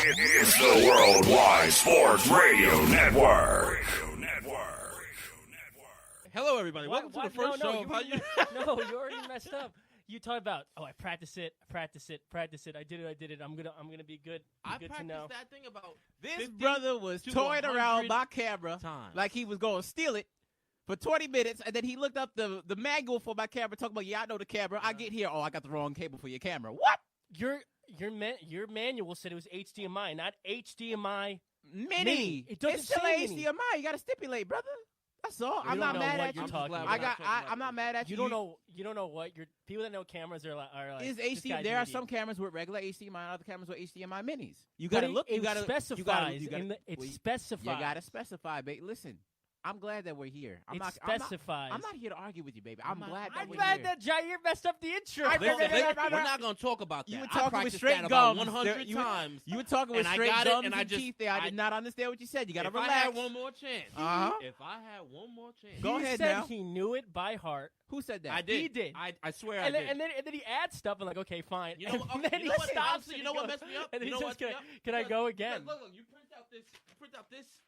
It's the Worldwide Sports Radio Network. Hello, everybody. Welcome to the first show of How You... No, you already messed up. You talk about, I practice it. I did it. I'm gonna be good. I good practiced to know. that thing about This brother was toying around my camera times. like he was going to steal it for 20 minutes, and then he looked up the manual for my camera, talking about, I know the camera. I get here, I got the wrong cable for your camera. What? Your manual said it was HDMI, not HDMI Mini. It doesn't it's still say HDMI. mini. You got to stipulate, brother. That's all. You I'm don't not know mad what at you're you. talking about. I'm not mad at you. You don't know. You don't know what your people that know cameras are like. Is this HD? guy's There an are idiot. some cameras with regular HDMI and other cameras with HDMI minis. You But got to look. It You got to specifies. You gotta, It well, specifies. You got to specify, babe. Listen, I'm glad that we're here. It specifies. I'm not here to argue with you, baby. I'm glad that I'm we're glad here. that Jyaire messed up the intro. Listen, we're not going to talk about that. You were I talking with practiced straight that about gums. 100 times. You were talking with And I straight got it, gums and and I just- teeth there. I did not understand what you said. You got to If relax. I had one more chance. Uh-huh. If I had one more chance. Go He ahead said now. he knew it by heart. Who said that? I did. He did. I swear And I then, did. and then he adds stuff and like, okay, fine. You know what? And then You know he what? stops. Honestly, and you know he what goes- messed me up? And You he know says, what? Can I go again? Look, you print out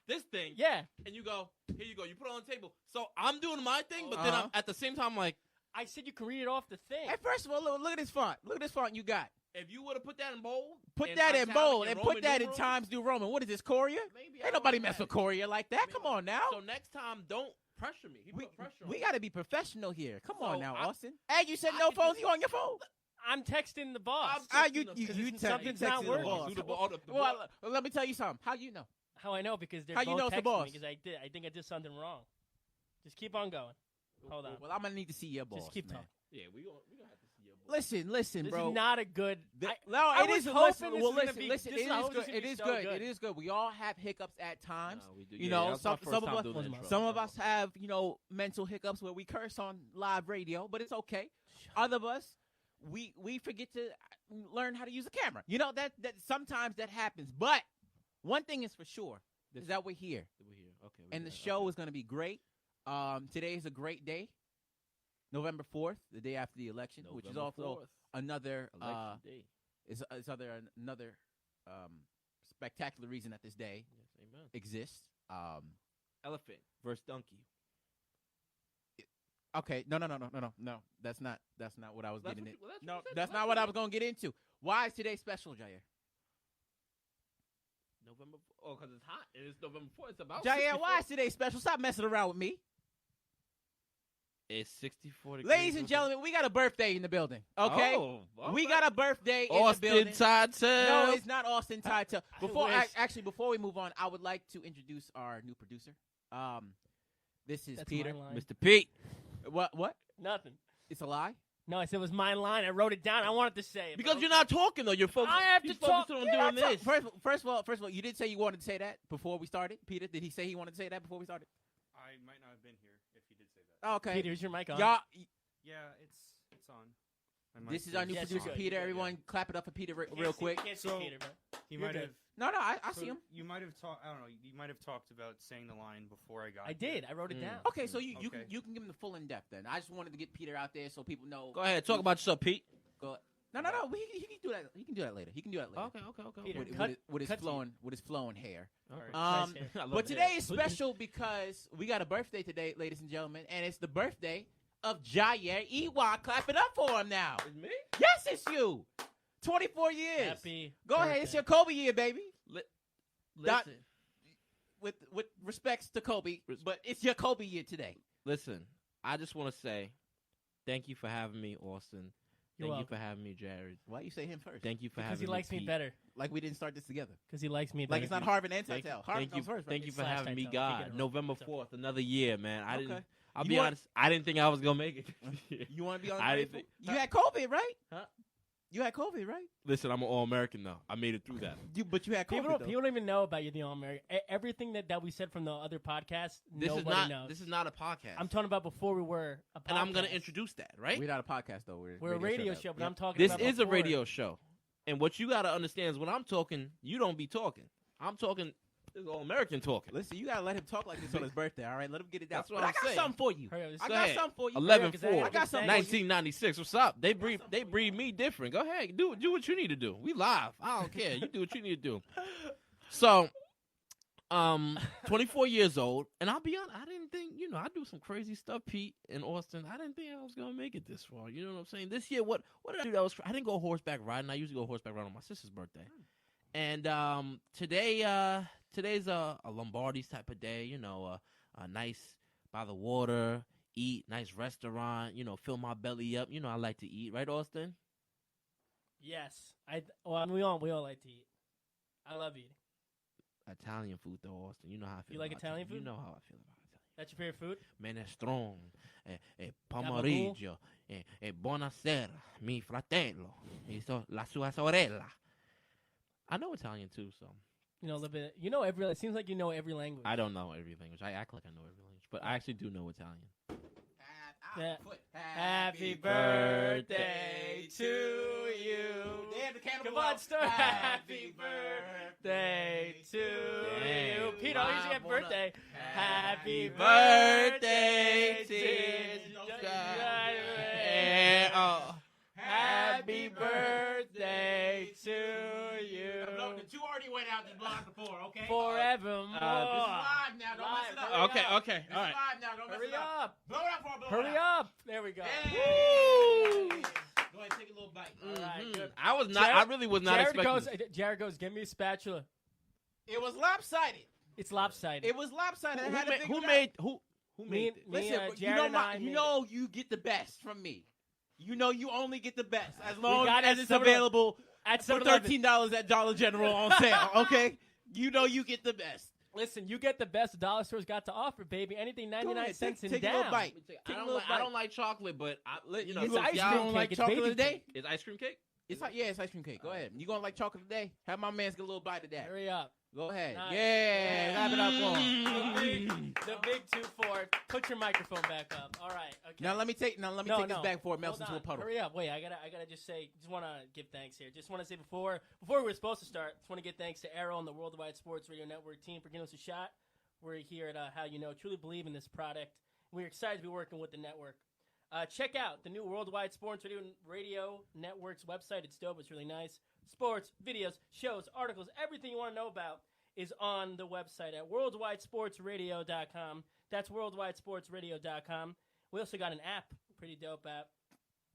this thing. Yeah. And you go, here you go. You put it on the table. So I'm doing my thing, but then I'm, at the same time, like, I said you can read it off the thing. Hey, first of all, look at this font. Look at this font you got. if you would have put that in bold, Put and that in italic bold and Roman put that in numerals, Times New Roman. What is this, Courier? maybe I Ain't don't nobody know mess that. with Courier like that. Come on now. So next time, don't pressure me. He put pressure on We me. got to be professional here. Come on So now, I- Austin. Hey, you said I no can phones. do- You on your phone? I'm texting the boss. You something's not texted working. the boss. Who the boss? Well, let me tell you something. How you know? How I know? Because they're How you both know it's the texting boss? me because I think I did something wrong. Just keep on going. Hold on. Well, I'm gonna need to see your boss. Just keep man. talking. Yeah, we gonna have to see your boy. Listen, This bro. is not a good. No, I it was is. hoping Listen, this well, was gonna listen, be- listen. this It is- I is was good. gonna It be is so good. good. It is good. We all have hiccups at times. No, we do. You Yeah, know, that's our some first of time us, doing the intro. some of us have, mental hiccups where we curse on live radio, but it's okay. Other of us, we forget to learn how to use a camera. You know that sometimes that happens. But one thing is for sure is that we're here, We're here. Okay. and the show is going to be great. Today is a great day, November 4th, the day after the election, which is also another election day. is another spectacular reason that this day Yes, amen. exists. Elephant versus donkey. Okay, no. That's not what I was That's getting what into. you- well, that's No, what you said. that's not what I was going to get into. Why is today special, Jyaire? November. Oh, because it's hot. It is November 4th. It's about. Jyaire, 64. why is today special? Stop messing around with me. It's 64 degrees. Ladies and gentlemen, we got a birthday in the building, okay? Oh, We got a birthday in the Austin building. Titel. No, it's not Austin Titel. wish. Before we move on, I would like to introduce our new producer. This is That's Peter. my line. Mr. Pete. What? Nothing. It's a lie? No, I said it was my line. I wrote it down. I wanted to say it. Because but you're not talking though. You're focused. I have you're to talk. focused on Yeah, doing this. First of all, you did say you wanted to say that before we started. Peter, did he say he wanted to say that before we started? I might not have been here if he did say that. Okay. Peter, is your mic on? Y'all, Yeah, it's on. this is our new Yes, producer, you're good, Peter. you're good, Everyone, clap it up for Peter Can't real see- quick. Can't see So- Peter, but He You're might good. have. No, I see him. You might have talked. I don't know. You might have talked about saying the line before I got. I did. I wrote it Mm. down. Okay, so you Okay. can give him the full in depth then. I just wanted to get Peter out there so people know. Go ahead. Talk about yourself, Pete. No. He can do that. He can do that later. He can do that later. Okay. Peter, With his cut flowing hair. Okay. Nice hair. I love But that. today is special because we got a birthday today, ladies and gentlemen, and it's the birthday of Jyaire Ewa. Clap it up for him now. It's me. Yes, it's you. 24 years. Happy Go ahead. birthday. It's your Kobe year, baby. Listen. With respects to Kobe, but it's your Kobe year today. Listen. I just want to say, thank you for having me, Austin. You're Thank you welcome. for having me, Jared. Why you say him first? Thank you for Because having he me. likes me Pete. better. Like we didn't start this together. Because he likes me better. Like it's not Harvin and Thank, Titel. Harvin thank you. comes first. Thank you It's for slash having me, Titel. God. Take it over. November It's okay. 4th, another year, man. Okay. I'll You be want- honest. I didn't think I was gonna make it. You want to be on? I the didn't radio? think- You had COVID, right? Huh? You had COVID, right? Listen, I'm an All-American now. I made it through that. But you had COVID. People don't, though. people don't even know about you, the All-American. Everything that we said from the other podcasts, nobody knows. This is not a podcast. I'm talking about before we were a podcast. and I'm gonna introduce that, right? We're not a podcast though. We're a radio show, but I'm talking This about is a before. radio show, and what you gotta understand is when I'm talking, you don't be talking. I'm talking. This is All-American talking. Listen, you gotta let him talk like this on his birthday. All right, let him get it out. That's what But I'm I got saying. something for you. Hurry up, I Go got ahead. something for you. 11-4. I got something. 1996. What's up? They breed me different. Go ahead, do what you need to do. We live. I don't care. You do what you need to do. So, 24 years old, and I'll be honest, I didn't think, I do some crazy stuff, Pete, in Austin. I didn't think I was gonna make it this far. You know what I'm saying? This year, what did I do? I didn't go horseback riding. I usually go horseback riding on my sister's birthday, and today's a Lombardi's type of day. A nice by the water, eat, nice restaurant. Fill my belly up. I like to eat, right, Austin? Yes, we all like to eat. I love eating. Italian food, though, Austin. You know how I feel. You like about Italian food? You know how I feel about Italian. That's your favorite food? Minestrone, pomeriggio, buonasera, mi fratello, la sua sorella. I know Italian too, so. A little bit. It seems like you know every language. I don't know every language. I act like I know every language, but I actually do know Italian. Happy birthday to you. Come on, start. Happy birthday to you. Peter, always happy birthday. Happy birthday to you. Happy birthday to you. The two already went out. This blonde before, okay? Forevermore. This is live now. Don't mess it up. Okay. All right. This is live now. Don't mess Hurry it up. up. Blow it up for a blow it Hurry up. There we go. Hey. Go ahead, take a little bite. All right, good. I really was not expecting. Jyaire goes, give me a spatula. It was lopsided. It's lopsided. It was lopsided. I had to Who figure it made out. who made it? Listen, Jyaire you know you get the best from me. You know you only get the best as long got as it it's 7-Eleven. available At for 7-Eleven. $13 at Dollar General on sale. Okay, you know you get the best. Listen, you get the best the dollar stores got to offer, baby. Anything 99 cents and take down. a little bite. I don't like chocolate, but It's You ice y'all cream don't cake. like It's chocolate baby today? cake. Is ice cream cake? It's ice cream cake. Go ahead. You gonna like chocolate today? Have my man get a little bite of that. Hurry up. Go ahead. Nice. Yeah, wrap it up for him. The big 2-4. Put your microphone back up. All right. Okay. Now let me take this back before it melts Hold into a on. puddle. Hurry up. Wait, I gotta just say, just want to give thanks here. Just want to say before we were supposed to start, just want to give thanks to Arrow and the Worldwide Sports Radio Network team for giving us a shot. We're here at How You Know, truly believe in this product. We're excited to be working with the network. Check out the new Worldwide Sports Radio Network's website. It's dope. It's really nice. Sports, videos, shows, articles, everything you want to know about is on the website at worldwidesportsradio.com. That's worldwidesportsradio.com. We also got an app, pretty dope app.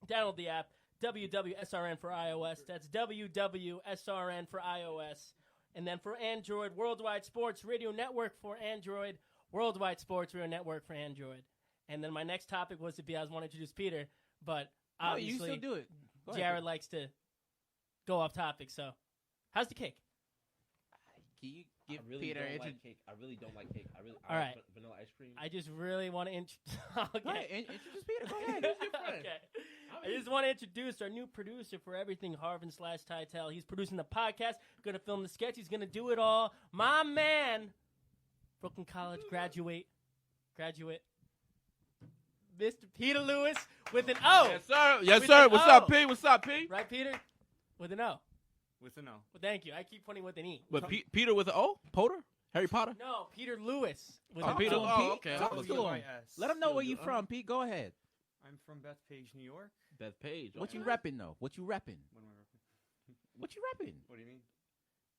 Download the app, WWSRN for iOS. That's WWSRN for iOS. And then for Android, Worldwide Sports Radio Network for Android, Worldwide Sports Radio Network for Android. And then my next topic was I was want to introduce Peter, but obviously you still do it. Go ahead. Jyaire likes to go off topic. So, how's the cake? Can you give I really Peter don't like cake. I really don't like cake. All right. Like vanilla ice cream. I just really want to introduce. Go ahead. Introduce Peter. Go ahead. Okay. I just want to introduce our new producer for everything Harvin / Teitel. He's producing the podcast, going to film the sketch. He's going to do it all. My man, Brooklyn College graduate, Mr. Peter Lewis with an O. Yes, sir. Yes, With sir. an What's O. up, P? What's up, P? Right, Peter? With an O. With an O. Well, thank you. I keep putting with an E. But Peter with an O? Potter? Harry Potter? No, Peter Lewis with Oh, an Peter. O. Oh, okay. Talk I was to gonna- him. Let him know where you from, Pete. Go ahead. I'm from Bethpage, New York. Beth Page. What you okay. repping though? What you repping? What am I repping? What you repping? What do you mean?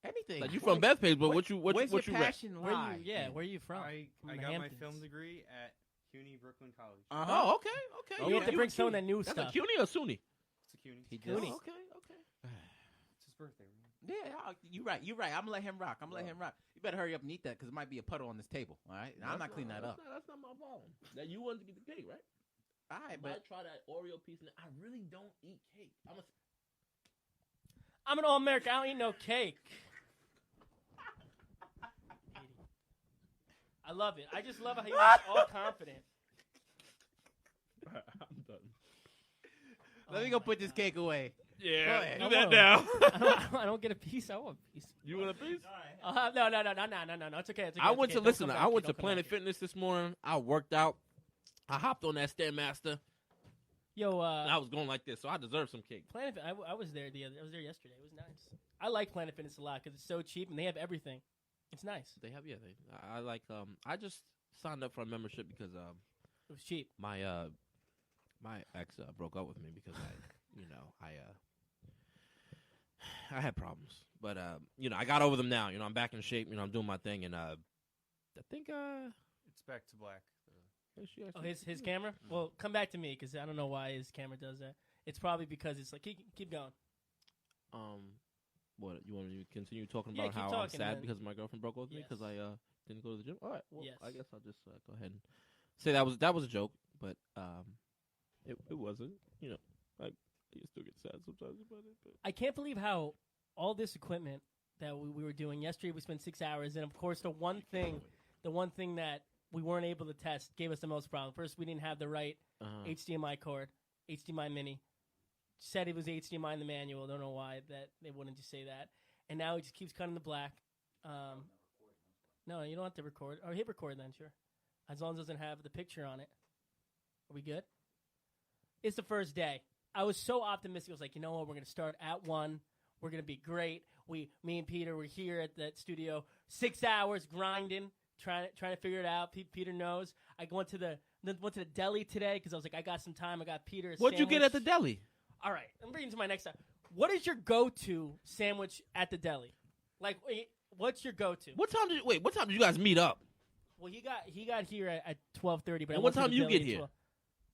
Anything. Like you from Beth Page, but what you Where's rep? your passion Where lie? you? Where are you from? I From got the my Hamptons. film degree at CUNY Brooklyn College. Oh, okay. Oh, you have to bring some of that new That's stuff. a CUNY or SUNY? It's a CUNY. He Cooney. just, Oh, okay. It's his birthday. Right? yeah, you're right. I'm gonna let him rock. You better hurry up and eat that because it might be a puddle on this table. All right, I'm not cleaning that up. That's not my problem. That you wanted to get the cake, right? All right, But I but try that Oreo piece, and I really don't eat cake. I'm an All-American. I don't eat no cake. I love it. I just love how he's all confident. I'm done. let me go put this cake away. Yeah, ahead. do I that won't. now. I don't get a piece. I want a piece. You want a piece? No. It's okay. It's okay. I went It's to okay. listen. Don't come I back went here. to Don't come Planet back here. Fitness this morning. I worked out. I hopped on that Stairmaster. Yo, And I was going like this, so I deserve some cake. Planet. I was there I was there yesterday. It was nice. I like Planet Fitness a lot because it's so cheap and they have everything. It's nice. They have, I like. I just signed up for a membership because It was cheap. my my ex broke up with me because I I had problems, but I got over them now. I'm back in shape. I'm doing my thing, and I think It's back to black. His camera? Well, come back to me because I don't know why his camera does that. It's probably because it's like keep going. What you want me to continue talking Yeah, about keep how talking, I'm sad man. because my girlfriend broke up with me Yes. because I didn't go to the gym? All right, well, Yes. I guess I'll just go ahead and say that was a joke, but it wasn't. I still get sad sometimes about it. But. I can't believe how all this equipment that we were doing yesterday, we spent 6 hours, and of course the one thing that we weren't able to test gave us the most problem. First, we didn't have the right HDMI cord, HDMI mini. Said it was HDMI in the manual. Don't know why that they wouldn't just say that. And now it just keeps cutting the black. No, you don't have to record. Or hit record then, sure. As long as it doesn't have the picture on it. Are we good? It's the first day. I was so optimistic. I was like, you know what? We're going to start at 1. We're going to be great. Me and Peter were here at that studio 6 hours grinding, trying to figure it out. Peter knows. I went to the deli today because I was like, I got some time. I got Peter a What'd you sandwich. get at the deli? All right, I'm bringing to my next time. What is your go-to sandwich at the deli? Like, what's your go-to? What time did you guys meet up? Well, he got here at 12:30. But And I what went to time the you deli get at here? 12.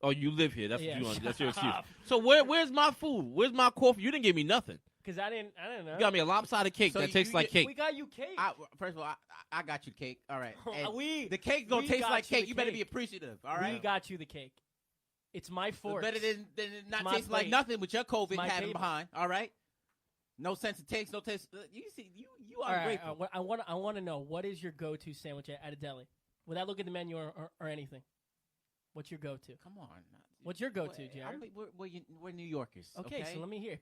Oh, you live here. That's Yeah, what you want. shut That's your excuse. up. So where's my food? Where's my coffee? You didn't give me nothing. Because I didn't know. You got me a lopsided cake So that tastes like cake. We got you cake. First of all, I got you cake. All right. And We- the cake gonna we taste got like you cake. the You better cake. be appreciative. All We right. got you the cake. It's my It's fork. better than it not my taste like plate. nothing with your COVID My having table. behind. All right. No sense of taste. No taste. You see, you All are right, grateful. I want to know, what is your go-to sandwich at a deli? Without looking at the menu or anything. What's your go-to? Come on. What's your go-to, Jyaire? We're New Yorkers. Okay, so let me hear.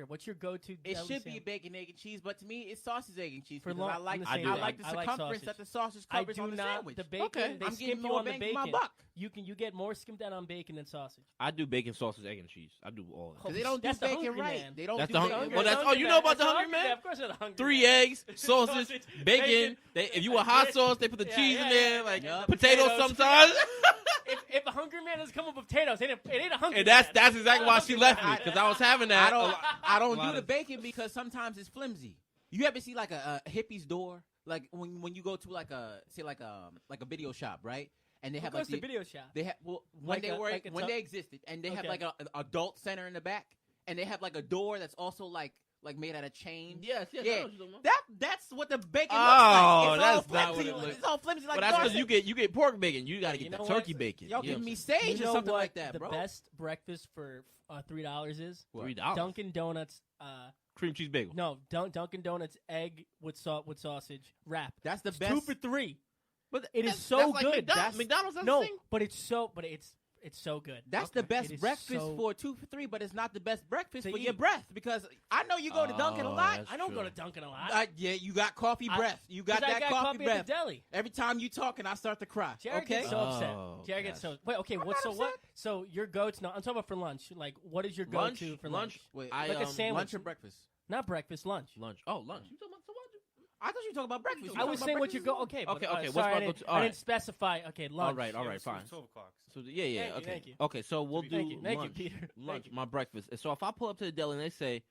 What's your go-to It deli should be sandwich? bacon, egg, and cheese, but to me, it's sausage, egg, and cheese. For Because long- I like I'm the same I way. like the I like circumference sausage. that the sausage I covers do on the not. sandwich. The bacon, Okay. they I'm skimp getting you more on the bang bacon. for my buck. You get more skimped out on bacon than sausage. I do bacon, sausage, egg, and cheese. I do all that. Oh, Because they don't do That's the bacon hungry right. man. They don't That's do the bacon hungry- right. well, that's- oh, you know about the hungry man? Of course, they're the hungry 3 man. eggs, sausage, bacon. If you want hot sauce, they put the Yeah, cheese yeah, in there, yeah. like Yeah. potatoes Potatoes. sometimes. If a hungry man doesn't come up with potatoes, it ain't a hungry And man. that's exactly why she left me Hungry man. because I was having that. I don't lot do the of- bacon because sometimes it's flimsy. You ever see like a hippie's door, like when you go to like a video shop, right? And they Who have goes like to video shop? they have when Like they a- were like a when tu- they existed, and they have Okay. like a adult center in the back, and they have like a door that's also like made out of chain. Yes, yes, I know Yeah, what you're talking about. that's what the bacon Oh, looks like. It's that's all not what flimsy. it looks- It's all flimsy like But that's because Dorset. you get pork bacon. You got to You get the know turkey what? bacon. Y'all You know give what me I'm sage You or know something what like that, the bro. best breakfast for $3 is? What? $3. Dunkin' Donuts. Cream cheese bagel. No, Dunkin' Donuts egg with sausage wrap. That's the It's best. 2 for $3. But It is that's so like good. McDonald's. McDonald's does No, the thing. but it's so good. That's the best It is breakfast so- for 2 for $3, but it's not the best breakfast To for your eat. breath because I know you go to Dunkin' a Oh, lot. that's I don't true. go to Dunkin' a lot. Yeah, you got coffee I- breath. You got 'Cause I that got coffee coffee breath. at the deli. Every time you talking, I start to cry. Jared okay, gets so upset. Oh, Jared gets gosh. so. Wait, okay. I'm What's not so what? upset. So your go-to? No, I'm talking about for lunch. Like, what is your go-to for lunch? Wait, I, Like a sandwich. lunch or breakfast? Not breakfast, lunch. Lunch. Oh, lunch. You talking about so what? I thought you were talking about breakfast. You I talking was about saying what you breakfast go. as Okay, Okay, but, okay, what's sorry, my I didn't, go-to? I All didn't right. specify. Okay, lunch. All right, Yeah, it's fine. 12 o'clock. So yeah, Thank you, okay, thank you. okay. So we'll do Thank you, lunch. Peter. Lunch, Thank you. my breakfast. And so if I pull up to the deli and they say,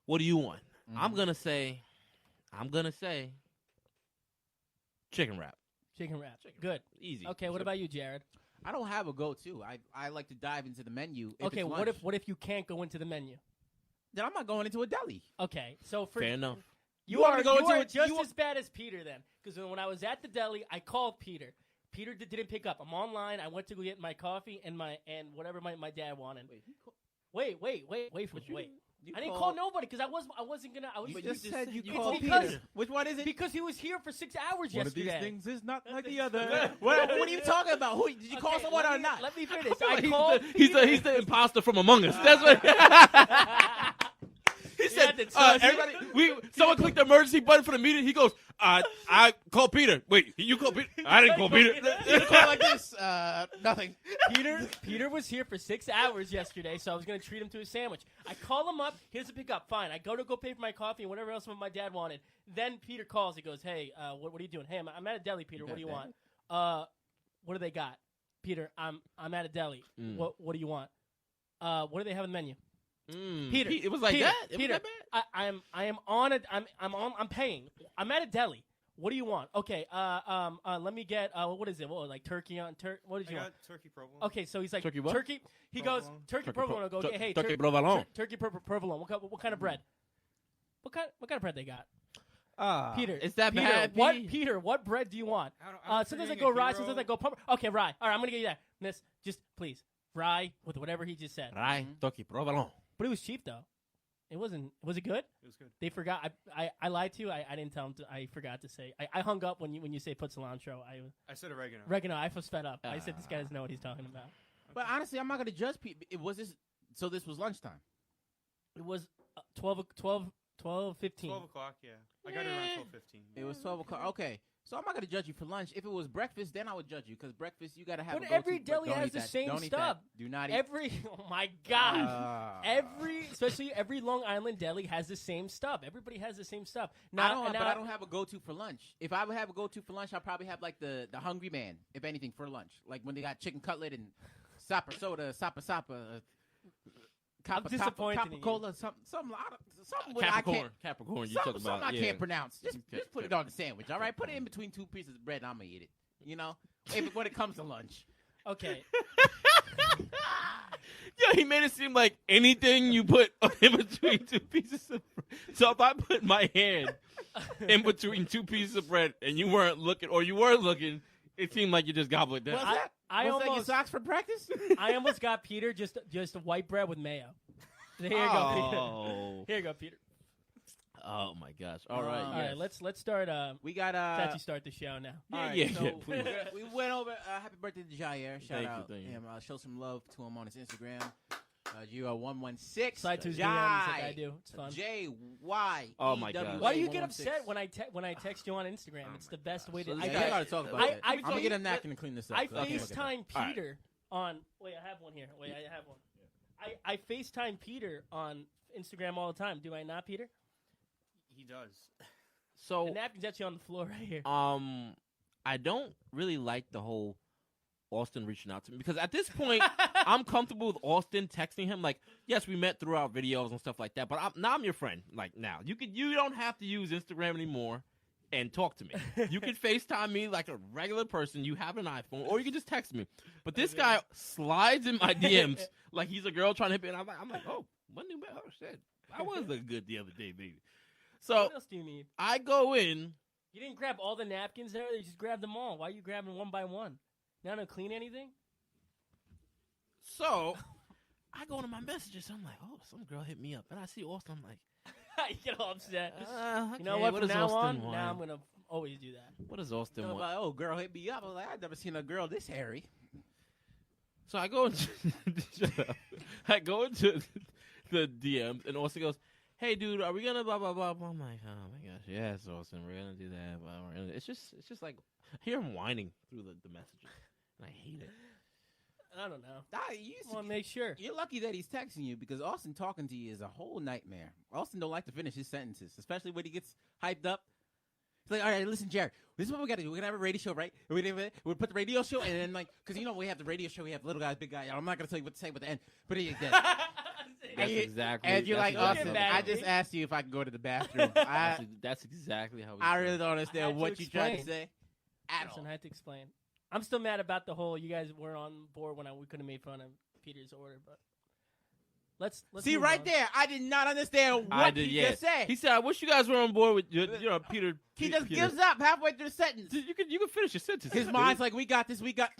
"What do you want?" I'm gonna say, chicken wrap. Chicken wrap. Good. Easy. Okay, what about you, Jared? I don't have a go-to. I like to dive into the menu. If Okay, it's what lunch. if you can't go into the menu? Then I'm not going into a deli. Okay, so for Fair enough. You want are, me to go you into are it- just you want- as bad as Peter then. Because when I was at the deli, I called Peter. Peter didn't pick up. I'm online. I went to go get my coffee and whatever my dad wanted. Wait for me. Wait. I didn't call nobody because I wasn't gonna. I was You But just you said just- you you called just- because- Peter. Which one is it? because he was here for 6 hours One of these yesterday. things is not like That's the other. it. what are you talking about? Who did you call Okay, someone let or me- not? Let me finish. I I feel called. like he's the imposter from Among Us. That's what he said. Yeah, that's- Everybody, someone clicked the emergency button for the meeting. He goes, "I called Peter." Wait, you called Peter? I didn't call Peter. You call like this? Nothing. Peter was here for 6 hours yesterday, so I was going to treat him to a sandwich. I call him up. He doesn't pick up. Fine. I go pay for my coffee and whatever else my dad wanted. Then Peter calls. He goes, "Hey, what are you doing?" "Hey, I'm at a deli, Peter. What do you want?" What do they got?" "Peter, I'm at a deli. Mm. What do you want?" What do they have on the menu?" Peter, it was like Peter, that. It Peter, was that bad? I am on it. I'm paying. I'm at a deli. What do you want? Okay. Let me get. What is it? What like turkey on turkey? What did you want? Turkey provolone. Okay, so he's like Turkey what? turkey. He goes Provolone. turkey provolone. I go, okay, hey, turkey provolone. turkey provolone. What kind of bread? What kind of bread they got? Peter, Is that Peter, bad? what P? Peter? What bread do you want? I'm Sometimes I forgetting go a rye. hero. Sometimes I go pump. Okay, rye. All right, I'm gonna get you that. Miss, just please rye with whatever he just said. Rye, turkey provolone. But it was cheap though. It wasn't. Was it good? It was good. They forgot. I lied to you. I didn't tell him. I forgot to say. I hung up when you say put cilantro. I said oregano. Oregano. I was fed up. I said this guy doesn't know what he's talking about. But honestly, I'm not gonna judge people. So this was lunchtime. It was 12:15. 12 o'clock, yeah. I got it around 12:15. It was 12 o'clock. Okay, so I'm not gonna judge you for lunch. If it was breakfast, then I would judge you because breakfast you gotta have. But a go-to, every deli don't has eat the that. same Don't eat stuff. that. Do not eat. Oh my gosh. Especially every Long Island deli has the same stuff. Everybody has the same stuff. But I don't have a go-to for lunch. If I would have a go-to for lunch, I'll probably have like the Hungry Man, if anything, for lunch. Like when they got chicken cutlet and sapa soda, sapa. I'm disappointed in you. Coca-Cola, something what I can't. Capricorn, you Something, talk about. something I can't pronounce. Just Okay. put it on the sandwich, all right? Put it in between two pieces of bread, and I'm gonna eat it. You know, when it comes to lunch. Okay. Yeah, he made it seem like anything you put in between two pieces of bread. So if I put my hand in between two pieces of bread and you weren't looking, or you were looking, it seemed like you just gobbled it down. What's that? I What's that, your almost socks for practice? I almost got Peter just white bread with mayo. Here you go, Peter. Here you go, Peter. Oh my gosh! All right, All right, let's start. We got Actually, start the show now. all right, yeah, so yeah, please. we went over. Happy birthday to Jyaire. Shout Thank you, out thank you. him. Show some love to him on his Instagram. Jyaire116. Slide to his DMs like I do. It's fun. JY. Oh, my gosh. Why do you get upset when I text you on Instagram? It's the best way to. So this I guy- gotta talk about that. I'm gonna get a napkin and clean this up. I so can't look at that. FaceTime All right. Peter on. Wait, I have one here. Wait, I have one. I FaceTime Peter on Instagram all the time. Do I not, Peter? He does. So The napkin's actually on the floor right here. I don't really like the whole Austin reaching out to me because at this point I'm comfortable with Austin texting him like, yes, we met through our videos and stuff like that, but now I'm your friend. Like now you don't have to use Instagram anymore and talk to me. You can FaceTime me like a regular person. You have an iPhone, or you can just text me. But this guy slides in my DMs like he's a girl trying to hit me, and I'm like, oh, what new man? Oh shit, I was looking good the other day, baby. So What else do you need? I go in. You didn't grab all the napkins there. You just grabbed them all. Why are you grabbing one by one? Now to clean anything? So I go into my messages. I'm like, oh, some girl hit me up, and I see Austin. I'm like, You get all upset. okay, You know what? From does now Austin on, want? now I'm gonna always do that. What does Austin So want? like, oh, girl hit me up. I was like, I've never seen a girl this hairy. So I go into I go into the DMs, and Austin goes, "Hey, dude, are we gonna blah blah blah?" I'm like, "Oh my gosh, yes, Austin, we're gonna do that." Blah, we're gonna... It's just like I hear him whining through the messages, and I hate it. I don't know. You I want to make sure. You're lucky that he's texting you because Austin talking to you is a whole nightmare. Austin don't like to finish his sentences, especially when he gets hyped up. He's like, all right, listen, Jyaire, this is what we got to do. We're going to have a radio show, right? We'll put the radio show, and then, like, because, you know, we have the radio show, we have little guys, big guys. I'm not going to tell you what to say at the end, but he did. That's exactly. And you're like, that's Austin, Austin, exactly- I just asked you if I could go to the bathroom. That's exactly how. I really don't I understand had what to you tried to explain. say at Listen, all. I had to explain. I'm still mad about the whole. You guys were on board when we could have made fun of Peter's order, but let's See, move right on. there, I did not understand I what did, he yeah. just said. He said, "I wish you guys were on board with your Peter." He just Peter. gives up halfway through the sentence. You can finish your sentence. His mind's like, we got this, we got...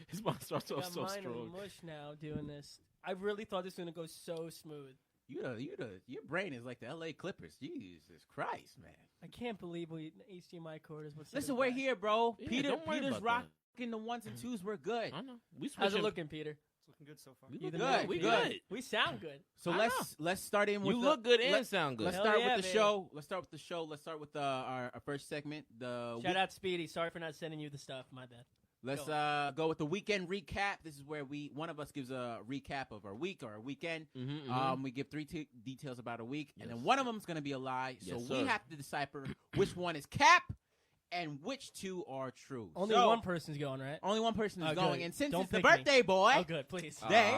His mind starts off Got so mine in strong. mush now doing this. I really thought this was gonna go so smooth. Your brain is like the L.A. Clippers. Jesus Christ, man. I can't believe we HDMI corders. Listen, we're here, bro. Yeah, don't worry Peter's about rocking the ones and twos. We're good. I know. We How's it switching- looking, Peter? It's looking good so far. We You look the good. man, We Peter. good. We sound good. So I let's start in with You the, look good and let- sound good. Let's Hell start yeah, with the man. show. Let's start with the show. Let's start with our first segment. Shout out Speedy. Sorry for not sending you the stuff. My bad. Let's go with the weekend recap. This is where one of us gives a recap of our week or our weekend. Mm-hmm, We give three details about a week, and then Yes, one of them is going to be a lie. So Yes, we sir. have to decipher which one is cap and which two are true. Only So, one person's going, right? Only one person is Oh, going, good. and since Don't it's the pick me. birthday boy, Oh, good, please. Day. All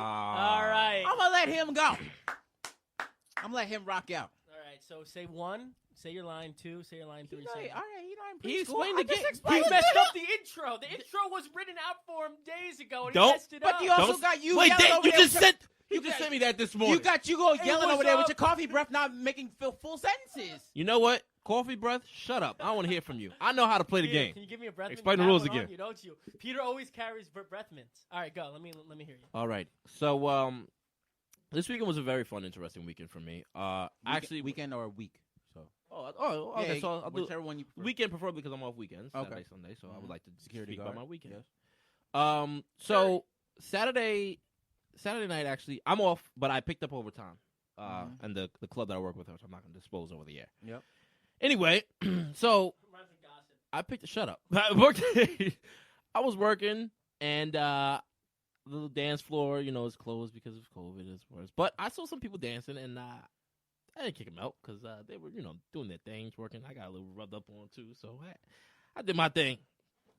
right. I'm gonna let him go. I'm gonna let him rock out. All right, so say 1, say your line, 2, say your line, 3. All right, I'm He pretty cool. explained I the just game. explained You it messed to him. up the intro. The intro was written out for him days ago, and Don't- he messed it up. But you also Don't- got you Wait, yelling Dave, over you there just with your- sent. You just got- sent me that this morning. You go yelling what's over there with up? your coffee breath, not making full sentences. You know what? Coffee breath. Shut up. I don't want to hear from you. I know how to play the Peter, game. Can you give me a breath mint? Explain You the rules have one again. on you, don't you? Peter always carries breath mints. All right, go. Let me hear you. All right. So this weekend was a very fun, interesting weekend for me. Actually, weekend or a week. So okay. So I'll do whichever one you prefer. weekend preferably because I'm off weekends, Okay. Saturday, Sunday. So I would like to Security speak guard. about my weekend. Yes. So Saturday night, actually, I'm off, but I picked up overtime. And the club that I work with, which I'm not going to disclose over the air. Yep. Anyway, so Reminds me of gossip. I picked. Shut up. I was working, and the little dance floor, is closed because of COVID. It's worse. But I saw some people dancing, and I didn't kick them out because they were, doing their things, working. I got a little rubbed up on too, so I did my thing.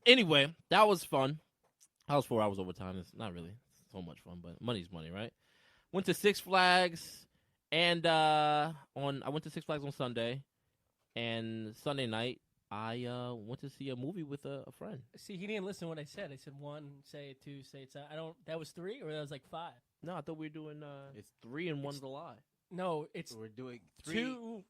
Anyway, that was fun. That was 4 hours overtime. It's not really so much fun, but money's money, right? Went to Six Flags, and I went to Six Flags on Sunday, and Sunday night I went to see a movie with a friend. See, he didn't listen to what I said. I said 1, say it 2, say it's. I don't. That was 3, or that was like 5. No, I thought we were doing It's 3 and 1's a lie. No, it's We're doing 3. 2.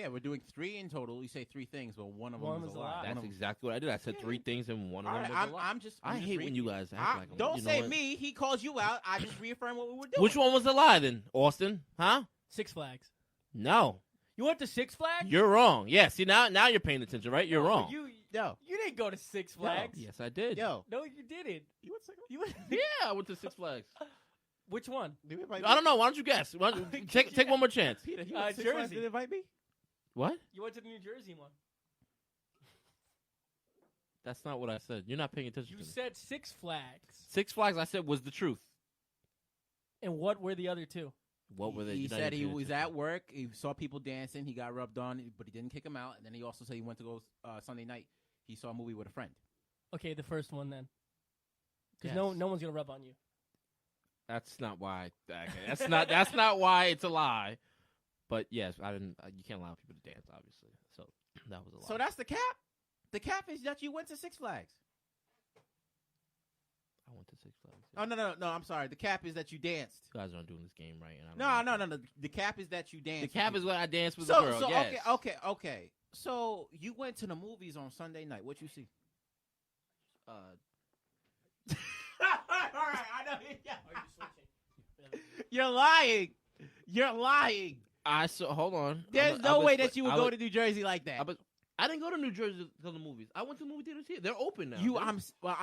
We're doing 3 in total. You say 3 things, but one of One them is was a a lie. lie. One That's of 'em- exactly what I did. I said 3 things, and one of All them right, was a lie. I'm just. I hate when you guys act like Don't you know say what? me. He calls you out. I just reaffirm what we were doing. Which one was a lie then, Austin? Huh? Six Flags. No, You went to Six Flags? you're wrong. Yeah, see now you're paying attention, right? You're wrong. You Yo, didn't go to Six Flags. Yes, I did. yo. No, you didn't. You went second? You went. Yeah, I went to Six Flags. Which one? Did we invite I don't know. Why don't you guess? Why don't you- take one more chance. Peter, he Uh, went to Six Flags. Jersey. Did invite me? What? You went to the New Jersey one. That's not what I said. You're not paying attention You to me. said Six Flags. Six Flags, I said, was the truth. And what were the other 2? What were they? He You're not said even he paying was attention. at work. He saw people dancing. He got rubbed on, but he didn't kick him out. And then he also said he went to go Sunday night. He saw a movie with a friend. Okay, the first one then. Because Yes. no one's gonna rub on you. That's not why. Okay, that's not why it's a lie. But yes, I didn't. You can't allow people to dance, obviously. So that was a lie. So that's the cap. The cap is that you went to Six Flags. I went to Six Flags. Oh no! I'm sorry. The cap is that you danced. You guys aren't doing this game right. And I don't No. The cap is that you danced. The cap is when I danced with so. the girl. So yes. okay. So you went to the movies on Sunday night. What you see? All right, I know. Are you switching? You're lying. You're lying. I saw. Hold on. There's no way that you would go to New Jersey like that. I didn't go to New Jersey to the movies. I went to movie theaters here. They're open now. You, dude.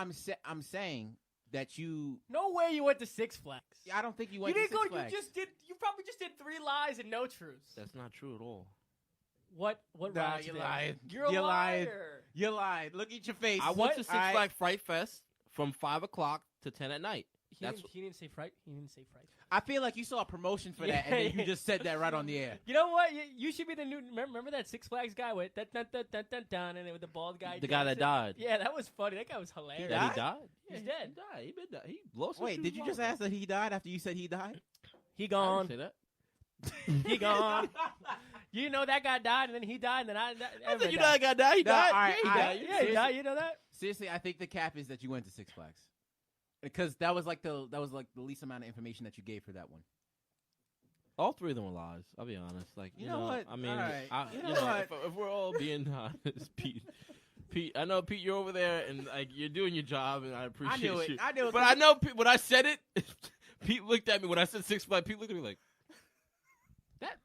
I'm saying that you. No way you went to Six Flags. I don't think you You went. didn't to go. Six Flags. You probably just did 3 lies and no truths. That's not true at all. What Nah, rides you're did? lying. You're a You're lying. liar. You lied. Look at your face. I went to Six I- Flags Fright Fest from 5 o'clock to 10 at night. He didn't say fright. He didn't say fright. I feel like you saw a promotion for that, and then you just said that right on the air. You know what? You should be the new. Remember that Six Flags guy with dun dun dun dun dun dun, and with the bald guy. The guy that dancing? died. Yeah, that was funny. That guy was hilarious. That he died? He's Yeah, dead. He died. He been died. He lost his Wait, shoes did you a just while ask that he died after you said he died? He ago. I gone. didn't say that. He gone. You know that guy died, and then he died, and then I everybody said you know that guy died. He No, died. all right, Yeah, he all died. right. Yeah, he died. You know that? Seriously, I think the cap is that you went to Six Flags because that was like the least amount of information that you gave for that one. All 3 of them were lies. I'll be honest. Like You know what? I mean, All right. you You know, know what? if we're all being honest, Pete, I know Pete, you're over there and like you're doing your job, and I appreciate I knew you. it. I knew it. But I know when I said it, Pete looked at me when I said Six Flags. Pete looked at me like that.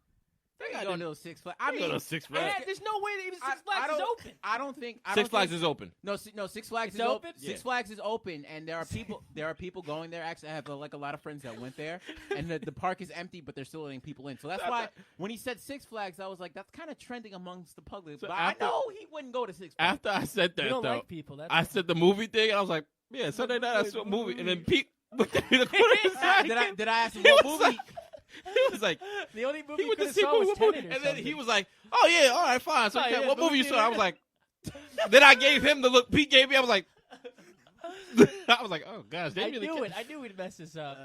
They guy ain't going didn't- to Six Flags. I I mean, go to Six Flags. Man, there's no way that even Six I Flags is don't- open. I don't think Six Flags is open. No, Six Flags It's is open? Six Flags is open, and there are people. There are people going there. Actually, I have like a lot of friends that went there, and the park is empty, but they're still letting people in. So that's why when he said Six Flags, I was like, that's kind of trending amongst the public. So but after- I know he wouldn't go to Six Flags. After I said You that, don't though, like people. That's I said the movie thing, and I was like, yeah, Sunday night I saw a movie, and then Pete looked at me the corner of his eye. Did I ask him He what was movie? He was like, the only movie he you went could to have see saw was what Tenet movie, or and then he something. was like, oh yeah, all right, fine. So Oh, yeah, what movie you saw? I was like, Then I gave him the look Pete gave me. I was like, oh gosh, they I really. knew it. I knew we'd mess this up.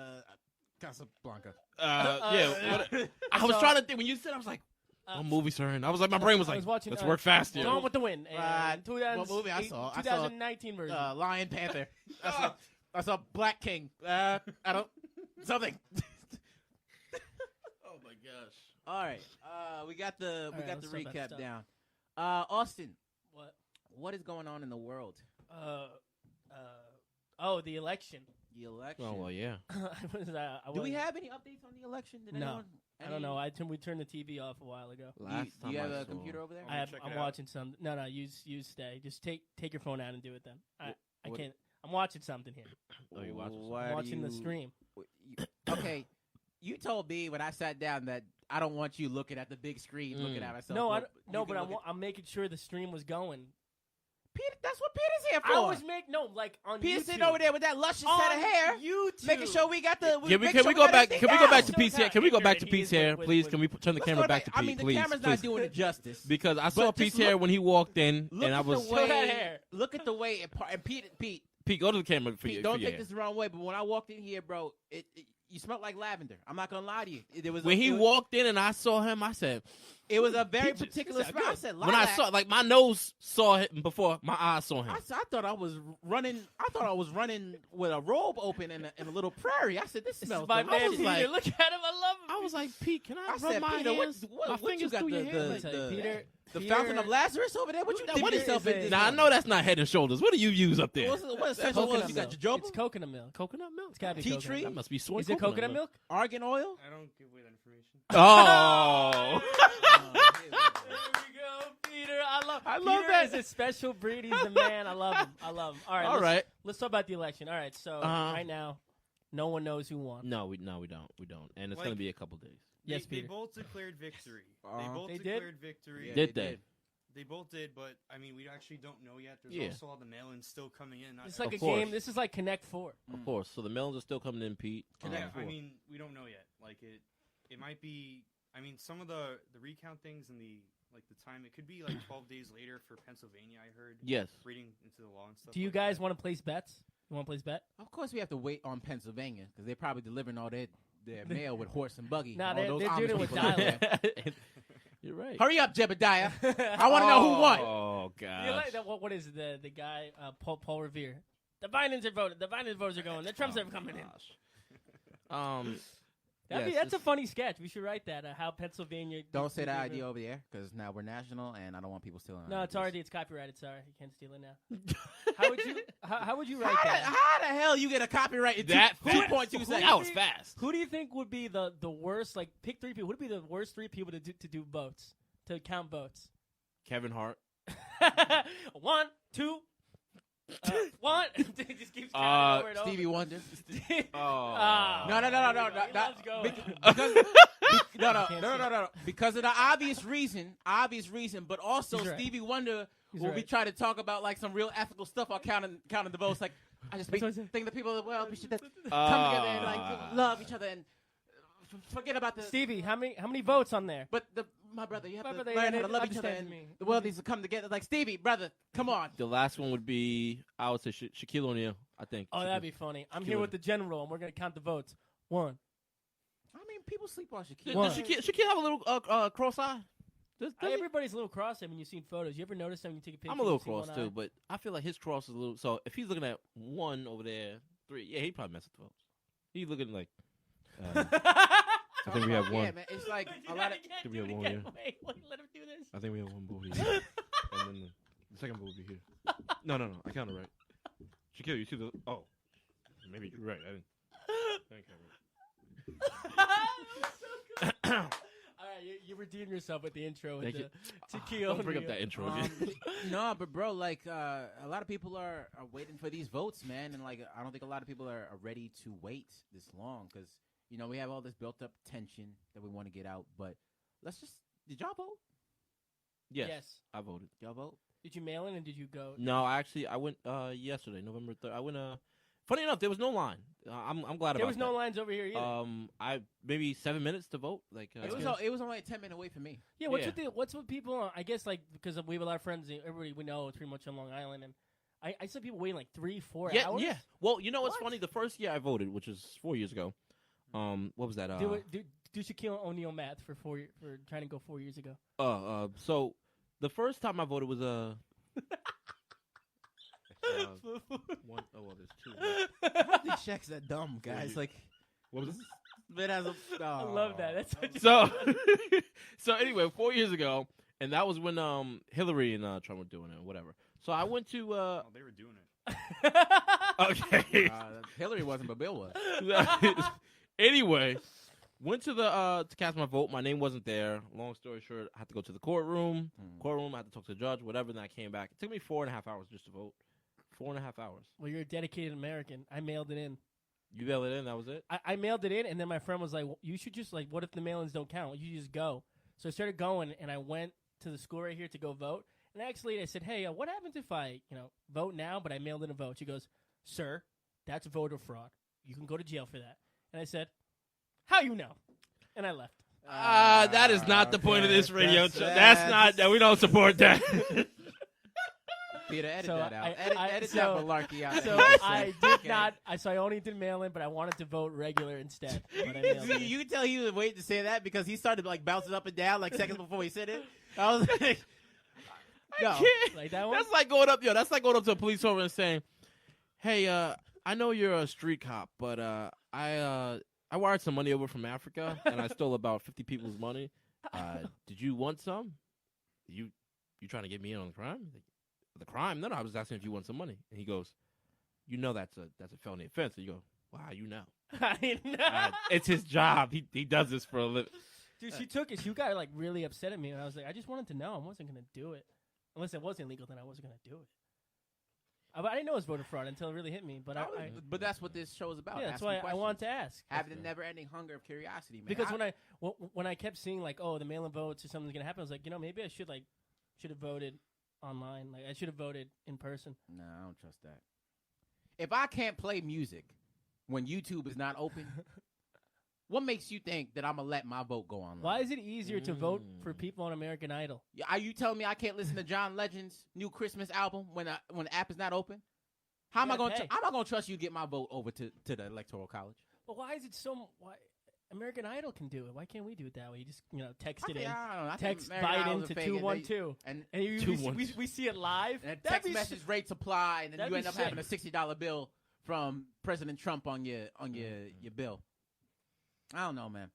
Casablanca. I was trying to think when you said. I was like, what movie, sir? And I was like, my brain was I like, was watching, let's work fast here. Gone with the Wind. And What movie I saw? 2019 version. Lion Panther. I saw Black King. I don't something. Oh my gosh. All right. We got the right, let's talk about recap stuff. down. Austin, What? what is going on in the world? The election. The election. Oh well, yeah. Do we have any updates on the election? Did No. anyone? I don't know. We turned the TV off a while ago. Do you have a computer over there? I'm watching some. No, use stay. Just take your phone out and do it then. I what- can't. I'm watching something here. Oh, you watching something? I'm watching the stream. Okay, you told me when I sat down that I don't want you looking at the big screen, looking at myself. No, You can but look I'm making sure the stream was going. Pete, that's what Peter's here for. I was on Peter's YouTube. sitting over there with that luscious on head of hair, YouTube. making sure we got the. Can make we sure go got back? everything Can we go down. back to Pete's hair? Can we go back to Ignorant, he Pete's is hair, with- please? with- Can we turn the Let's camera go back to I Pete, mean, the please? camera's please. not doing it justice. Because I saw But Pete's just hair look- when he walked in, Look and I at was the way. that hair. Look at the way it. And Pete, Pete, go to the camera for Pete, you. don't take this the wrong way, but when I walked in here, bro, you smelled like lavender. I'm not gonna lie to you. When he walked in and I saw him, I said, it was a very He just- particular he said, smell. I "Good." said, when I saw, like my nose saw him before my eyes saw him. I thought I was running. I thought I was running with a robe open in a little prairie. I said, "This This smells is my delicious." man Peter. Like, Look at him. I love him. I was like, Pete, can I, I rub said, my Peter, hands, what my you fingers got through your the- hair? Let me tell you, Peter. the Peter- fountain of Lazarus over there. What you dip Peter yourself is in? a- This Now I know that's not Head and Shoulders. What do you use up there? What essential Coconut oils you got? milk. Jojoba, It's coconut milk. Coconut milk. It's gotta be Tea coconut tree? That milk. must be soy. Is it coconut milk? argan oil. I don't give away that information. Oh. There we go, Peter. I love Peter that. is a special breed. He's the man. I love him. All right. All right. Let's talk about the election. All right. So right now, no one knows who won. No, we don't. And it's Like- gonna be a couple days. Yes, they Peter. both declared victory. Uh-huh. They both They did? declared victory. Yeah, Did they? They both did, but I mean, we actually don't know yet. There's Yeah. also all the mail-ins still coming in. It's like Of a course. game. This is like Connect Four. Of course. So the melons are still coming in, Pete. Yeah, Um, I mean, we don't know yet. Like it might be. I mean, some of the recount things and the time. It could be like 12 days later for Pennsylvania. I heard. yes. Reading into the law and stuff. Do you like guys that. want to place bets? You want to place bet? Of course, we have to wait on Pennsylvania because they're probably delivering all their mail with horse and buggy. Nah, All they're those doing Amish it with people out there. You're right. Hurry up, Jebediah. I want to know who won. Oh You god. like that? What is it, the guy Paul Revere? The Bidens are voted. The Biden voters are going. The Trumps are coming in. That's a funny sketch. We should write that. How Pennsylvania. Don't say that idea over there because now we're national and I don't want people stealing. No, our it's ideas. already copyrighted. Sorry, you can't steal it now. How would you write How, that? how the hell you get a copyright in That 2.2 fast. seconds? That was fast. Who do you think would be the worst? Like, pick three people. Who would be the worst three people to do votes, to count votes? Kevin Hart. 1, 2, 1. It just keeps counting over and over. Stevie Wonder. Ah. No. He loves going. No. Because of the obvious reason, but also He's right. Stevie Wonder He's will be right. trying to talk about like some real ethical stuff on counting the votes. Like I just That's what I said. think the people of the world we should come together and like love each other and forget about the. Stevie, how many votes on there? But my brother, you have My to brother, learn yeah, how to love each other, understands and me. the world needs to come together. Like Stevie, brother, come on. The last one would be, I would say, Shaquille O'Neal. I think. Oh, that'd be funny. I'm here with the general, and we're gonna count the votes. 1. I mean, people sleep on Shaquille. One. Does Shaquille have a little cross eye? Does he? Everybody's a little cross. I mean, you've seen photos. You ever notice that when you take a picture? I'm a little you see cross one too, eye? but I feel like his cross is a little. So if he's looking at 1 over there, 3, yeah, he'd probably mess with the votes. He's looking like. I think we have one. Yeah, man, it's like a lot of. Think we have one here. Wait, let him do this. I think we have one vote here, and then the second vote will be here. No, I counted right. Shaquille, you see the? Oh, maybe you're right. I didn't count right. All right, you redeem yourself with the intro with Thank you. the Shaquille. Don't bring up O'Neal. that intro again. No, but bro, like a lot of people are waiting for these votes, man, and like I don't think a lot of people are ready to wait this long because we have all this built up tension that we want to get out. But did y'all vote? Yes, I voted. Y'all vote? Did you mail in and did you go? No, actually, I went yesterday, November 3rd. I went Funny enough, there was no line. I'm glad There about was that. no lines over here either. I maybe 7 minutes to vote. Like It was only a 10-minute wait for me. Yeah, what's Yeah. what's with people? I guess like because we have a lot of friends. Everybody we know is pretty much on Long Island, and I saw people waiting like 3-4 hours. Yeah. Well, you know what's What? funny? The first year I voted, which was 4 years ago. What was that? Do Shaquille O'Neal math for for trying to go 4 years ago. So the first time I voted was one. Oh, well, there's two. These checks that dumb, guys. Like, What was this? it has a. I love that. That's such a So, so anyway, 4 years ago, and that was when Hillary and Trump were doing it, whatever. So I went to. Oh, they were doing it. Okay. Hillary wasn't, but Bill was. Anyway, went to the to cast my vote. My name wasn't there. Long story short, I had to go to the courtroom. I had to talk to the judge, whatever. Then I came back. It took me 4.5 hours just to vote. 4.5 hours. Well, you're a dedicated American. I mailed it in. You mailed it in. That was it. I mailed it in, and then my friend was like, well, "You should just like, what if the mail-ins don't count? You just go." So I started going, and I went to the school right here to go vote. And actually, I said, "Hey, what happens if I, vote now, but I mailed in a vote?" She goes, "Sir, that's voter fraud. You can go to jail for that." And I said, "How you know?" And I left. That is not the point of this radio. That's- That's not. We don't support that. Peter, edit So that out. I- Edit so- that malarkey out. So that you I just did said. not. So I only did mail in, but I wanted to vote regular instead. But I mailed it in. You can tell he was waiting to say that because he started like bouncing up and down like seconds before he said it. I was like, no. Like that one. That's like going up. That's like going up to a police officer and saying, "Hey, I know you're a street cop, but I wired some money over from Africa and I stole about 50 people's money. Did you want some? You trying to get me in on the crime? The crime? No, I was asking if you want some money." And he goes, "You know that's a felony offense." And you go, "Wow, you know." It's his job. He does this for a living. Dude, she took it. She got like really upset at me, and I was like, I just wanted to know. I wasn't gonna do it unless it was illegal. Then I wasn't gonna do it. But I didn't know it was voter fraud until it really hit me. But But that's what this show is about. yeah, that's asking why I questions. wanted to ask. Having the never-ending hunger of curiosity, man. Because when I kept seeing like, oh, the mail-in votes or something's gonna happen, I was like, maybe I should have voted online. Like I should have voted in person. No, I don't trust that. If I can't play music when YouTube is not open, what makes you think that I'm gonna let my vote go online? Why is it easier to vote for people on American Idol? Are you telling me I can't listen to John Legend's new Christmas album when the app is not open? How am I gotta going? pay. How am I going to trust you to get my vote over to the Electoral College? But why is it so? Why American Idol can do it? Why can't we do it that way? You just text it in. I don't know. I think Text American Biden Idol's to a fake, and 212, and we see it live. and That'd text be message rates apply, and then that'd you be end up sick. having a $60 bill from President Trump on your bill. I don't know, man.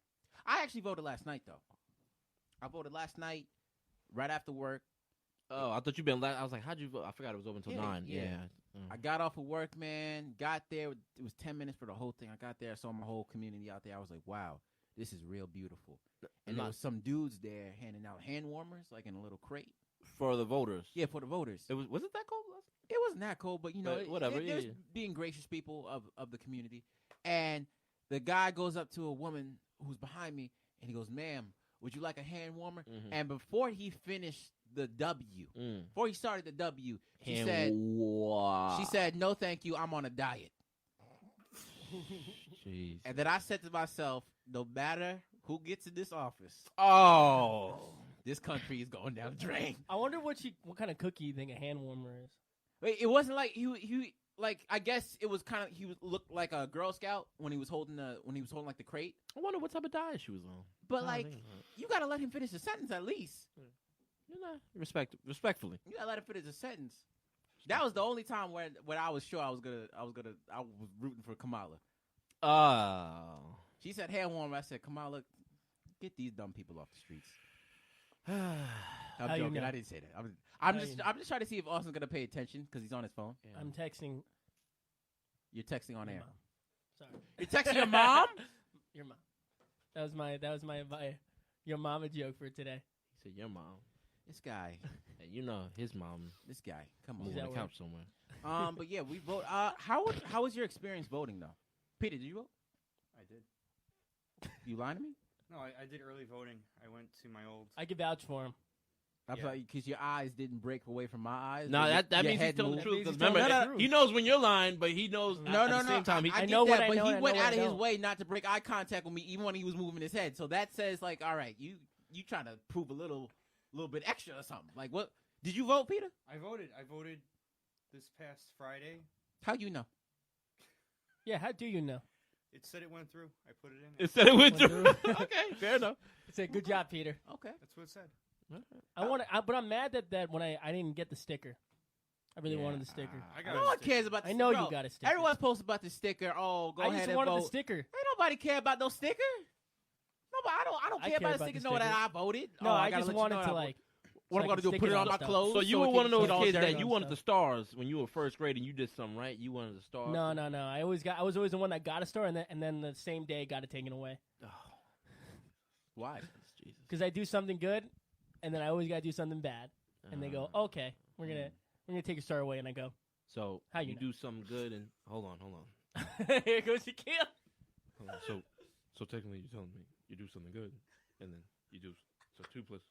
I actually voted last night though. I voted last night, right after work. Oh, I thought you'd been. I was like, how'd you vote? I forgot it was open until 9. Yeah. Yeah. I got off of work, man. Got there. It was 10 minutes for the whole thing. I got there. I saw my whole community out there. I was like, wow, this is real beautiful. And there was some dudes there handing out hand warmers, like in a little crate. For the voters. Yeah, for the voters. Was it that cold? It wasn't that cold, but But whatever, It was yeah. being gracious people of the community. And the guy goes up to a woman who's behind me, and he goes, "Ma'am, would you like a hand warmer?" Mhm. And before he finished the W, before he started the W, she said, "No, thank you. I'm on a diet." Jeez. And then I said to myself, no matter who gets in this office, this country is going down the drain. I wonder what kind of cookie you think a hand warmer is. Wait, it wasn't like he like I guess it was kind of looked like a Girl Scout when he was holding like the crate. I wonder what type of diet she was on. But I like think about it. you gotta let him finish the sentence at least. Respectfully. You gotta let him finish the sentence. That was the only time when I was sure I was rooting for Kamala. Oh. She said hand warmer. I said, Kamala, get these dumb people off the streets. I'm How you joking. know? I didn't say that. How I'm you just know? trying to see if Austin's gonna pay attention because he's on his phone. I'm texting You're texting on your air. mom. Sorry. You're texting your mom? Your mom. That was my your mama joke for today. He said, your mom. This guy. And you know his mom This guy. Come on. moving that the word? couch somewhere. But yeah, we vote. How was your experience voting though? Peter, did you vote? I did. You lying to me? No, I did early voting. I went to my old. I could vouch for him. That's Yeah. because your eyes didn't break away from my eyes. No, but that your means he's head telling the moved. truth. He's 'Cause telling remember, the truth. he knows when you're lying, but he knows No, at no, the no. same time. I I get know what that, I but know he and I went know what out of I his don't. way not to break eye contact with me, even when he was moving his head. So that says, like, all right, you trying to prove a little bit extra or something. Like, what? Did you vote, Peter? I voted. I voted this past Friday. How you know? Yeah, how do you know? It said it went through. I put it in. It said it went Went through. through. Okay, fair enough. Say good job, Peter. Okay. That's what it said. But I'm mad that when I didn't get the sticker. I really wanted the sticker. I got No a one sticker. cares about the I know sticker. you got a sticker. Everyone's posting about the sticker. Oh, go I ahead just and wanted vote. the sticker. Ain't nobody care about no sticker. Nobody. I don't I care care about about the sticker. the Know that sticker. I voted. No, Oh, I gotta just let you wanted know to I like. What so I'm I gonna can do? stick Put it it on on my stuff. clothes. So you it were can one of fit those all kids dirty that you on wanted the stuff. stars when you were first grade and you did something right. You wanted the stars. No. I was always the one that got a star, and then the same day got it taken away Why? Jesus. because I do something good, and then I always got to do something bad, and they go, okay, we're gonna take your star away, and I go, So How you you know? do something good and hold on. here goes Shaquille. Hold on. So technically you're telling me you do something good and then you do 2 plus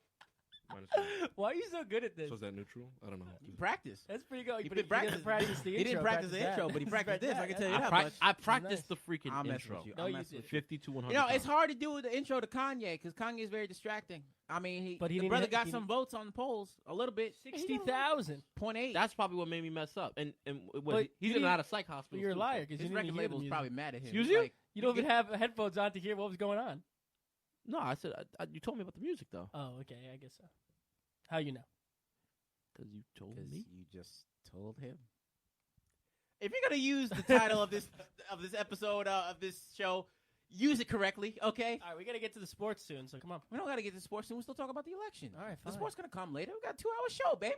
minus 1. Why are you so good at this? So is that neutral? I don't know. Practice. That's pretty good. He But did he practice. doesn't practice the intro. He didn't practice the that. intro, but he practiced this. I can tell you that much. I practiced Nice. the freaking I'll mess intro. with you. No, I'll you mess did. with you. 50 to 100 You know, it's times. hard to do the intro to Kanye because Kanye is very distracting. I mean, But he the didn't brother hit- got he some didn't- votes on the polls, a little bit. 60,000. 0.8. That's probably what made me mess up. And But he's you in a lot didn't- of psych hospitals. You're a too, liar so- because His you didn't record hear the label's music. probably mad at him. Excuse He's you? like, You don't even have headphones on to hear what was going on. No, I said you told me about the music though. Oh, okay, I guess so. How you know? Because you told because me. you just told him. If you're gonna use the title of this episode of this show, use it correctly, okay? All right, we got to get to the sports soon, so come on. We don't gotta get to sports soon. We still talk about the election. All right, The fine. sports gonna come later. We got a 2-hour show, baby.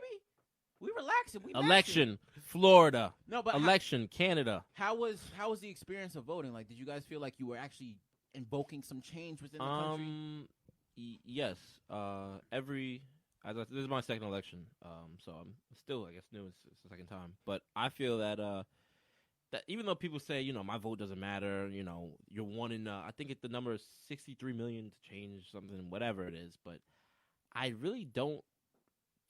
We relaxing. We maxing. Election, Florida. No, but Election, Canada. how was the experience of voting? Like, did you guys feel like you were actually invoking some change within the country? Yes. This is my second election. So I'm still, I guess, new. It's the second time. But I feel that that even though people say, my vote doesn't matter, you're one in. I think the number is 63 million to change something, whatever it is. But I really don't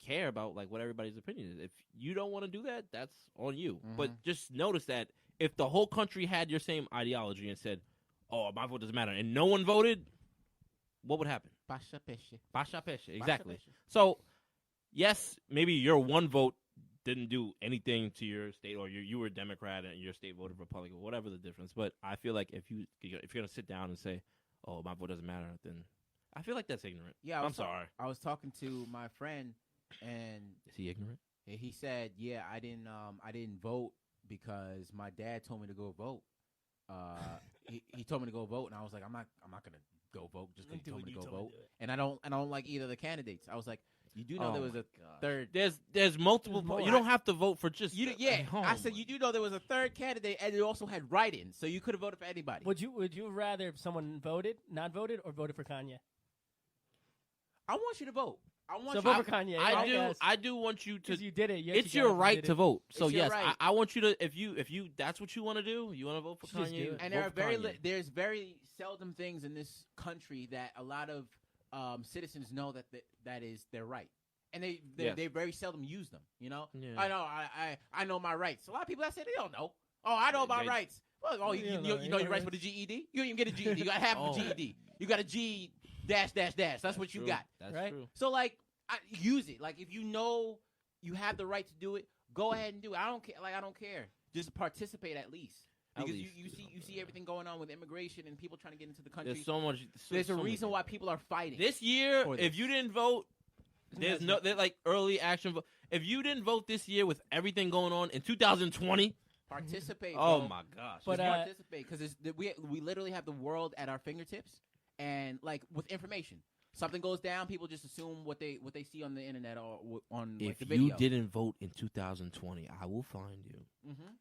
care about what everybody's opinion is. If you don't want to do that, that's on you. Mhm. But just notice that if the whole country had your same ideology and said, "Oh, my vote doesn't matter," and no one voted, what would happen? Pasha peshe. Pasha peshe. Exactly. Pasha peshe. So, yes, maybe your one vote didn't do anything to your state, or you were a Democrat and your state voted Republican, whatever the difference. But I feel like if you're gonna sit down and say, "Oh, my vote doesn't matter," then I feel like that's ignorant. Yeah, I'm sorry. I was talking to my friend, and Is he ignorant? he said, "Yeah, I didn't vote because my dad told me to go vote. He told me to go vote, and I was like, I'm not gonna go vote just because he told me to go vote. And I don't like either of the candidates. I was like, you do know there was a third. There's multiple. There's more. You don't have to vote for just. I said you do know there was a third candidate, and it also had write-ins, so you could have voted for anybody. Would you rather if someone not voted, or voted for Kanye? I want you to vote. I want So you. vote for Kanye. I do want you to. Because you did it. You It's actually your got it, you right did to it. vote. So It's your yes, right. I want you to. If you that's what you want to do, you want to vote for Just do Kanye. it. And vote there are for Kanye. there's very seldom things in this country that a lot of citizens know that is their right, and they very seldom use them. Yeah. I know my rights. A lot of people that say they don't know. Oh, I know my rights. Well, You you don't know know your rights rights. with a GED. You didn't even get a GED. You got half of a GED. You got a G dash dash dash. That's what you true. got. That's right? true. So use it. Like if you know you have the right to do it, go ahead and do it. I don't care. I don't care. Just participate at least. At Because least, you see everything going on with immigration and people trying to get into the country. There's so much. There's so a much. reason why people are fighting. This year, for if this. you didn't vote, there's early action vote. If you didn't vote this year with everything going on in 2020, Participate. oh bro. my gosh. But, Just participate because we literally have the world at our fingertips, and with information, something goes down, people just assume what they see on the internet or on if the video. you didn't vote in 2020, I will find you Mhm.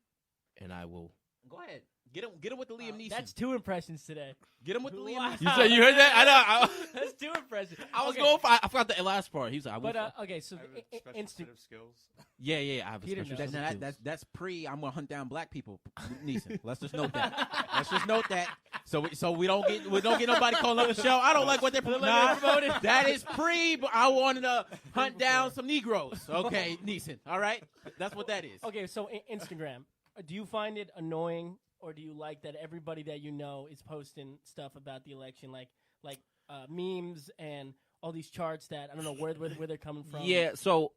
and I will Go ahead. Get him with the Liam Neeson. That's 2 impressions today. Get him with the Liam Wow. Neeson. You said you heard that? I know. That's 2 impressions. I was Okay. going for. I forgot the last part. He was like, I But will. okay, so I have a special instant. set of skills. Yeah. I have a Peter special knows. set of skills. That's pre. I'm gonna hunt down black people. Neeson. Let's just note that. Let's just note that. So we don't get nobody calling up the show. I don't like what they're promoting. That is pre. But I wanted to hunt down some Negroes. Okay, Neeson. All right, that's what that is. Okay, so Instagram. Do you find it annoying, or do you like that everybody that you know is posting stuff about the election, like memes and all these charts that I don't know where they're coming from? Yeah. So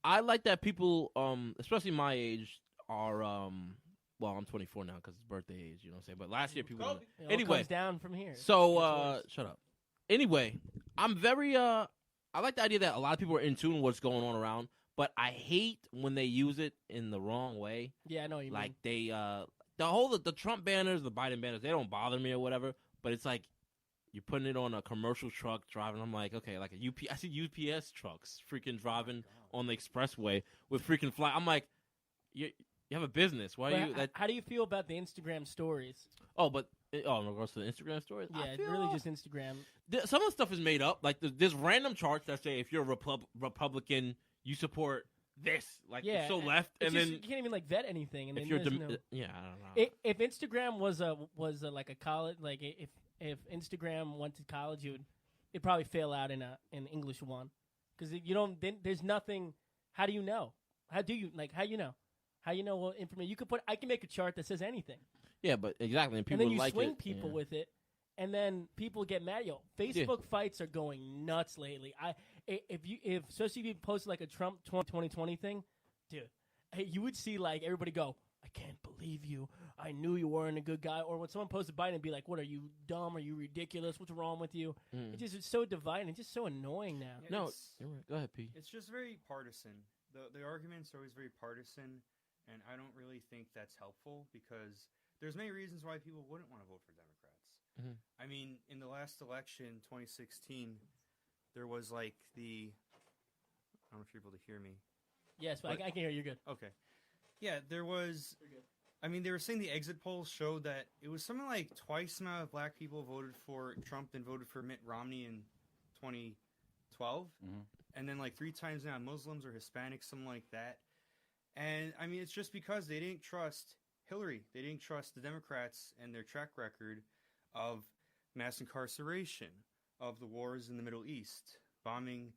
I like that people, especially my age, are well, I'm 24 now because it's birthday age. You know what I'm saying? But last year people. It all Anyway, comes down from here. So shut up. Anyway, I'm very I like the idea that a lot of people are in tune with what's going on around, but I hate when they use it in the wrong way. Yeah, I know what you Like mean. they the Trump banners, the Biden banners, they don't bother me or whatever, but it's like you're putting it on a commercial truck driving. I'm like, okay, like I see UPS trucks freaking driving on the expressway with freaking fly. I'm like, you have a business. Why But do you how do you feel about the Instagram stories? in regards to the Instagram stories? Yeah, I feel, really just Instagram. some of the stuff is made up. Like there's random charts that say if you're a Republican, you support this. Like Yeah, it's so left, It's and just, then you can't even like vet anything. And if then you're there's no- yeah, I don't know. If Instagram was a like a college, like if Instagram went to college, it'd probably fail out in an English one, because you don't. Then there's nothing. How do you know? How you know? How you know what information you could put? I can make a chart that says anything, Yeah, but exactly, and and people then you like swing it. people yeah. with it, and then people get mad. Yo, Facebook fights are going nuts lately. If especially if you post like a Trump 2020 thing, dude, hey, you would see like everybody go, I can't believe you. I knew you weren't a good guy. Or when someone posted Biden, it'd be like, what, are you dumb? Are you ridiculous? What's wrong with you? It's so dividing. It's just so annoying now. Yeah, No, you're right. Go ahead, P. It's just very partisan. The arguments are always very partisan, and I don't really think that's helpful because there's many reasons why people wouldn't want to vote for Democrats. Mhm. I mean, in the last election, 2016, there was like I don't know if you're able to hear me. Yes, but I can hear you good. Okay. Yeah, there was. I mean, they were saying the exit polls showed that it was something like twice the amount of black people voted for Trump than voted for Mitt Romney in 2012. Mhm. And then like 3 times now Muslims or Hispanics, something like that. And I mean, it's just because they didn't trust Hillary. They didn't trust the Democrats and their track record of mass incarceration, of the wars in the Middle East, bombing.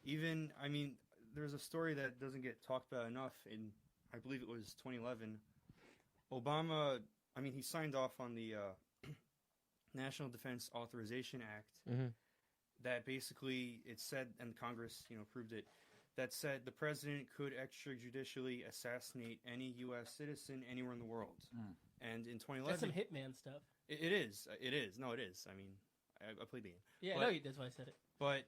Even, I mean, there's a story that doesn't get talked about enough. In, I believe it was 2011, Obama, I mean, he signed off on the National Defense Authorization Act. Mhm. That basically, it said, and Congress, approved it, that said the president could extrajudicially assassinate any U.S. citizen anywhere in the world. And in 2011... That's some Hitman stuff. It is. It is. No, it is. I mean, I played the game. Yeah, But- no, that's why I said it. But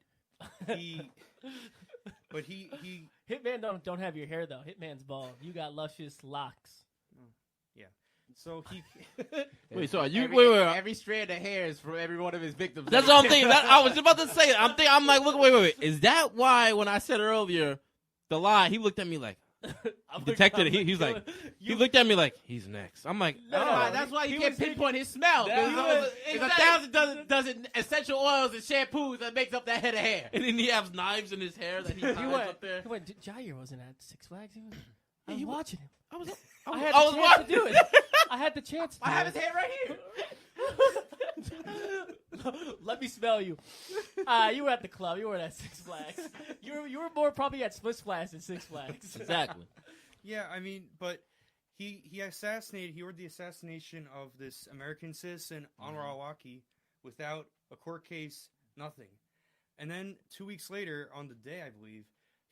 he Hitman don't have your hair though. Hitman's bald. You got luscious locks. so he Wait, so are you? Every, wait. every strand of hair is from every one of his victims. That's what I'm thinking. I was about to say it. I'm like, look, wait. Is that why when I said earlier the lie, he looked at me like he detected it. He's like, he looked at me like he's next. I'm like, That's why you can't pinpoint his smell. There's Exactly. 1,000 dozen essential oils and shampoos that makes up that head of hair. and then he has knives in his hair that he ties up there. Jyaire wasn't at Six Flags. I was watching him. I was I had I the was chance to watching. do it. I had the chance to I do have it. his hair right here. Let me smell you. You were at the club. You were at Six Flags. You were more probably at Swiss Flags than Six Flags. Exactly. Yeah, I mean, but he ordered the assassination of this American citizen, Anwar al-Awlaki, without a court case, nothing. And then 2 weeks later, on the day, I believe,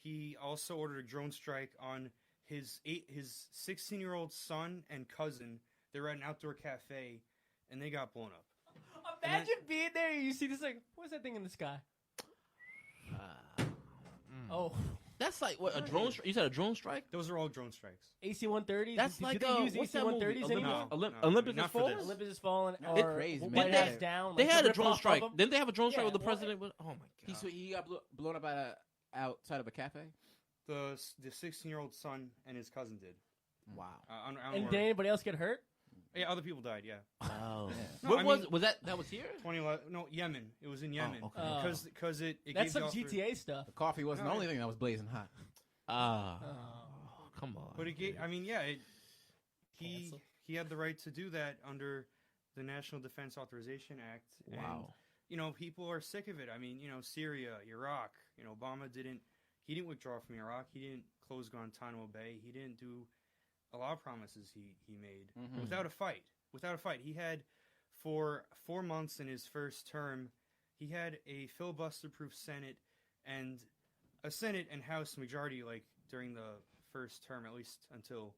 he also ordered a drone strike on his 16-year-old son and cousin. They were at an outdoor cafe, and they got blown up. Imagine being there and you see this like, what's that thing in the sky? Oh, That's like what, a drone strike? You said a drone strike? Those are all drone strikes. AC-130s. That's do like they use what's that movie? AC-130s anymore? Olympus not Has for Fallen? this. Olympus has fallen. It's Or crazy, man. White They House had- down. They like had the a drone rip-off of strike. them. Didn't they have a drone strike Yeah, with the well- president? Oh my god. He got blown up outside of a cafe. The 16-year-old son and his cousin did. Wow. On And did anybody else get hurt? Yeah, other people died. Yeah. Oh, No, what I was mean- was that? That was here. 2011. No, Yemen. It was in Yemen. okay. Because it That's gave some the author- GTA stuff. The coffee wasn't No, the only thing that was blazing hot. Ah, Oh. come on. But it gave. I mean, yeah. He Cancel. he had the right to do that under the National Defense Authorization Act. And, Wow. people are sick of it. I mean, Syria, Iraq. Obama didn't. He didn't withdraw from Iraq. He didn't close Guantanamo Bay. He didn't do a lot of promises he made Mhm. without a fight. Without a fight, he had for 4 months in his first term, he had a filibuster-proof Senate and a Senate and House majority during the first term, at least until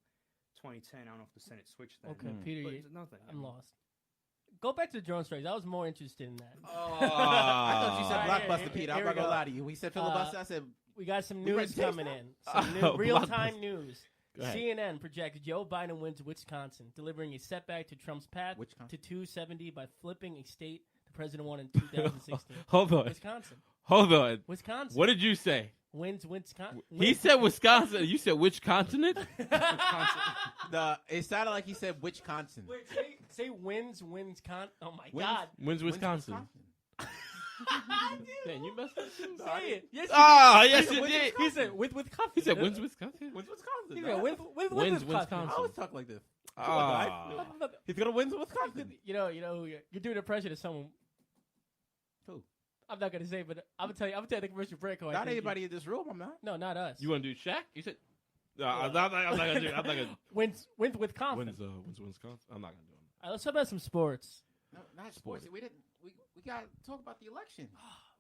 2010. I don't know if the Senate switched then. Okay, Peter, But you, nothing. I'm lost. Go back to the drone strikes. I was more interested in that. Oh, I thought you said Alright, Blockbuster, here- Peter. here I'm we not gonna go. lie to you. We said filibuster. I said We got some We news read taste coming now? in. Some Oh, real-time Blockbuster. news. Go ahead. CNN projects Joe Biden wins Wisconsin, delivering a setback to Trump's path Wisconsin? to 270 by flipping a state the president won in 2016. Hold on. Wisconsin. Hold on. Wisconsin. What did you say? Wins Wisconsin. He said Wisconsin. You said which continent? it sounded like he said which consonant. Wait, say wins Wisconsin. Oh my Wins- God. When's When's Wisconsin? Man, you messed up. Say it. Yes, Ah, he yes, said you wins did. He said with Wisconsin. He said when's Wisconsin? When's Wisconsin? He said with Wins Wisconsin. Wisconsin. I always talk like this. Ah. He's gonna win Wisconsin. You know who you're doing an impression of someone. Who? I'm not gonna say, but I'm gonna tell you the commercial break. Not anybody in this room. I'm not. No, not us. You want to do Shaq? You said. No, I'm not gonna do. I'm not gonna. wins Wisconsin. When's Wisconsin? I'm not gonna do it. All right, let's talk about some sports. No, not sports. We didn't. We gotta talk about the election.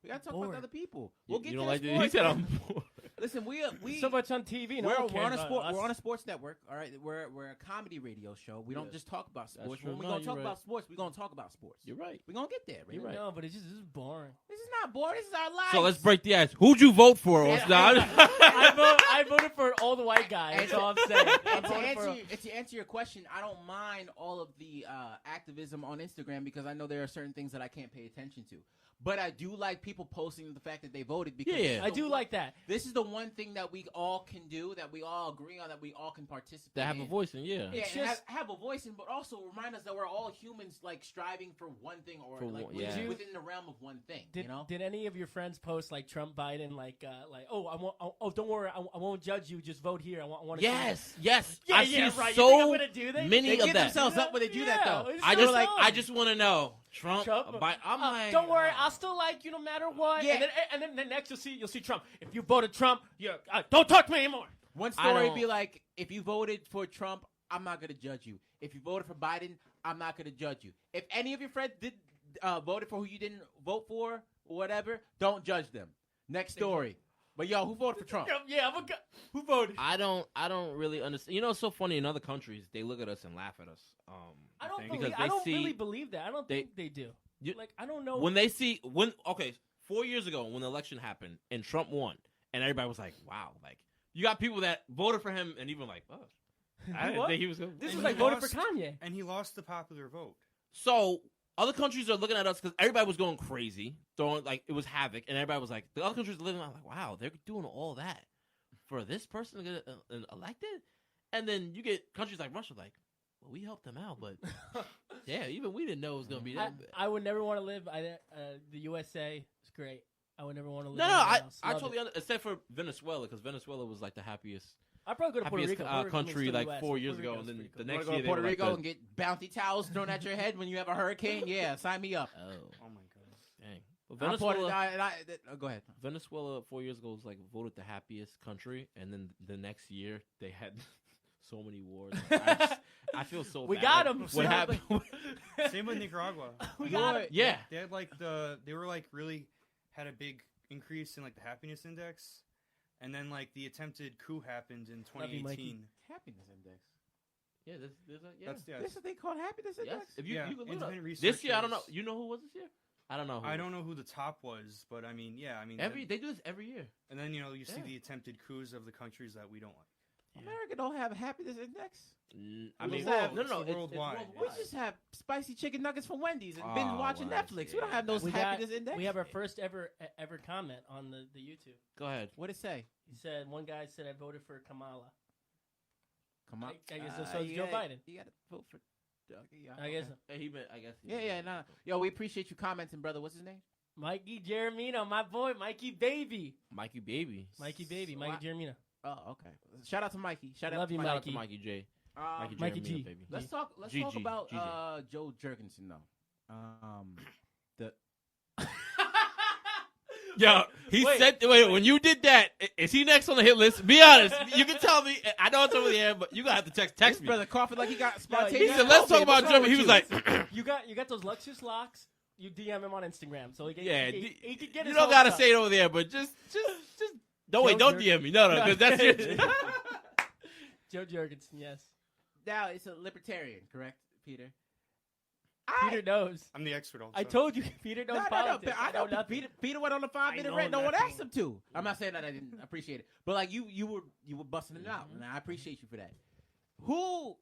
We gotta talk Bored. about other people. You- We'll get you to don't the like that? sports, He said man. I'm. Listen, we So much on TV. No we're, one we're cares on a about sport. us. We're on a sports network. All right, we're a comedy radio show. We don't Yes. just talk about That's sports. true. When we're No, gonna you're talk right. about sports, we're gonna talk about sports. You're right. We're gonna get there. You're right. No, but this is boring. This is not boring. This is our life. So let's break the ice. Who'd you vote for, Austin? I voted for all the white guys. That's all I'm saying. I And voted for. to answer your question, I don't mind all of the activism on Instagram because I know there are certain things that I can't pay attention to. But I do like people posting the fact that they voted because Yeah. this is I the do one- like that. This is the one thing that we all can do, that we all agree on, that we all can participate To have in. a voice in, yeah. Yeah, It's and just- have a voice in, but also remind us that we're all humans, striving for one thing or For like one- within, yeah. within the realm of one thing. Did, you know? did any of your friends post like Trump, Biden, don't worry, I won't judge you, just vote here. I want to Yes, yes. Yeah, I yeah, see right. You think I'm so gonna do that? many They of give that. themselves up when they do that, though. it's I so just dumb. I just want to know Trump. I'm like, don't worry, I'll still like you no matter what. Yeah. And then next you'll see Trump. If you voted Trump, don't talk to me anymore. One I story don't- be like, if you voted for Trump, I'm not going to judge you. If you voted for Biden, I'm not going to judge you. If any of your friends did voted for who you didn't vote for or whatever, don't judge them. Next story. But yo, who voted for Trump? Yeah, who voted? I don't really understand. You know, it's so funny in other countries they look at us and laugh at us. I don't think. believe. Because I they don't see- really believe that. I don't think they do. You- Like I don't know. When they see 4 years ago when the election happened and Trump won and everybody was like, wow, like you got people that voted for him and even like, oh, I didn't What? think he was going. This And is he like voting for lost- Kanye. And he lost the popular vote. So other countries are looking at us because everybody was going crazy, throwing like it was havoc, and everybody was like, the other countries are living like, wow, they're doing all that for this person to get elected, and then you get countries like Russia, like, well, we helped them out, but yeah, even we didn't know it was going to be that bad. I would never want to live. The USA is great. I would never want to live. No, anywhere else. I Love totally it. except for Venezuela because Venezuela was like the happiest I'd probably go to Puerto happiest Rico. Puerto Rico country means like still US. 4 years Puerto ago, Rico's and then pretty the cool. next Wanna go year to they Puerto were like Rico the- and get bounty towels thrown at your head when you have a hurricane? Yeah, sign me up. Oh, Oh my god. dang. But I'm Puerto- Venezuela, go ahead. Venezuela 4 years ago was like voted the happiest country, and then the next year they had so many wars. I feel so. We bad. got Like, 'em. What So- happened? Same with Nicaragua. We got it. Yeah, They had they were like really had a big increase in like the happiness index, and then like the attempted coup happened in Love you, Mikey. 2018. Happiness index. yeah. There's a, yeah. That's There's a thing called happiness yes. index. If you, Yeah, you can look it up. independent This year, I don't know. researchers- You know who was this year? I don't know. Who. I don't know who the top was, but I mean, yeah, I mean, They do this every year. and then you see Yeah. the attempted coups of the countries that we don't like. America don't have a happiness index. I We mean, just have- no, it's it's worldwide. We just have spicy chicken nuggets from Wendy's and Oh, binge watching well, Netflix. yeah. We don't have those We got- happiness index. We have our first ever comment on the YouTube. Go ahead. What it say? He said one guy said I voted for Kamala. Come on. I guess so is Joe Biden. You got to vote for I guess. He meant, I guess. Yeah. Nah. Yo, we appreciate you commenting, brother. What's his name? Mikey Jeremino, my boy, Mikey Baby. Mikey Baby. Mikey Jeremino. Oh, okay. Shout out to Mikey. Shout Love out to you, Mikey. Shout out to Mikey. Mikey J. Mikey Jeremino, G. baby. Let's talk about Joe Jurgensen though. The Yo, he Wait. said. Wait, when you did that, is he next on the hit list? Be honest. You can tell me. I know it's over the air, but you gotta have to text this me. brother coughing like he got He spontaneous. said, "Let's talk about What's wrong Germany." He with was you? like, You got those Luxus locks. You DM him on Instagram, so he can. "Yeah, he can get you his don't hopes gotta up. say it over there, but just don't wait. Joe Don't DM me. No, because that's your." Joe Jurgensen, yes. Now it's a libertarian, correct, Peter? Peter knows. I'm the expert. Also. I told you, Peter knows politics. I know nothing. Peter went on a 5-minute know rant. No one nothing. asked him to. I'm not saying that I didn't appreciate it, but like you were busting it out, and I appreciate you for that. Who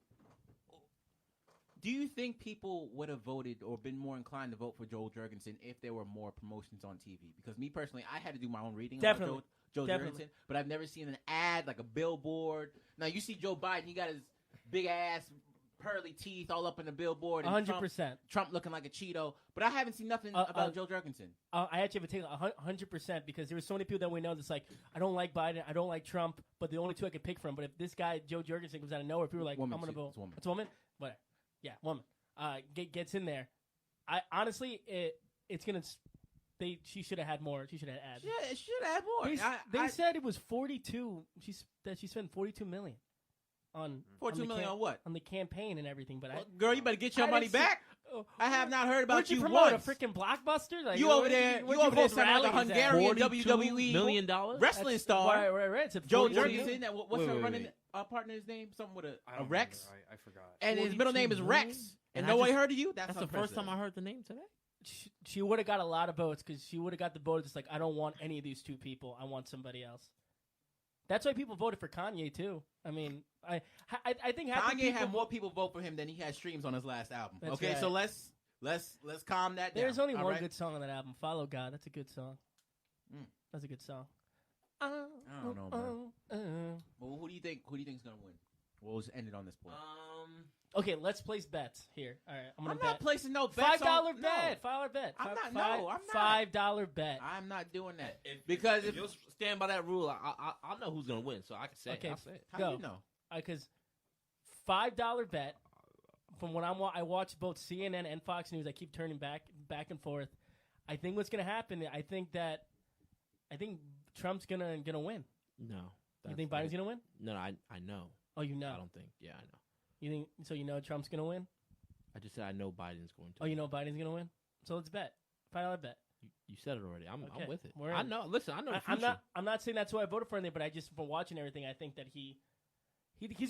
do you think people would have voted or been more inclined to vote for Joel Jurgensen if there were more promotions on TV? Because me personally, I had to do my own reading Definitely. about Joe Definitely. Jurgensen, but I've never seen an ad like a billboard. Now you see Joe Biden, he got his big ass pearly teeth all up in the billboard, and 100%. Trump looking like a Cheeto, but I haven't seen nothing about Joe Jurgensen. I actually have to take 100% because there were so many people that we know that's like, I don't like Biden, I don't like Trump, but the only two I could pick from. But if this guy, Joe Jurgensen, comes out of nowhere, people are like, Woman, I'm going to vote. it's a woman. It's a woman? Whatever. Yeah, woman. Gets in there. I honestly, it's going to. She should have had more. She should have had ads. Yeah, it should have more. They said it was 42. That she spent $42 million on $42 million on what? On the campaign and everything. But Well, girl, you better get your I money didn't see- back. I have not heard about What'd you you promote? once. A freaking blockbuster? Like, You over there? where'd You over there hold sounding like a rallies at? Hungarian $42 WWE million? wrestling That's- star. Right. It's a Joe 42 Jurgensen. What's Wait, her wait, running wait. partner's name? Something with I a don't Rex. remember. I forgot. And his middle name is 42 Rex. million? And And I nobody just- heard of you? That's the first time I heard the name today. She would have got a lot of votes because she would have got the vote. Just like, I don't want any of these two people. I want somebody else. That's why people voted for Kanye too. I mean, I think half the Kanye people had more people vote for him than he had streams on his last album. That's Okay, right. so let's calm that down. There's only all one right? good song on that album. Follow God. That's a good song. Mm. That's a good song. I don't know, man. Well, who do you think is gonna win? We'll just end it on this point. Okay, let's place bets here. All right, I'm gonna I'm bet. not placing no bets. $5 on, bet. No. $5 bet. I'm not- Five- no, I'm not. $5 bet. I'm not doing that If because if you'll stand by that rule, I'll know who's gonna win, so I can say. Okay. I'll say it. how Go. do you know? Because $5 bet. From when I watch both CNN and Fox News, I keep turning back and forth. I think what's gonna happen. I think Trump's gonna win. No. You think Biden's gonna win? No, I know. Oh, you know. I don't think. Yeah, I know. You think so? You know Trump's gonna win. I just said I know Biden's going to. Oh, you know Biden's gonna win. So let's bet. $5 bet. You said it already. I'm Okay, with it. we're I in. know. Listen, I know the I'm future. not saying that's who I voted for anything, but I just from watching everything, I think that he's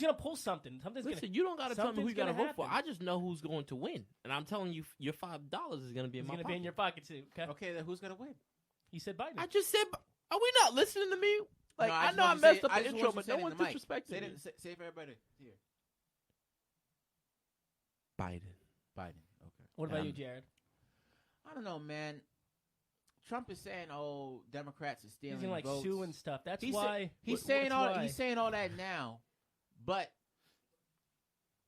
gonna pull something. Something's Listen, you don't got to tell me who something's you got to gonna vote for. happen. I just know who's going to win, and I'm telling you, your $5 is going to be in It's my gonna pocket. be in your pocket too. Okay. Okay, then who's gonna win? You said Biden. I just said, are we not listening to me? Like No, I just know I want you to messed say- up I the just intro, want you but to say no it in one's the mic. disrespecting Say me. it, say it for everybody here. Biden. Biden. Okay. What about Um, you, Jared? I don't know, man. Trump is saying, "Oh, Democrats are He's stealing gonna like votes." sue and stuff. That's He's why he's wh- saying that's all why. he's saying all that now, but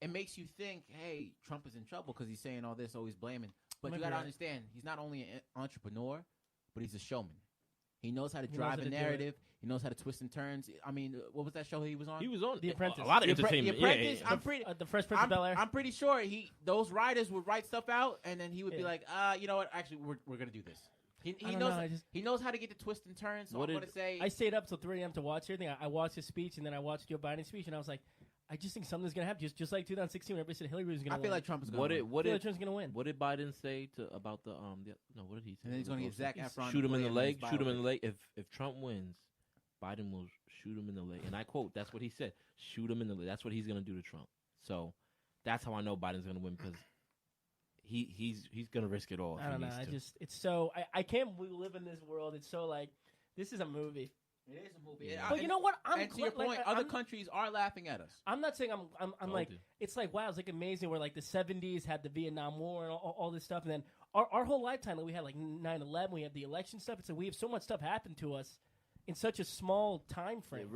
it makes you think, hey, Trump is in trouble because he's saying all this, always blaming. But Might you be got to right. understand, he's not only an entrepreneur, but he's a showman. He knows how to He knows drive how a to do it. narrative. He knows how to twist and turns. I mean, what was that show he was on? He was on The Apprentice. A lot of The Appre- entertainment. The Yeah, Apprentice, yeah. I'm pretty. The Fresh Prince of Bel Air. I'm pretty sure those writers would write stuff out, and then he would be Yeah. like, you know what? Actually, we're gonna do this. He I don't knows know, I just- he knows how to get the twist and turns. So What I'm did- gonna say I stayed up till 3 a.m. to watch everything. I watched his speech and then I watched Joe Biden's speech, and I was like, I just think something's gonna happen. Just like 2016, when everybody said Hillary was gonna I win. feel like Trump is gonna What win. did what I feel like did Trump's gonna win. what did Biden say about the no? What did he say? And then he's gonna get Zac Efron. Shoot to him in play the leg. his Shoot him in the biopic. leg. If Trump wins, Biden will shoot him in the leg. And I quote, that's what he said. Shoot him in the leg. That's what he's gonna do to Trump. So that's how I know Biden's gonna win because he's gonna risk it all. if I he don't know. needs to. It's so I can't believe we live in this world. It's so like this is a movie. It is a movie. Yeah. But you know what? And to your point, other countries are laughing at us. I'm not saying I'm Told like you. it's like wow, it's like amazing where like the 70s had the Vietnam War and all this stuff, and then our whole lifetime, like, we had like 9/11, we had the election stuff. It's like we have so much stuff happen to us in such a small time frame. It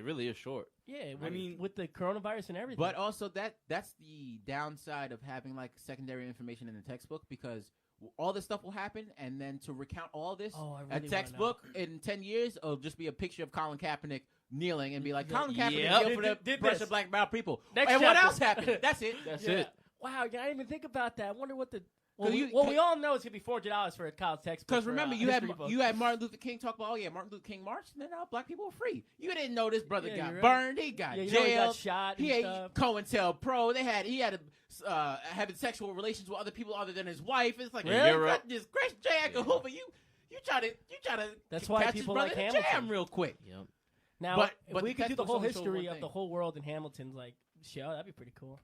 really is short. Yeah, I mean, with the coronavirus and everything. But also that's the downside of having like secondary information in the textbook, because all this stuff will happen, and then to recount all this, I really a wanna textbook in 10 years will just be a picture of Colin Kaepernick kneeling and be like, Yeah. Colin Kaepernick Yep. kneeled for the Did oppression this. of black male people. Next And what chapter. else happened? That's it. That's Yeah. it. Wow, I didn't even think about that. I wonder what the. Well, 'Cause we all know it's gonna be $400 for a college textbook. Because for, remember, history book. you had Martin Luther King talk about, Martin Luther King marched, and then black people were free. You didn't know this brother Yeah, got you're right. burned, he got Yeah, you know he jailed, got shot and he stuff. ate COINTELPRO. He had having sexual relations with other people other than his wife. It's like, Really? goodness gracious, J. Edgar Hoover, you try to That's why catch people his brother like in Hamilton. jam real quick. Yep. Now, But if we the could do the textbooks whole only show history one of thing. the whole world in Hamilton's like show, that'd be pretty cool.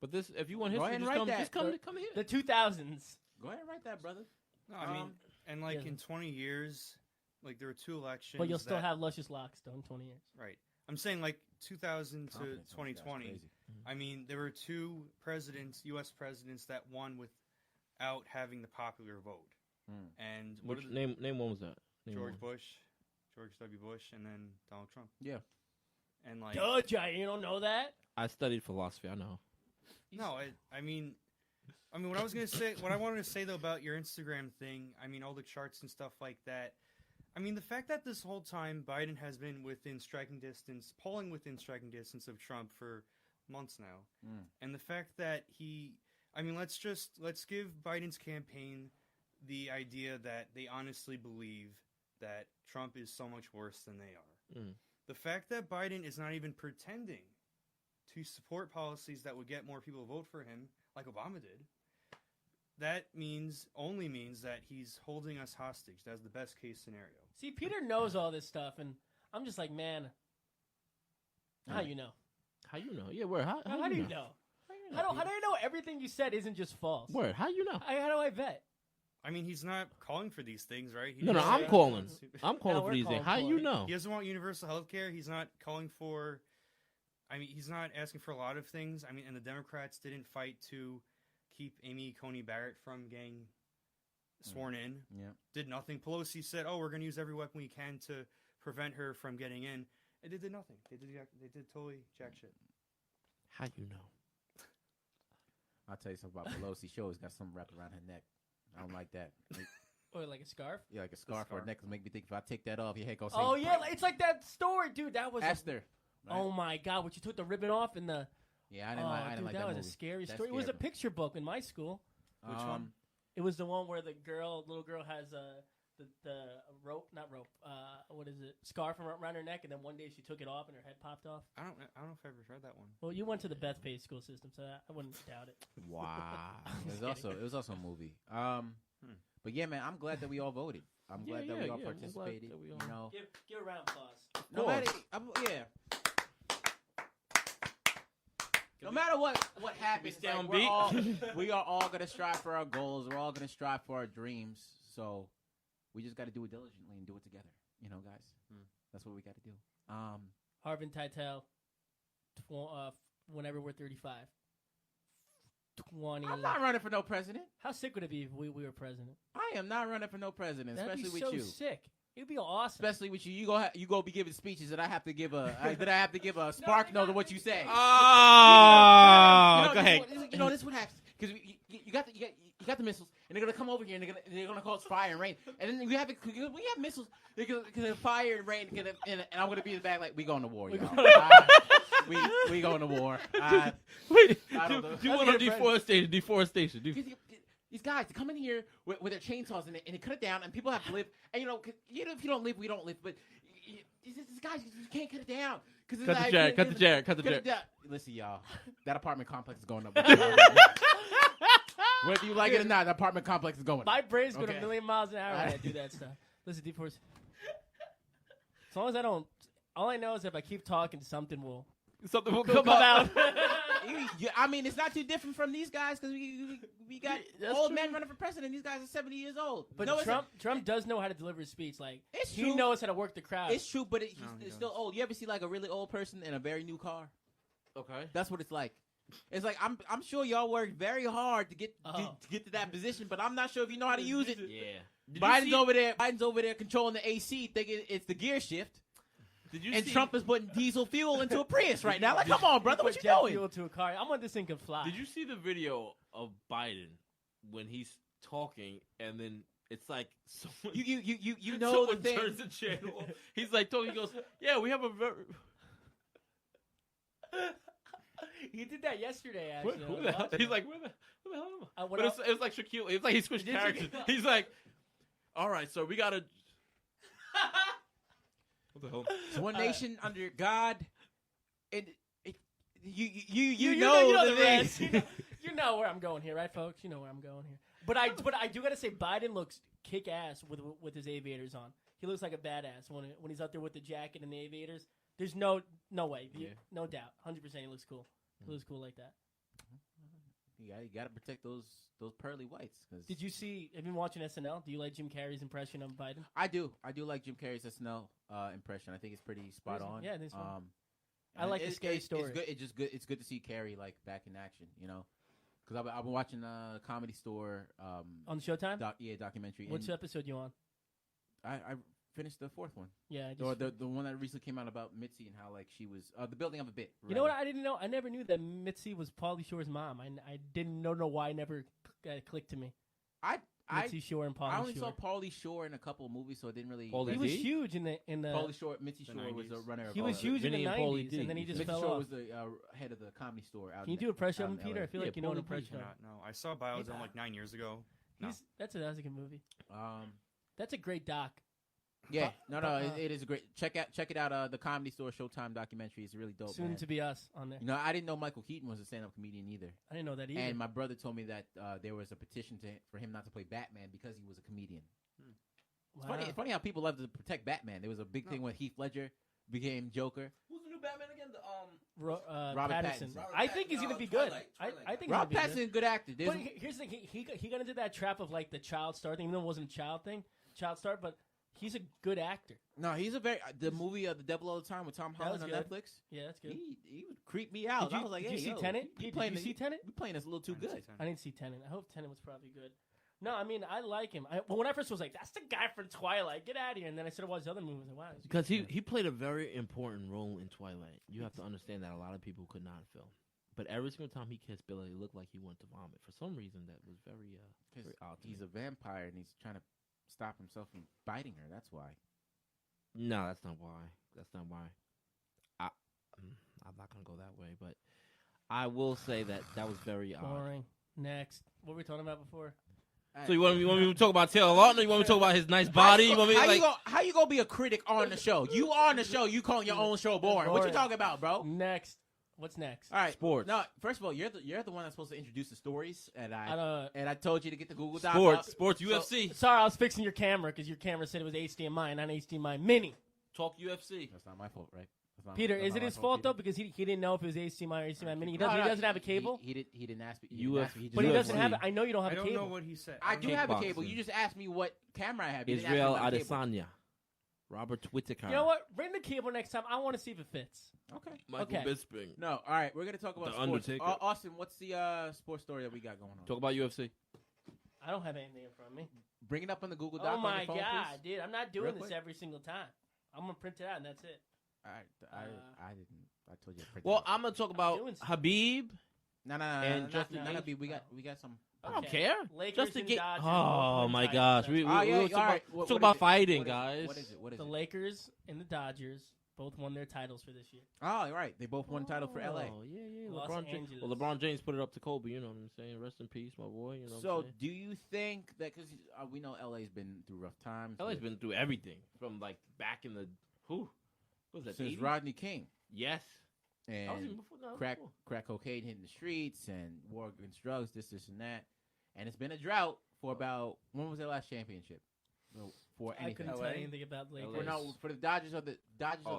But this, if you want Go history, ahead and just write come, that. just come here. The 2000s. Go ahead and write that, brother. No, I mean, and like yeah. in 20 years, like there were 2 elections. But you'll still that- have luscious locks though in 20 years. Right. I'm saying like 2000 to Confidence, that's 2020. crazy. I mean, there were 2 presidents, U.S. presidents, that won without having the popular vote. And what Which are the- name one was that? Name George one. Bush, George W. Bush, and then Donald Trump. Yeah. And like, Duh, Jyaire, you don't know that? I studied philosophy. I know. no, I mean, what I was gonna say, what I wanted to say though about your Instagram thing, I mean, all the charts and stuff like that. I mean, the fact that this whole time Biden has been within striking distance, polling within striking distance of Trump for months now, and the fact that let's give Biden's campaign the idea that they honestly believe that Trump is so much worse than they are. The fact that Biden is not even pretending to support policies that would get more people to vote for him, like Obama did, that only means that he's holding us hostage. That's the best case scenario. See, Peter knows all this stuff, and I'm just like, man, how you know? How you know? Yeah, where? How do you know? How do I know everything you said isn't just false? Where? How you know? How do I vet? I mean, he's not calling for these things, right? No, just- I'm calling. I'm No, calling we're for these things. calling How for you it. know? He doesn't want universal health care. He's not calling for... I mean, he's not asking for a lot of things. I mean, and the Democrats didn't fight to keep Amy Coney Barrett from getting sworn in. Yeah. Did nothing. Pelosi said, "Oh, we're going to use every weapon we can to prevent her from getting in," and they did nothing. They did totally jack shit. How you know? I'll tell you something about Pelosi. She always got something wrapped around her neck. I don't like that. Or like a scarf? Yeah, like a scarf or a scarf. necklace. Make me think if I take that off, your head goes. Oh, yeah, it's like that story, dude. That was Esther. Right? Oh, my God. When you took the ribbon off and the... Yeah, I didn't like that that was movie. a scary That story. It was a scared me. picture book in my school. Which one? It was the one where the little girl has the rope, not rope, what is it? Scarf around her neck, and then one day she took it off and her head popped off. I don't know if I ever read that one. Well, you went to the Bethpage school system, so I wouldn't doubt it. Wow. It was also a movie. But yeah, man, I'm glad that we all voted. I'm glad that we all participated. that we all- You know, Give a round of applause. no matter, yeah. No matter what happens, stay on we are all gonna strive for our goals. We're all gonna strive for our dreams. So we just got to do it diligently and do it together. You know, guys. That's what we got to do. Harvin Teitel, whenever we're 35. 20. I'm not running for no president. How sick would it be if we were president? I am not running for no president, That'd especially be with so you. sick. It'd be awesome. Especially with you, you go be giving speeches that I have to give a spark note of what you say. Oh, go ahead. This is what happens because you got the missiles, and they're gonna come over here, and they're gonna cause fire and rain, and then we have missiles because fire and rain, and I'm gonna be in the back like we going to war, y'all. We going to war. Wait, I don't know. do one on deforestation. These guys, they come in here with their chainsaws and they cut it down, and people have to live. And if you don't live, we don't live. But these guys, you can't cut it down. Cut the Jyaire. Listen, y'all, that apartment complex is going up. Whether you like it or not, that apartment complex is going. My brain's going Okay. a million miles an hour when I do that stuff. Listen, deforest. As long as I don't, all I know is if I keep talking, something will come out. I mean, it's not too different from these guys because we got That's old true. men running for president. These guys are 70 years old. But No, it's Trump does know how to deliver his speech. Like It's he true. knows how to work the crowd. It's true, but he he's does. still old. You ever see like a really old person in a very new car? Okay. That's what it's like. It's like I'm sure y'all worked very hard to get to that position, but I'm not sure if you know how to use it. Yeah. Biden's over there controlling the AC, thinking it's the gear shift. And Trump is putting diesel fuel into a Prius right now. Like, come on, brother, what you jet doing? fuel to a car. I want this thing can fly. Did you see the video of Biden when he's talking and then it's like someone, you know someone the thing. turns the channel. He's like talking. He goes, "Yeah, we have a very." He did that yesterday. Actually, Who the hell? He's like, where the hell am I? What But it was like Shaquille. It's like he switched characters. He's like, all right, so we gotta. What the hell? It's one nation under God. You know know the the rest. thing. You know where I'm going here, right, folks? You know where I'm going here. But I do gotta say, Biden looks kick ass with his aviators on. He looks like a badass when he's out there with the jacket and the aviators. There's no way, no doubt, 100%. He looks cool. He looks cool like that. You got to protect those pearly whites. Cause Did you see? Have you been watching SNL? Do you like Jim Carrey's impression of Biden? I do like Jim Carrey's SNL impression. I think it's pretty spot on. Yeah, it's fun. I like the scary story. It's good to see Carrey like back in action. You know, because I've been watching Comedy Store on Showtime. Documentary. Which episode you on? I finished the fourth one. Yeah, or the one that recently came out about Mitzi and how like she was the building of a bit. You know what? I didn't know. I never knew that Mitzi was Pauly Shore's mom. I didn't know why. It never clicked to me. Mitzi Shore and Pauly Shore. I only saw Pauly Shore in a couple of movies, so it didn't really. He was huge in the. Pauly Shore, Mitzi Shore was a runner. He was huge in the 90s, and then he just Mitzi fell Shore off. was the head of the Comedy Store. Can you do an impression of him, Peter? I feel like you know an impression. No, I saw Biodome like 9 years ago. No. That's a good movie. That's a great doc. Yeah, it is a great. Check it out. The Comedy Store Showtime documentary is really dope. Soon to be us on there. You know, I didn't know Michael Keaton was a stand-up comedian either. I didn't know that either. And my brother told me that there was a petition for him not to play Batman because he was a comedian. Wow. It's funny how people love to protect Batman. There was a big thing when Heath Ledger became Joker. Who's the new Batman again? Robert Pattinson. I think he's going to be good. I think Rob Pattinson is a good actor. But here's the thing. He got into that trap of like the child star thing, even though it wasn't a child star, but he's a good actor. No, he's a the movie The Devil All the Time with Tom Holland on Netflix. Yeah, that's good. He would creep me out. I was like, did you see Tenet? Did you see Tenet? You playing this a little too good. I didn't see Tenet. I hope Tenet was probably good. No, I mean, I like him. When I first was like, that's the guy from Twilight. Get out of here. And then I started watching other movies. Like, wow. Because he played a very important role in Twilight. You have to understand that a lot of people could not film. But every single time he kissed Bella, it looked like he wanted to vomit. For some reason, that was very odd. He's a vampire, and he's trying to stop himself from biting her. That's why. No, that's not why. I'm not going to go that way. But I will say that was very odd. Boring. Next. What were we talking about before? So you want me to talk about Taylor Lautner? You want me to talk about his nice body? How you gonna be a critic on the show? You on the show? You calling your own show boring? What you talking about, bro? Next. What's next? All right, sports. No, first of all, you're the one that's supposed to introduce the stories, and I told you to get the Google Doc. Sports, UFC. Sorry, I was fixing your camera because your camera said it was HDMI, not HDMI Mini. Talk UFC. That's not my fault, right? Peter, is it his fault though? Because he didn't know if it was HDMI or HDMI Mini. He doesn't have a cable. He didn't ask me. But he doesn't have it. I know you don't have a cable. I don't know what he said. I do have a cable. You just asked me what camera I have. Israel Adesanya. Robert Whittaker. You know what? Bring the cable next time. I want to see if it fits. Okay. Michael Bisping. No. All right. We're gonna talk about the sports. Undertaker. Austin, what's the sports story that we got going on? Talk about UFC. I don't have anything in front of me. Bring it up on the Google Doc. Oh my on phone, god, please. dude! I'm not doing this every single time. I'm gonna print it out and that's it. I didn't. I told you. Well, I'm gonna talk about Habib. No. Justin Habib. We got some. I don't care. Lakers just to and get. Dodgers, Oh my gosh, we'll talk about fighting, guys. What is it? The Lakers and the Dodgers both won their titles for this year. Oh, right. They both won title for LA. Oh, yeah. Los Angeles. LeBron James put it up to Kobe. You know what I'm saying? Rest in peace, my boy. You know. So, do you think that because we know LA's been through rough times? LA's been through everything from like back in the what was that? Since 80s? Rodney King. Yes. And crack cocaine hitting the streets and war against drugs, this and that. And it's been a drought for about, when was their last championship? For anything. I couldn't tell you anything about the Lakers. Or no, for the Dodgers or the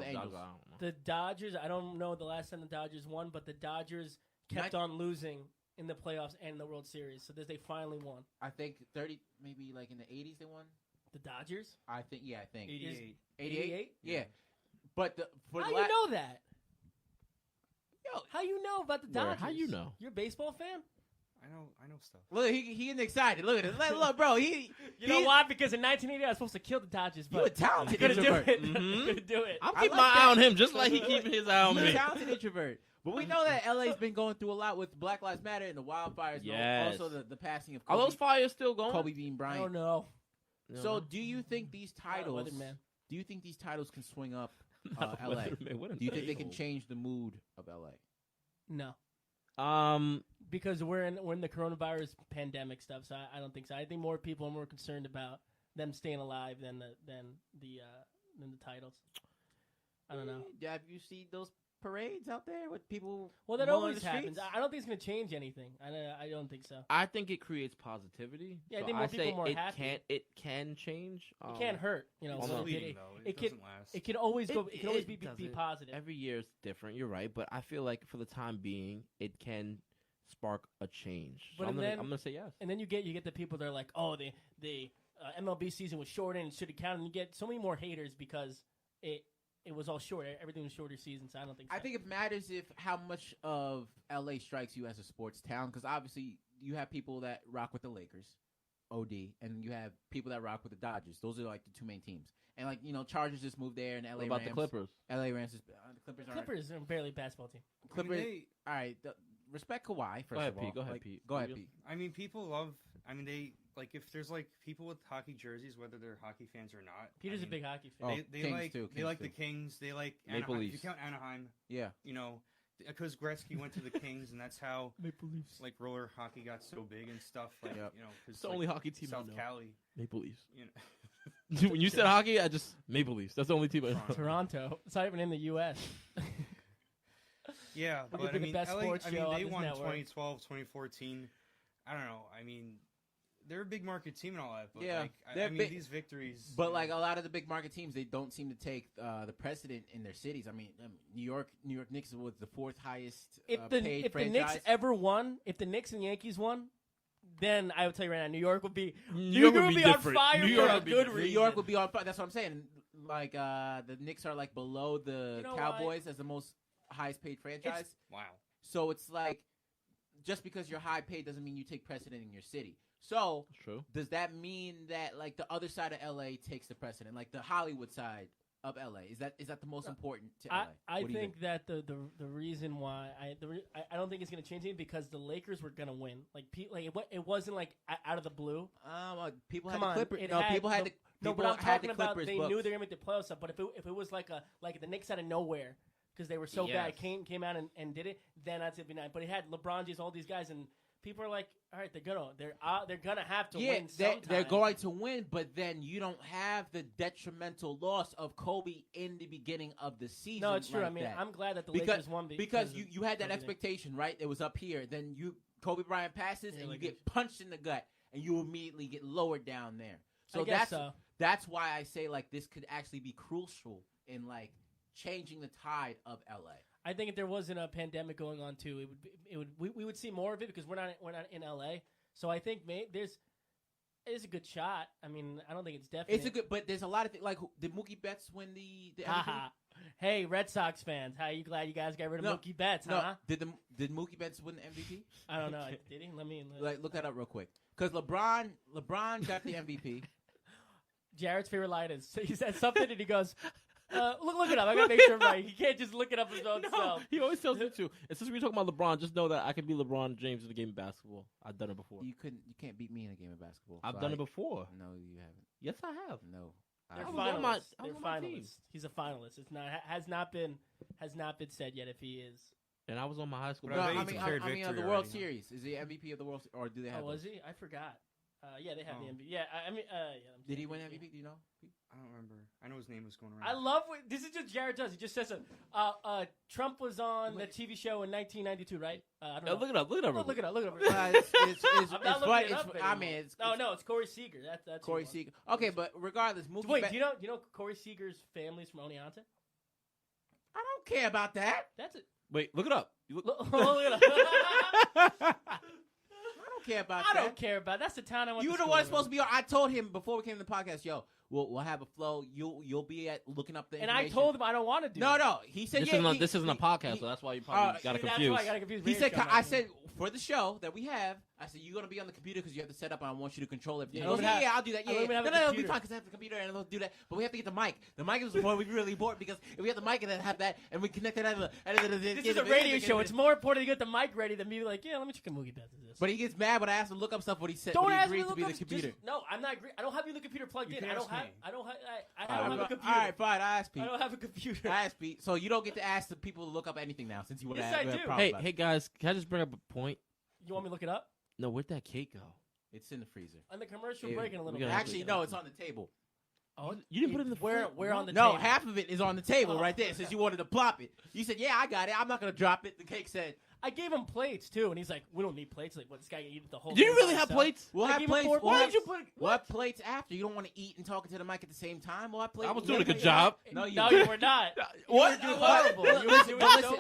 Angels? The Dodgers, I don't know the last time the Dodgers won, but the Dodgers kept on losing in the playoffs and the World Series. So they finally won. I think 30, maybe like in the 80s they won. The Dodgers? I think. 88. 88? Yeah. But How you know that? Yo, How you know about the Where? Dodgers? How you know? You're a baseball fan? I know stuff. Look, he getting excited. Look at it. Look, bro. You know why? Because in 1980, I was supposed to kill the Dodgers, You a but talented couldn't do introvert. it. Mhm. Couldn't do it. I'm I keeping like my eye that. on him just like he keeping his eye on You're a me. talented introvert. But we know that LA's been going through a lot with Black Lives Matter and the wildfires. And Yes. also the passing of Are Kobe, those fires still going? Kobe Bean I Bryant. don't know. You So know? do you think these titles? Weatherman. Do you think these titles can swing up Not the LA? Weatherman, what an Do you think they can a-hole. change the mood of LA? No, Because because we're in the coronavirus pandemic stuff. So I don't think so. I think more people are more concerned about them staying alive than the titles. I don't know. Have you seen those parades out there with people? Well, that mowing always the happens. streets? I don't think it's going to change anything. I don't think so. I think it creates positivity. Yeah, I So think more people say are more it happy. It can change. It can't hurt. You know, Hold so on. Fleeting, though. It can doesn't last. it can always go. It can always be doesn't. positive. Every year is different. You're right, but I feel like for the time being, it can spark a change. So But I'm then- gonna say yes. And then you get the people that are like, oh, the MLB season was shortened and should have counted. And you get so many more haters because it was all short. Everything was shorter seasons. I don't think so. I think it matters if how much of LA strikes you as a sports town, because obviously you have people that rock with the Lakers, OD, and you have people that rock with the Dodgers. Those are like the two main teams. And like Chargers just moved there, and LA What about Rams, the Clippers? LA Rams, the Clippers are barely a basketball team. Clippers. they- All right, respect Kawhi. First Go ahead, of all, Pete. Go ahead, Like, Pete. Go ahead, You- Pete. I mean, people love. I mean, they like if there's like people with hockey jerseys, whether they're hockey fans or not. Peter's I a mean, big hockey fan. Oh, They Kings like too, they Kings like too. the Kings. They like Maple Anaheim. Leafs. If you count Anaheim, Yeah. Because Gretzky went to the Kings, and that's how Maple Leafs. like roller hockey got so big and stuff. Like Yep. because It's the only hockey team I South know. Cali. Maple Leafs. You know, When you said hockey, I just Maple Leafs. That's the only team I know. Toronto. It's not even in the U.S. yeah, Look but at the I mean, best LA, sports I mean, show on they this won network. 2012, 2014. I don't know. I mean, they're a big market team and all that, but Yeah, like, they're I mean, big- these victories. But you like know, a lot of the big market teams, they don't seem to take the precedent in their cities. I mean, New York Knicks was the fourth highest If paid the franchise. Knicks ever won, if the Knicks and Yankees won, then I would tell you right now, New York would be New York would be on different. fire New for York a would be good different. New reason. York would be on fire. That's what I'm saying. Like the Knicks are like below the You know Cowboys as the most highest paid franchise. wow. So it's like just because you're high paid doesn't mean you take precedent in your city. So True. does that mean that like the other side of LA takes the precedent, like the Hollywood side of LA? Is that the most important to LA? I What do you think that the reason why I don't think it's going to change anything because the Lakers were going to win. Like it wasn't like out of the blue. People Come had on, the Clippers. it No, had people had the. No, people but I'm had talking the about Clippers they books. knew they were going to make the playoffs stuff. But if it was like the Knicks out of nowhere because they were so bad, Yes. came out and did it, then I'd say it'd be nice. But it had LeBron James, all these guys, and people are like, all right, they're gonna have to win sometime. they're going to win, but then you don't have the detrimental loss of Kobe in the beginning of the season. No, it's true. like I mean, that. I'm glad that the because Lakers won because of you had that Kobe Day. expectation, right? It was up here. Then Kobe Bryant passes, Yeah, and you Lakers. get punched in the gut, and you immediately get lowered down there. So I guess so. that's why I say like this could actually be crucial in like changing the tide of LA. I think if there wasn't a pandemic going on too, we would see more of it because we're not in LA. So I think it's a good shot. I mean, I don't think it's definite. It's a good, but there's a lot of things. Like, did Mookie Betts win the MVP? Haha. Hey, Red Sox fans, how you glad you guys got rid of No, Mookie Betts, No, huh? did Mookie Betts win the MVP? I don't know. Did he? Let me. Like, look that up real quick. Because LeBron got the MVP. Jared's favorite line is he said something and he goes, "Look it up. I gotta make sure I'm right. He can't just look it up his own No, self." he always tells me to. And since we're talking about LeBron, just know that I can be LeBron James in the game of basketball. I've done it before. You can't beat me in a game of basketball. I've so done it before. No, you haven't. Yes, I have. No. They're I was on my- finalists. I They're was on my team. finalists. He's a finalist. It's not has not been said yet if he is. And I was on my high school. But No, I team. bet I he mean, declared of the victory World already, huh? Series. Is he MVP of the World Series, or do they have? Oh, was those? he? I forgot. Yeah, they have the Oh. MVP. Yeah, I mean, yeah. Did he win MVP? Do you know? I don't remember. I know his name was going around. I love what this is. Just Jared does. He just says, "Trump was on the TV show in 1992, right?" I don't know. Look it up. Look it up. Look it up. Look it up. It's I'm not looking funny. it up I anymore. mean, it's No, it's Corey Seager. That's Corey who won. Seager. Okay, but regardless, Mookie. Wait, Bet- do you know Corey Seager's family's from Oneonta? I don't care about that. That's it. Wait, look it up. You look- Look it up. I don't care about I that. don't care about. That's the town I want. You to were the school one in. supposed to be on. I told him before we came to the podcast, yo, We'll have a flow. You'll be at looking up the And I information. told him I don't want to do No, it. no. He said This isn't a podcast, so that's why you probably got See, that's confused. why I got confused. He Radio said, show, I man. said, for the show that we have, I said, you're going to be on the computer because you have to set up and I want you to control everything. Yeah, He goes, you don't yeah, have- I'll do that. I Yeah, don't even have a no, it'll be computer. fine because I have the computer and they'll do that. But we have to get the mic. The mic is the point we really important because if we have the mic and then have that and we connect it. This is a radio show. It's more important to get the mic ready than me like, yeah, let me check a movie bets of this. But he gets mad when I ask him to look up stuff when he said Don't when he ask me agreed to to be look the up. computer. No, I'm not. I don't have the computer plugged You in. can I don't ask have. me. I don't have. I All don't have a right, computer. all right, fine. I asked Pete. I don't have a computer. I asked Pete. So you don't get to ask the people to look up anything now since you want to Yes, I have do. a problem Hey, about hey it. guys, can I just bring up a point? You want me to look it up? No, where'd that cake go? It's in the freezer. On the commercial Yeah, break in a little we bit. gotta- Actually, no, it's on the table. Oh, You didn't put it in the where? fridge? Where on the No, table? half of it is on the table Oh. right there since you wanted to plop it. You said, yeah, I got it. I'm not going to drop it. The cake said, I gave him plates too, and he's like, "We don't need plates." Like, what? This guy can eat the whole. Do you thing really by have himself? plates? we'll I have gave him plates. 4 We'll have, plates. we'll have plates after. You don't want to eat and talking to the mic at the same time. We'll have plates. I was We'll doing a have good plates. job. No, you No, weren't. you were not. What? You were doing What? horrible. You were Listen, doing but so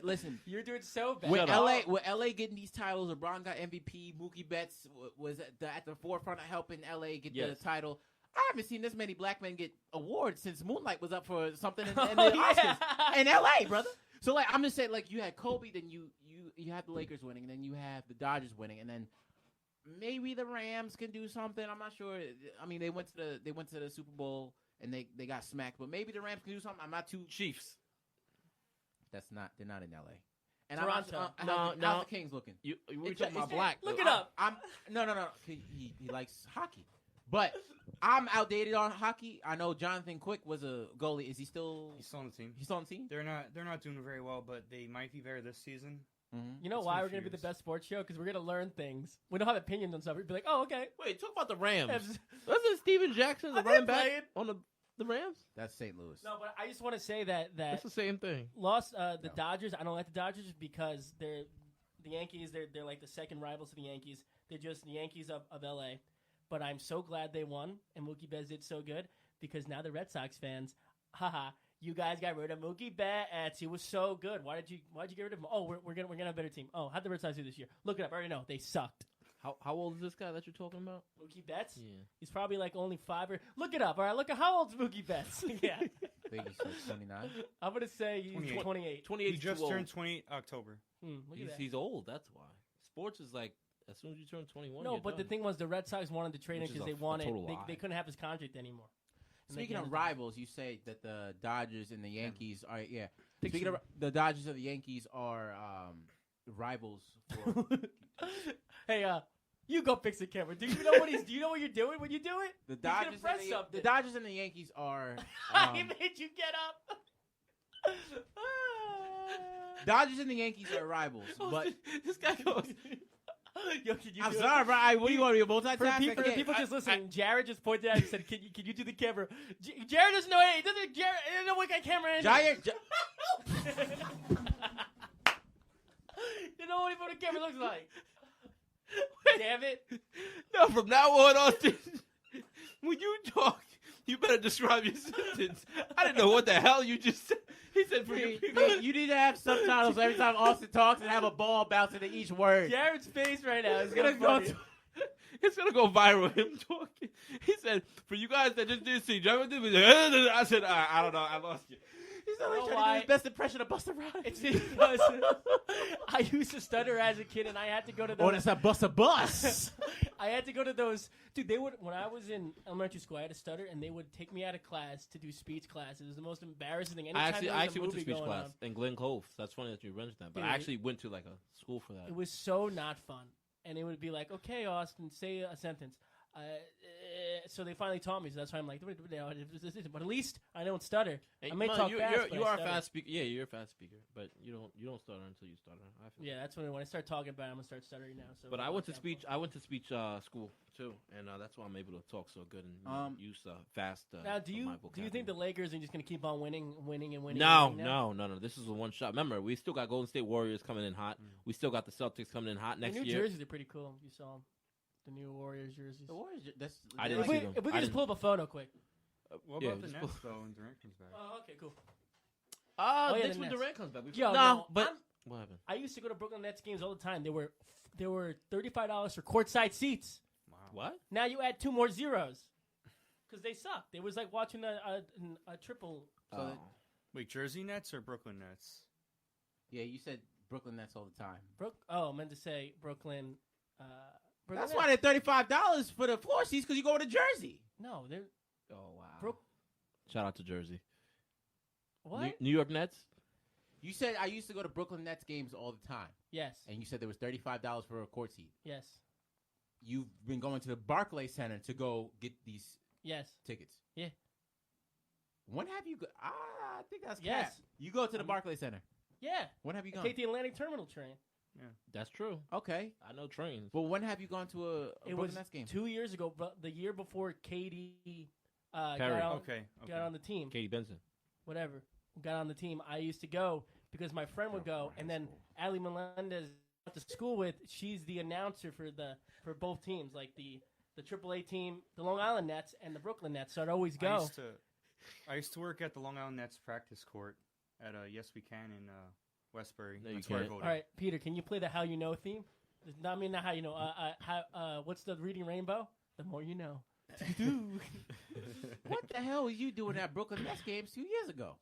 listen. bad. You're doing so bad. With Shut up. LA getting these titles, LeBron got MVP. Mookie Betts was at the forefront of helping LA get Yes. the title. I haven't seen this many black men get awards since Moonlight was up for something in Oh, the Oscars yeah. in LA, brother. So like, I'm just saying, like, you had Kobe, then you had the Lakers winning, and then you have the Dodgers winning, and then maybe the Rams can do something. I'm not sure. I mean, they went to the Super Bowl and they got smacked, but maybe the Rams can do something. I'm not too. Chiefs. They're not in LA. And Toronto. I'm No, how's no. the Kings looking? We were It's- talking about it's- black. Look it up. I'm no. He likes hockey, but I'm outdated on hockey. I know Jonathan Quick was a goalie. Is he still? He's still on the team. He's still on the team. They're not doing very well, but they might be better this season. Mm-hmm. You know It's why been we're a gonna few be the years. best sports show? Because we're gonna learn things. We don't have opinions on stuff. We'd be like, "Oh, okay." Wait, talk about the Rams. Yes. Wasn't Steven Jackson the I've been running back playing. on the Rams? That's St. Louis. No, but I just want to say that That's the same thing. lost the No. Dodgers. I don't like the Dodgers because they're the Yankees. They're like the second rivals to the Yankees. They're just the Yankees of LA. But I'm so glad they won and Mookie Betts did so good because now the Red Sox fans, haha, you guys got rid of Mookie Betts. He was so good. Why'd you get rid of him? Oh, we're gonna have a better team. Oh, how'd the Red Sox do this year? Look it up. I already know they sucked. How old is this guy that you're talking about? Mookie Betts. Yeah. He's probably like only 5 or look it up. All right, look at how old's Mookie Betts. Yeah, I think he's like 29. I'm gonna say he's 28. 28. 28 He is just too turned old. 28 October. Look at that. He's old. That's why. Sports is like as soon as you turn 21. No, you're but the done. thing was the Red Sox wanted to trade him Which is because a they wanted total lie. they couldn't have his contract anymore. And they Speaking gave of him- rivals, you say that the Dodgers and the Yankees are Fiction. Speaking of the Dodgers and the Yankees are rivals for Hey, you go fix the camera. Do you know what do you know what you're doing when you do it? the gonna Dodgers. press And something. the Dodgers and the Yankees are He made you get up. Dodgers and the Yankees are rivals, but this guy goes. Yo, can you I'm do it? sorry, bro. What do you want to be a For multitasker? the people just listening, Jared just pointed out. He said, "Can you do the camera?" Jared doesn't know. Hey, Jared doesn't know what kind of camera it is. Jyaire, You know what the camera looks like. Damn it! No, from now on, Austin, when you talk, you better describe your sentence. I didn't know what the hell you just said. He said for your people. you need to have subtitles every time Austin talks and have a ball bouncing to each word. Jared's face right now is It's gonna gonna go. go. It's gonna go viral. Him talking. He said, "For you guys that just didn't see, I said, I don't know. I lost you." He's not You know trying to why? do his best impression of Busta Rhymes. It's because I used to stutter as a kid, and I had to go to Oh, those. that's a Busta Bus. I had to go to those. Dude, they would when I was in elementary school. I had to stutter, and they would take me out of class to do speech classes. It was the most embarrassing thing. Anytime there was I a actually went to movie speech going class on, in Glen Cove. That's funny that you mentioned that, but Dude, I actually went to like a school for that. it was so not fun. And it would be like, "Okay, Austin, say a sentence." So they finally taught me. So that's why I'm like, but at least I don't stutter. Hey, I may Mom, talk you, fast, you're, but you I are a stutter. fast speaker. Yeah, you're a fast speaker, but you don't stutter until you stutter. I feel Yeah, that's when I start talking about it, I'm gonna start stuttering now. So But I watch went to out speech. for- I went to speech school too, and that's why I'm able to talk so good and use fast. Now, do you think the Lakers are just gonna keep on winning? No, winning now? no. This is a one shot. Remember, we still got Golden State Warriors coming in hot. We still got the Celtics coming in hot The next New year. jerseys are pretty cool. You saw them. The new Warriors jerseys. The Warriors, that's I didn't If see we, them. if we I can just didn't- pull up a photo quick. What Yeah, about the just Nets though when Durant comes back? Oh, okay, cool. Oh, yeah, that's the when Nets. Durant comes back. Yo, no, no, but I'm- what happened? I used to go to Brooklyn Nets games all the time. They were $35 for courtside seats. Wow. What? Now you add 2 more zeros. because they sucked. It was like watching a triple. Wait, Jersey Nets or Brooklyn Nets? Yeah, you said Brooklyn Nets all the time. I meant to say Brooklyn. Brooklyn That's Nets. why they're $35 for the floor seats because you go to Jersey. No, they're Oh wow! Shout out to Jersey. what? New York Nets. You said I used to go to Brooklyn Nets games all the time, Yes. and you said there was $35 for a court seat. Yes. You've been going to the Barclays Center to go get these Yes. tickets. Yeah. When have you? I think that's Yes. cap. You go to the Barclays Center. Yeah. When have you I gone? take the Atlantic Terminal train. That's true. Okay. I know trains. Well, when have you gone to a It Brooklyn was Nets game? 2 years ago, but the year before Katie Perry. got on the team. Katie Benson. Whatever. Got on the team. I used to go because my friend would go, and then Ali Melendez I went to school with. She's the announcer for both teams, like the AAA team, the Long Island Nets, and the Brooklyn Nets. So I'd always go. I used to work at the Long Island Nets practice court at Yes We Can in Westbury. No, you That's where I can't. voted. All right, Peter, can you play the How You Know theme? Not how you know. What's the Reading Rainbow? The more you know. What the hell were you doing at Brooklyn Nets games 2 years ago?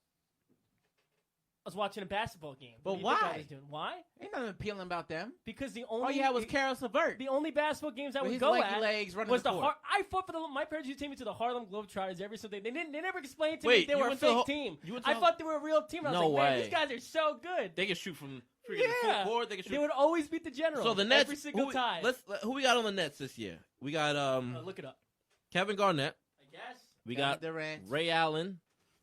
I was watching a basketball game. But What do you think I why? was doing? Why? Ain't nothing appealing about them. Because the All only you had was Karis LeVert. the only basketball games I With would his go lanky at legs running was the the court. I fought for my parents used to take me to the Harlem Globetrotters every Sunday. They never explained to me Wait, they you were a went to fake the team. you went to I the- thought they were a real team. I was No like, man, way. these guys are so good. They can shoot from freaking Yeah. full court. They can shoot. They would always beat the Generals. So the Nets. every single time. Who we got on the Nets this year? We got Look it up. Kevin Garnett. I guess. We Kevin got Durant, Ray Allen.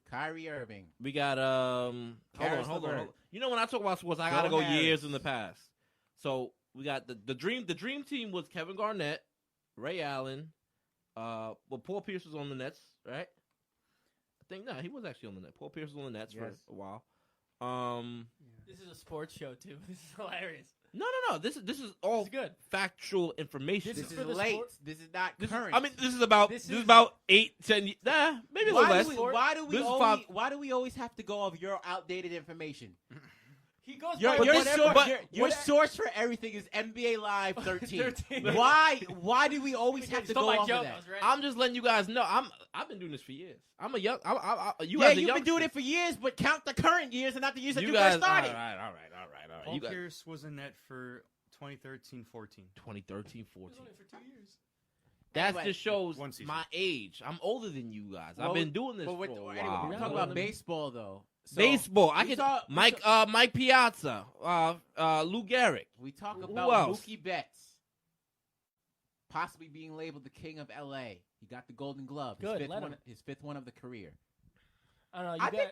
Kyrie Irving. We got Karis hold LeVert. on. You know when I talk about sports, I Joe gotta go Harris. years in the past. So we got the dream team was Kevin Garnett, Ray Allen. Well, Paul Pierce was on the Nets, right? I think he was actually on the Nets. Paul Pierce was on the Nets Yes. for a while. This is a sports show too. This is hilarious. No. This is all It's good. factual information. This This is is for the late. sport- This is not This is- current. I mean, this is about This this is is- about 8-10 years. Maybe a little less. Why do we This is always? five- Why do we always have to go off your outdated information? He goes Your by your, whatever- source, but- your source for everything is NBA Live 13. 13. Why do we always Because have to stole go my off joke. of I that? was ready. I'm just letting you guys know. I've been doing this for years. I'm a young. You Yeah, as a you've been doing youngster. it for years, but count the current years and not the years that You you guys, first started. All right. Paul You guys, Pierce was in net for 2013-14. 2013, It was 14. only for 2 years. That Anyway, just shows one season. my age. I'm older than you guys. Well, I've been doing this But for with, a anyway, while. we're You talking know about what I mean? baseball, though. So Baseball. I we could saw- we Mike saw- Mike Piazza, Lou Gehrig. We talk Who about else? Mookie Betts possibly being labeled the king of LA. He got the Golden Glove. Good, His let him. fifth one of the career. I don't know. I think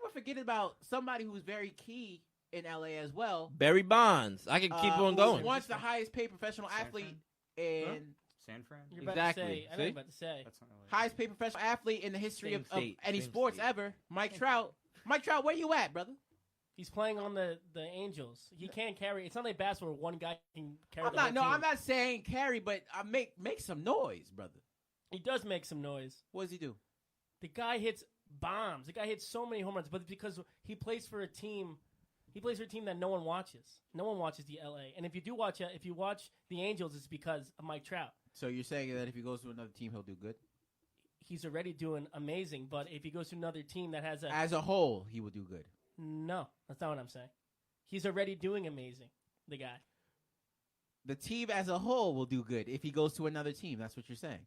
we're forgetting about somebody who's very key in LA as well. Barry Bonds. I can keep on who's going. Once the highest paid professional San athlete Fran? in San Fran? You're about Exactly. to say. I know See? you're about to say. That's not LA. highest paid professional athlete in the history Same of state, any same sports state. ever, Mike Trout. Mike Trout, where you at, brother? He's playing on the Angels. He can't carry. It's not like basketball where one guy can carry the whole team. I'm not saying carry, but make some noise, brother. He does make some noise. What does he do? The guy hits bombs. The guy hits so many home runs, but it's because he plays for a team. He plays for a team that no one watches. No one watches the LA. And if you watch the Angels, it's because of Mike Trout. So you're saying that if he goes to another team, he'll do good? He's already doing amazing. But if he goes to another team that has As a whole, he will do good. no, that's not what I'm saying. He's already doing amazing. The guy. The team as a whole will do good if he goes to another team. That's what you're saying.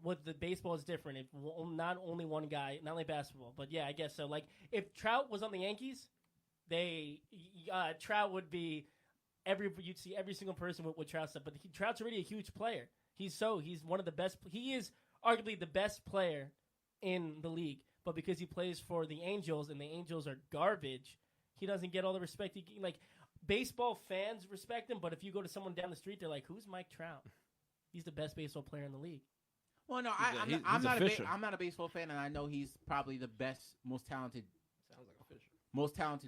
What the baseball is different. If not only one guy, not only basketball, but yeah, I guess so. Like if Trout was on the Yankees, Trout would be you'd see every single person with Trout stuff. But Trout's already a huge player. He's one of the best. He is arguably the best player in the league. But because he plays for the Angels and the Angels are garbage, he doesn't get all the respect. Baseball fans respect him, but if you go to someone down the street, they're like, "Who's Mike Trout? He's the best baseball player in the league." Well, no, He's I'm a not fisher. I'm not a baseball fan, and I know he's probably the best, most talented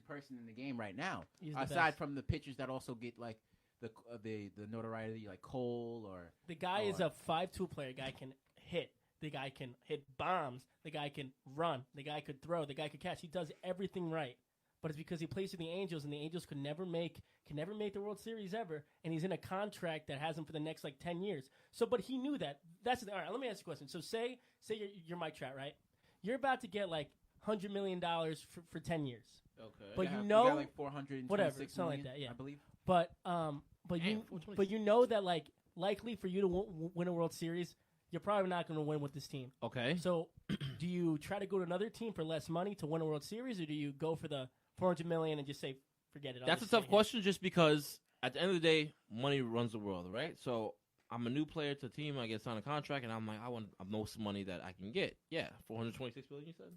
person in the game right now. He's the Aside best. from the pitchers that also get like the notoriety, like Cole or The guy is Or- a 5'2" player. Guy can hit. The guy can hit bombs. The guy can run. The guy could throw. The guy could catch. He does everything right. but it's because he plays for the Angels, and the Angels can never make the World Series ever, and he's in a contract that has him for the next 10 years. So, but he knew that. That's all right. Let me ask you a question. So, say you're Mike Trout, right? You're about to get $100 million for 10 years. Okay. But you know, got like 426 whatever, million, something like that. Yeah, I believe. But Damn, you know that likely for you to win a World Series, you're probably not going to win with this team. Okay. So, do you try to go to another team for less money to win a World Series, or do you go for the $400 million and just say, forget it? That's a tough question, just because at the end of the day, money runs the world, right? So I'm a new player to the team. I get signed a contract, and I'm like, I want the most money that I can get. Yeah, $426 million. You said.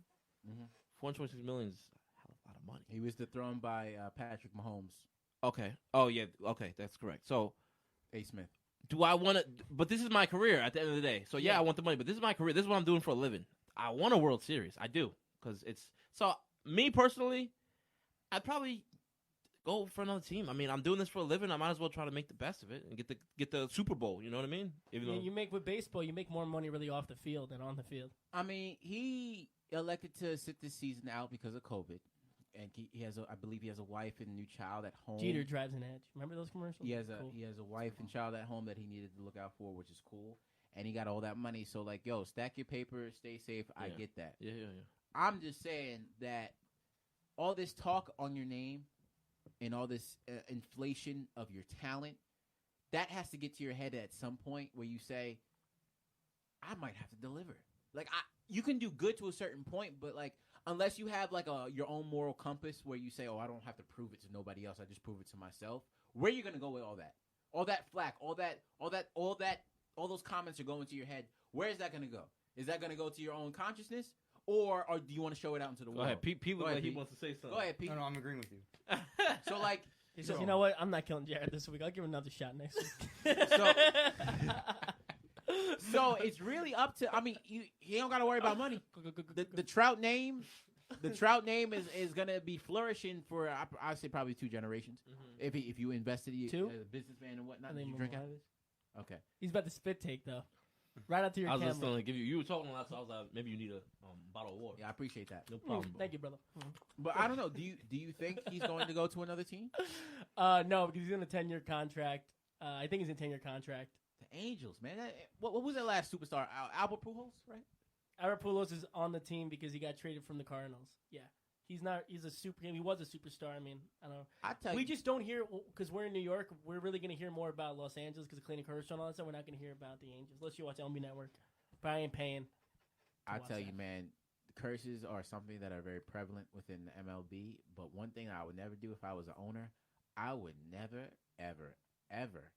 Mm-hmm. $426 million is a lot of money. He was dethroned by Patrick Mahomes. Okay. Oh yeah. Okay, that's correct. So, A. Smith. do I want to? But this is my career at the end of the day. So yeah, I want the money. But this is my career. This is what I'm doing for a living. I want a World Series. I do, because it's so. Me personally, I'd probably go for another team. I mean, I'm doing this for a living. I might as well try to make the best of it and get the Super Bowl. You know what I mean? Even though you make with baseball, you make more money really off the field than on the field. I mean, he elected to sit this season out because of COVID, and I believe he has a wife and a new child at home. Jeter drives an edge. Remember those commercials? He has a wife and child at home that he needed to look out for, which is cool. And he got all that money, so stack your paper, stay safe. I get that. Yeah. I'm just saying that all this talk on your name and all this inflation of your talent, that has to get to your head at some point where you say, I might have to deliver. You can do good to a certain point, but unless you have your own moral compass where you say, oh, I don't have to prove it to nobody else, I just prove it to myself. Where are you going to go with all that? All that flack, all those comments are going to your head. Where is that going to go? Is that going to go to your own consciousness? Or do you want to show it out into the world? Go ahead. Pete look like he wants to say something. Go ahead, Pete. No, I'm agreeing with you. So he says, you know what? I'm not killing Jyaire this week. I'll give him another shot next week. So it's really up to. I mean, you don't got to worry about money. The Trout name, is gonna be flourishing for I'd say probably 2 generations. Mm-hmm. If you invested as a businessman and whatnot, did you drink out of this? Okay. He's about to spit take though. Right out to your camera. I was just going to give you. You were talking a lot, so I was like, maybe you need a bottle of water. Yeah, I appreciate that. No problem. Thank you, brother. But I don't know. Do you think he's going to go to another team? No, because he's in a 10-year contract. I think he's in a 10-year contract. The Angels, man. What was that last superstar? Albert Pujols, right? Albert Pujols is on the team because he got traded from the Cardinals. Yeah. He was a superstar. I mean, I don't know. We just don't hear, because we're in New York, we're really going to hear more about Los Angeles because of Clayton Kershaw and all that stuff. We're not going to hear about the Angels. Unless you watch LB Network. But I ain't paying. I tell you, man, curses are something that are very prevalent within the MLB. But one thing I would never do if I was an owner, I would never, ever, ever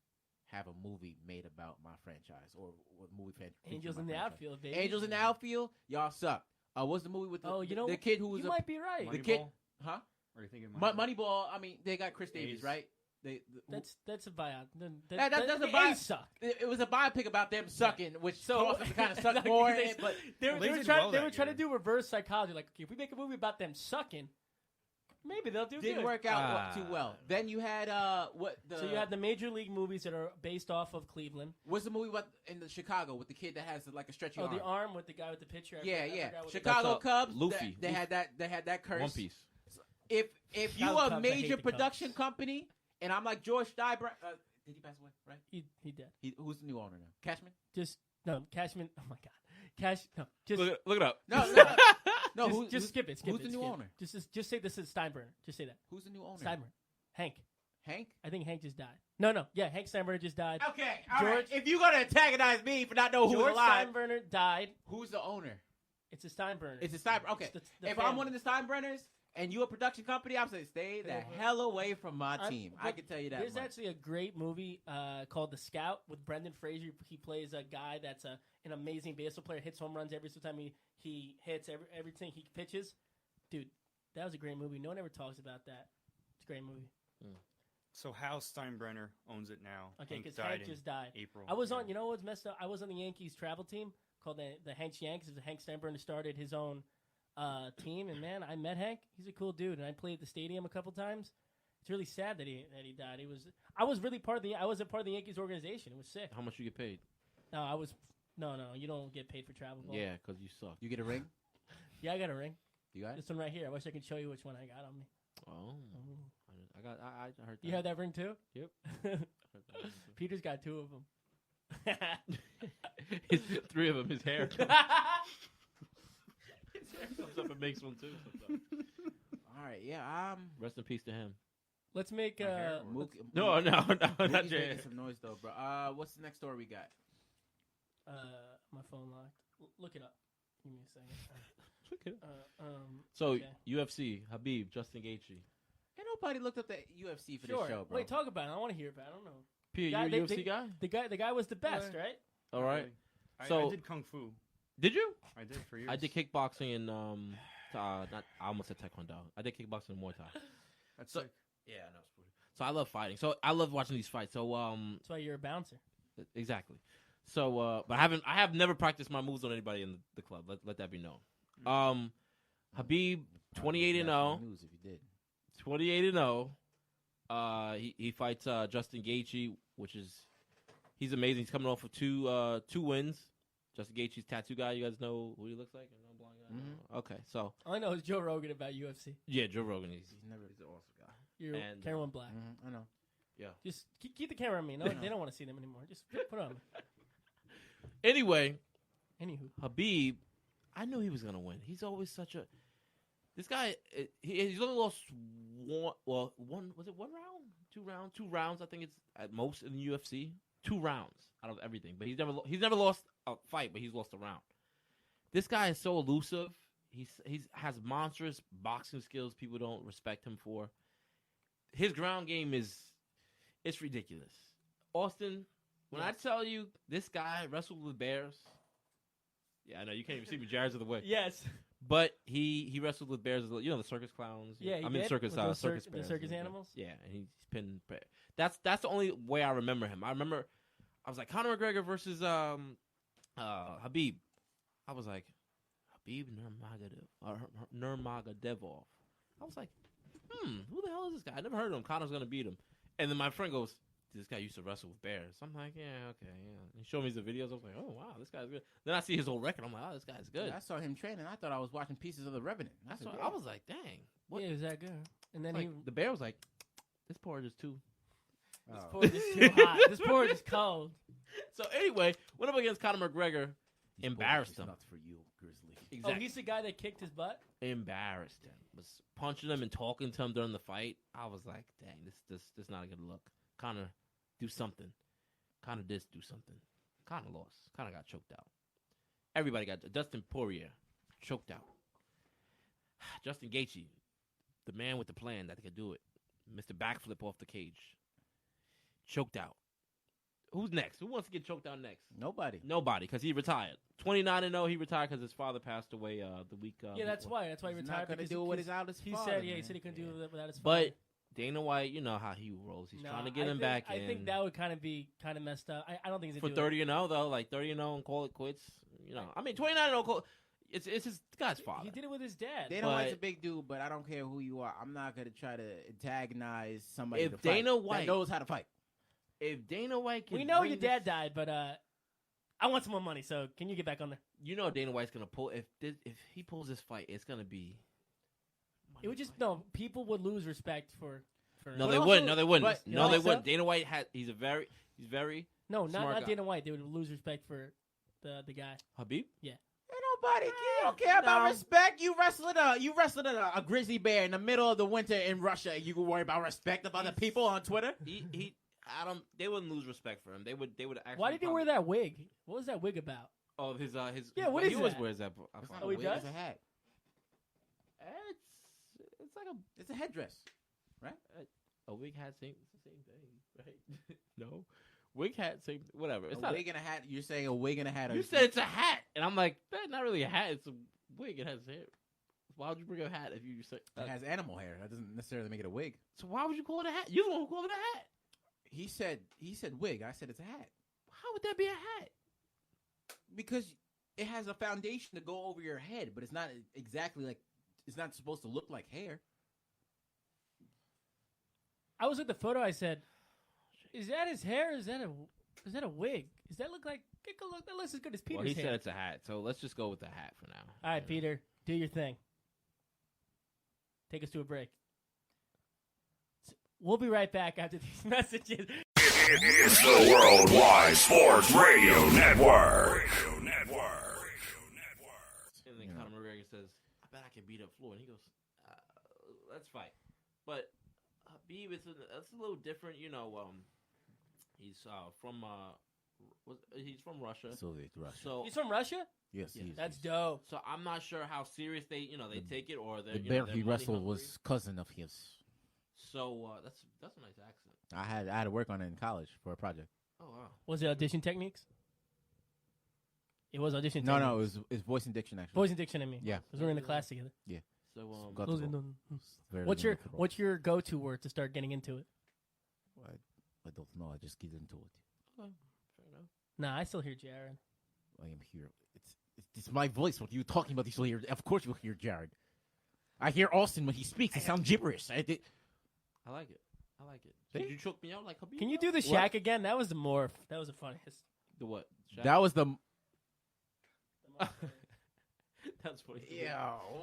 have a movie made about my franchise or movie fan. Angels in the outfield, baby. Angels in the outfield, y'all suck. What's the movie with the kid who was you might be right. The kid, huh? Or are you thinking Moneyball? I mean, they got Chris Davies, right? That's a buyout. That's a biopic. Suck. It was a biopic about them sucking, which kind of sucked more. But they were trying to do reverse psychology. Like, okay, if we make a movie about them sucking, maybe they'll do. Didn't good. work out too well. Then you had So you had the major league movies that are based off of Cleveland. What's the movie about in the Chicago with the kid that has a stretchy arm? Oh, the arm with the guy with the pitcher. Yeah. Chicago Cubs. Luffy. They had that curse. One Piece. If you a major production company, and I'm like George Steinbrenner, did he pass away? Right? He did. Who's the new owner now? Cashman. Cashman. Oh my God. Just look it up. No, just skip it. Who's the new owner? Just say this is Steinbrenner. Just say that. Who's the new owner? Steinbrenner. Hank. I think Hank just died. No. Yeah, Hank Steinbrenner just died. Okay, all right. If you're gonna antagonize me for not knowing who's alive, Steinbrenner died. Who's the owner? It's a Steinbrenner. It's a Steinbrenner. Okay. If I'm one of the Steinbrenners and you a production company, I'm saying stay the hell away from my team. I can tell you that. There's actually a great movie called The Scout with Brendan Fraser. He plays a guy that's an amazing baseball player, hits home runs every single time he hits everything he pitches. Dude, that was a great movie. No one ever talks about that. It's a great movie. So Hal Steinbrenner owns it now. Okay, because Hank just died. April. I was on. You know what's messed up? I was on the Yankees travel team called the Hank's Yankees. Hank Steinbrenner started his own team, and man, I met Hank. He's a cool dude, and I played at the stadium a couple times. It's really sad that he died. I was really part of the Yankees organization. It was sick. How much you get paid? No, you don't get paid for travel ball. Yeah, because you suck. You get a ring? Yeah, I got a ring. You got it? This one right here. I wish I could show you which one I got on me. Oh, I heard that. You have that ring too? Yep. Peter's got 2 of them. His 3 of them. His hair. His hair comes up and makes one too. Sometimes. All right, yeah. Rest in peace to him. Let's make Mook, No, not Mookie's Jay. making some noise though, bro. What's the next story we got? my phone locked. Look it up. Give me a second. So okay. UFC, Habib, Justin Gaethje. Ain't nobody looked up the UFC for Sure. this show, bro. Wait, talk about it. I want to hear about it. I don't know. P, Guy- you a they- UFC guy? The guy was the best, right? All right. I So- did kung fu. Did you? I did for years. I did kickboxing and I almost said taekwondo. I did kickboxing and Muay Thai. That's So- sick. Yeah, I know. So I love fighting. So I love watching these fights. So That's why you're a bouncer. exactly. So but I have never practiced my moves on anybody in the club. Let that be known. Habib 28-0. News if you did. 28-0. He fights Justin Gaethje, which is he's amazing. He's coming off of two wins. Justin Gaethje's tattoo guy. You guys know who he looks like? You know, blind guy. Mhm. Okay, so All I know is Joe Rogan about UFC. yeah, Joe Rogan. He's never. an awesome guy. You're And, Cameron Black. I know. Just keep the camera on me. No, they don't want to see them anymore. Just put it on me. Anyway, Anywho, Habib, I knew he was gonna win. He's always such a. This guy, he's only lost one. Was it 1 round? 2 rounds. I think it's at most in the UFC. 2 rounds out of everything. But he's never lost a fight, but he's lost a round. This guy is so elusive. He has monstrous boxing skills. People don't respect him for. His ground game it's ridiculous. Austin, when I tell you this guy wrestled with bears. Yeah, I know you can't even see me. Jaire's of the way. yes. But he wrestled with bears, the circus clowns. Yeah, he I mean did? circus With those circus the bears. circus animals? Yeah, and he's pinned. That's the only way I remember him. I remember I was like Conor McGregor versus Habib. I was like Habib Nurmagomedov. I was like, who the hell is this guy? I never heard of him. Conor's gonna beat him. And then my friend goes, this guy used to wrestle with bears. I'm like, yeah, okay, yeah. And he showed me the videos. I was like, oh wow, this guy's good. Then I see his whole record. I'm like, oh, this guy's good. I saw him training. I thought I was watching pieces of The Revenant. That's what I was like, dang. What? Yeah, is that good? And then Like, the bear was like, this porridge is too. this porridge is too hot. This porridge is cold. So anyway, went up against Conor McGregor, embarrassed him. Not for you, Grizzly. Oh, he's the guy that kicked his butt? Embarrassed him. Was punching him and talking to him during the fight. I was like, dang, this not a good look. Conor, do something. Conor did do something. Conor lost. Conor got choked out. Everybody got Dustin Poirier choked out. Justin Gaethje, the man with the plan that could do it. Mr. Backflip off the cage. Choked out. Who's next? Who wants to get choked out next? Nobody. Nobody, because he retired. 29-0, he retired because his father passed away the week. Yeah, that's before. why. That's why he He's retired. not going to because do it with his out his He father, said, he man. said he couldn't do it without his father. But Dana White, you know how he rolls. He's No, trying to get I him think- back I in. think that would kind of be messed up. I don't think he's For gonna do 30-0 though, like 30-0 and call it quits. You know, I mean 29-0. It's his guy's it. father. He did it with his dad. Dana White's a But- big dude, but I don't care who you are. I'm not going to try to antagonize somebody If to fight Dana that White- knows how to fight. If Dana White can, We know bring your this- dad died, but I want some more money. So can you get back on there? You know Dana White's gonna pull. If he pulls this fight, it's gonna be. It would just people would lose respect for. No, But they also- wouldn't. No, they wouldn't. but- No, they also- wouldn't. Dana White he's very No, Smart not guy. Dana White. They would lose respect for the guy. Habib. Ain't nobody don't care about No. respect. You wrestling a grizzly bear in the middle of the winter in Russia. And you can worry about respect of other people on Twitter. They wouldn't lose respect for him. They would actually. Why did he wear that wig? What was that wig about? Oh, his. Yeah, what he is always that? wears that. It's not Oh, a he wig, does? It's a hat. It's like It's a headdress. a wig hat. It's the same thing, right? No, wig hat. Same. Whatever. It's A not. wig and a hat. You're saying a wig and a hat. You said it's a hat, and I'm like, that's not really a hat. It's a wig. It has hair. Why would you bring a hat if you say it has animal hair. That doesn't necessarily make it a wig. So why would you call it a hat? You're the one who called it a hat. He said wig. I said it's a hat How would that be a hat? because it has a foundation to go over your head, but it's not exactly like it's not supposed to look like hair. I was at the photo. I said, "Is that his hair? Or is that a wig? Does that look like? That looks as good as Peter's Well, he hair." said it's a hat, so let's just go with the hat for now. All right, You know? Peter, do your thing. Take us to a break. We'll be right back after these messages. It's the Worldwide Sports Radio Network. And then Conor McGregor says, "I bet I can beat up Floyd." And he goes, "Let's fight." But Habib, it's a little different, you know. He's from Russia. Soviet Russia. So He's from Russia? Yes, Yeah. he is. That's dope. So I'm not sure how serious they take it, or The they're bear they're he money wrestled hungry. was cousin of his. So that's a nice accent. I had to work on it in college for a project. Oh wow. Was it audition techniques? It was audition No, techniques. it's voice and diction actually. Voice and diction, I mean. Yeah. Because we're in the class together. So Got Those to are go. the- Very What's your limited. what's your go-to word to start getting into it? I don't know. I just get into it. fair enough. Nah, I still hear Jyaire. I am here. It's my voice. What you talking about? You still hear? Of course you hear Jared. I hear Austin when he speaks. It sounds gibberish. I like it. See? Did you choke me out like Habib? Can you do the What? Shaq again? That was the more. That was the funniest. the what? Shaq? That was the. That's funny.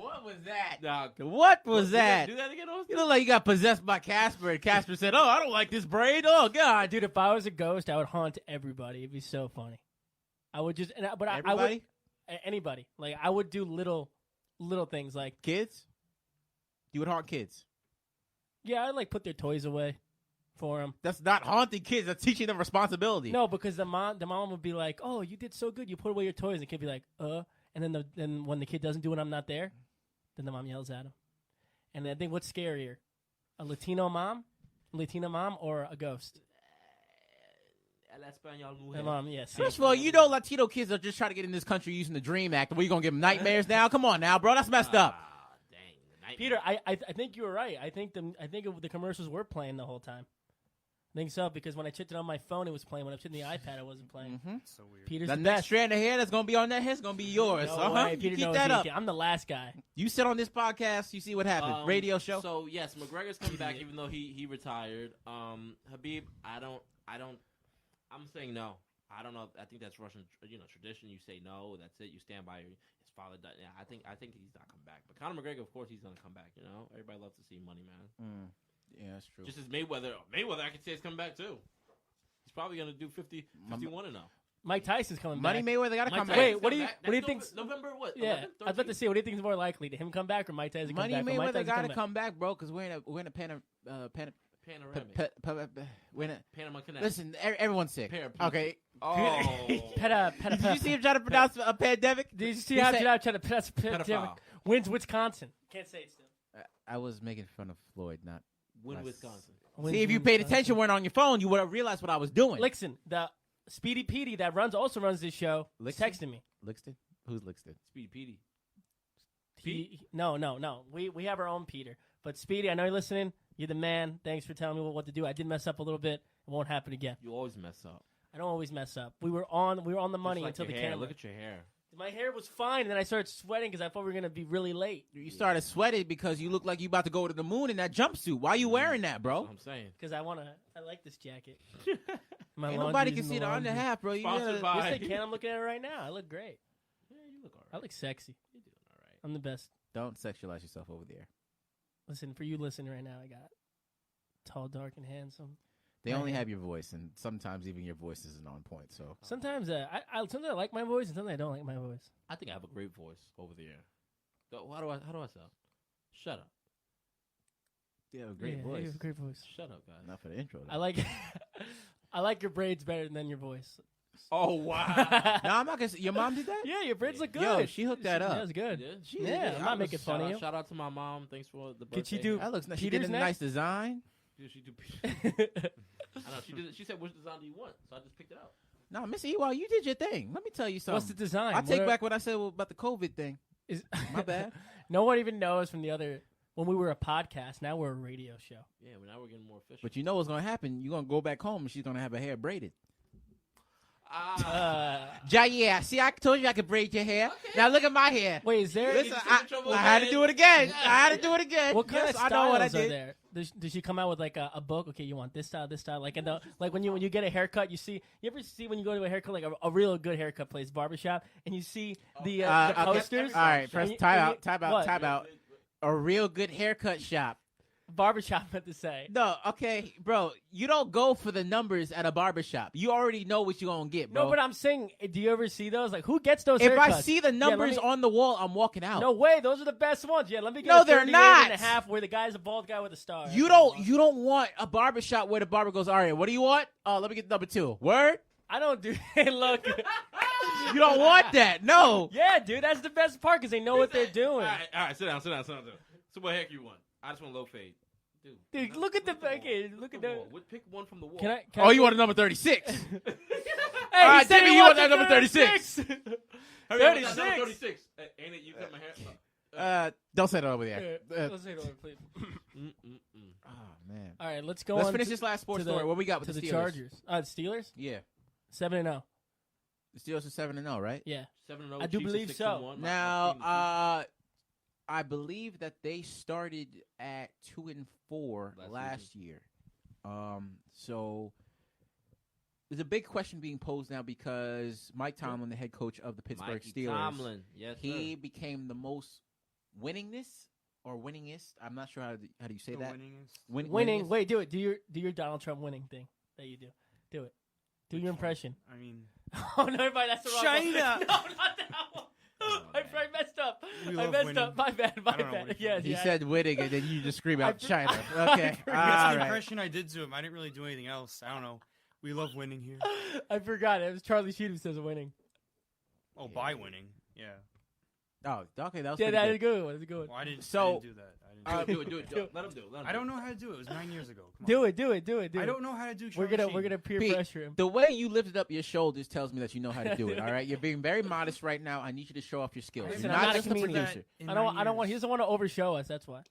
What was that? Nah, What was do that- that? Do that again, Austin? You look like you got possessed by Casper, and Casper said, "Oh, I don't like this braid. Oh God, Dude, if I was a ghost, I would haunt everybody. It'd be so funny. I would just, but I would everybody, anybody. Like I would do little things like kids, you would haunt kids. yeah, I'd like put their toys away for them. That's not haunting kids. That's teaching them responsibility. No, because the mom would be like, "Oh, you did so good. You put away your toys." And the kid be like, And then when the kid doesn't do it, I'm not there. Then the mom yells at him. And I think what's scarier, a Latino mom, or a ghost? El Español The mujer. mom, yes. First of all, you know Latino kids are just trying to get in this country using the Dream Act. What, you gonna give them nightmares now? Come on now, bro. That's messed up. Dang. The nightmare. Peter, I think you were right. I think the commercials were playing the whole time. I think so because when I checked it on my phone, it was playing. When I checked the iPad, it wasn't playing. It's so weird. Peter's The the next best. strand of hair that's gonna be on that hair is gonna be yours. No way, You Peter keep knows that up. anything. I'm the last guy. You sit on this podcast, you see what happens. Radio show. So yes, McGregor's coming back even though he retired. Habib, I'm saying no. I don't know. I think that's Russian, tradition. You say no, that's it. You stand by his father. Yeah, I think he's not coming back. But Conor McGregor, of course, he's gonna come back. Everybody loves to see money, man. Yeah, that's true. Just as Mayweather, I could say is coming back too. He's probably gonna do 51 and 0. Mike Tyson's coming Money back. Mayweather gotta Mike come Tyson- back. Wait, what do you That's think? November what? Yeah, 11th, I'd like to 13th? see what do you think is more likely to him come back or Mike Tyson Money come back? But Mike Mayweather Tyson gotta come back, bro, because we're in a Panoramic. we're in a Panama Canal. listen. Everyone's sick. Okay. Oh. Peta. Did you see him trying to pronounce a pandemic? Did you see He how said- I'm trying to pronounce Pedophile. wins Wisconsin? Can't say it still. I was making fun of Floyd, not. Win Less. Wisconsin. See, if you paid attention, weren't on your phone, you would have realized what I was doing. Listen, the Speedy Petey that also runs this show Lixton? texted me. Lixton? Who's Lixton? Speedy Petey. No. We have our own Peter. But Speedy, I know you're listening. You're the man. Thanks for telling me what to do. I did mess up a little bit. It won't happen again. You always mess up. I don't always mess up. We were on the money Just like until the your hair. camera. Look at your hair. My hair was fine, and then I started sweating because I thought we were gonna be really late. You started sweating because you look like you about to go to the moon in that jumpsuit. Why you wearing that, That's bro? what I'm saying. Because I like this jacket. My Ain't laundry's nobody in can see the laundry. under half, bro. You Sponsored gotta- by- Yes, they can. I'm looking at it right now. I look great. Yeah, you look I alright. look sexy. You're doing alright. I'm the best. Don't sexualize yourself over there. Listen, for you listening right now, I got tall, dark, and handsome. They My only hair. have your voice, and sometimes even your voice isn't on point. So Sometimes sometimes I like my voice, and sometimes I don't like my voice. I think I have a great voice over the air. How do I sound? Shut up. you have a great Yeah, voice. you have a great voice. Shut up, guys. Not for the intro. I like I like your braids better than your voice. Oh wow. No, I'm not gonna. Say, your mom did that. Yeah, your braids look good. Yo, she hooked that up. That was good. She Yeah, I'm not making fun of you. Shout out to my mom. Thanks for the birthday. Did she do- That looks nice. She Peter's did a next? nice design. Did she do? I know she did. She said, "Which design do you want?" So I just picked it out. No, Miss Ewald, you did your thing. Let me tell you something. What's the design? I What take are- back what I said about the COVID thing. Is My bad. No one even knows from the other when we were a podcast. Now we're a radio show. Yeah, well, now we're getting more official. But you know what's gonna happen? You're gonna go back home and she's gonna have her hair braided. Jyaire, see, I told you I could braid your hair. Now look at my hair. Wait, is there? Listen, Is I trouble had to with do it again. I had to do it again. What kind Yes, of I styles know what I are did. there? Does she come out with like a book? Okay, you want this style, like in the like when you get a haircut, you ever see when you go to a haircut like a real good haircut place, barbershop, and you see the Okay, posters. all right, first And time you- out, time out, what? time out. A real good haircut shop. Barbershop meant to say. No, okay, bro. You don't go for the numbers at a barbershop. You already know what you're gonna get, bro. No, but I'm saying, do you ever see those? Like, who gets those if haircuts? I see the numbers me- on the wall, I'm walking out. No way, those are the best ones. Yeah, let me get No, a they're 38 not. and a half where the guy's a bald guy with a star. You don't want a barbershop where the barber goes, all right, what do you want? Let me get number 2. Word? I don't do look. You don't want that. No. Yeah, dude, that's the best part because they know what they're doing. All right, sit down. So what heck you want? I just want low fade. Dude, look at the look at the. Pick one from the wall. Can I? Oh, you want a number 36? Hey, All right, he said Timmy, he you want wants that number 36? 36. 36. Ain't it? You cut my hair. Don't say that over there. Let's say it over, please. Oh, man. All right, let's go Let's on finish to- this last sports to the- story. What we got with to the the Steelers? Chargers. The Steelers? Yeah. 7-0. The Steelers are 7-0, right? Yeah. 7-0. I do Chiefs are believe 6-1. so. Now, I believe that they started at 2-4 last year. So there's a big question being posed now because Mike Tomlin, the head coach of the Pittsburgh Steelers, Tomlin. Yes, he became the most winningest. I'm not sure how do you say The that. winningest. Winning. Wait, do it. Do your Donald Trump winning thing that you do. Do it. Do your impression. I mean, Oh, no, everybody, that's the wrong China. one. No, not that one. I messed up. We I love messed winning. up. My bad. I don't know what bad. he Yes, He yeah. said winning, and then you just scream out I- China. Okay, I that's all the right. impression I did to him. I didn't really do anything else. I don't know. We love winning here. I forgot. It was Charlie Sheen who says winning. Oh, by winning. Yeah. Oh, okay, that was Yeah, pretty that good. is a good one. That's a good one. Well, I didn't So- do that. I didn't Do it. Let him do it. I don't know how to do it. It was 9 years ago. Come on. Do it. I don't know how to do. We're Charlie gonna Sheen. peer Pete, pressure him. The way you lifted up your shoulders tells me that you know how to do it. All right, you're being very modest right now. I need you to show off your skills. Listen, You're I'm not a just a comedian. producer. In I 9 don't want. He years. doesn't want to overshow us. That's why.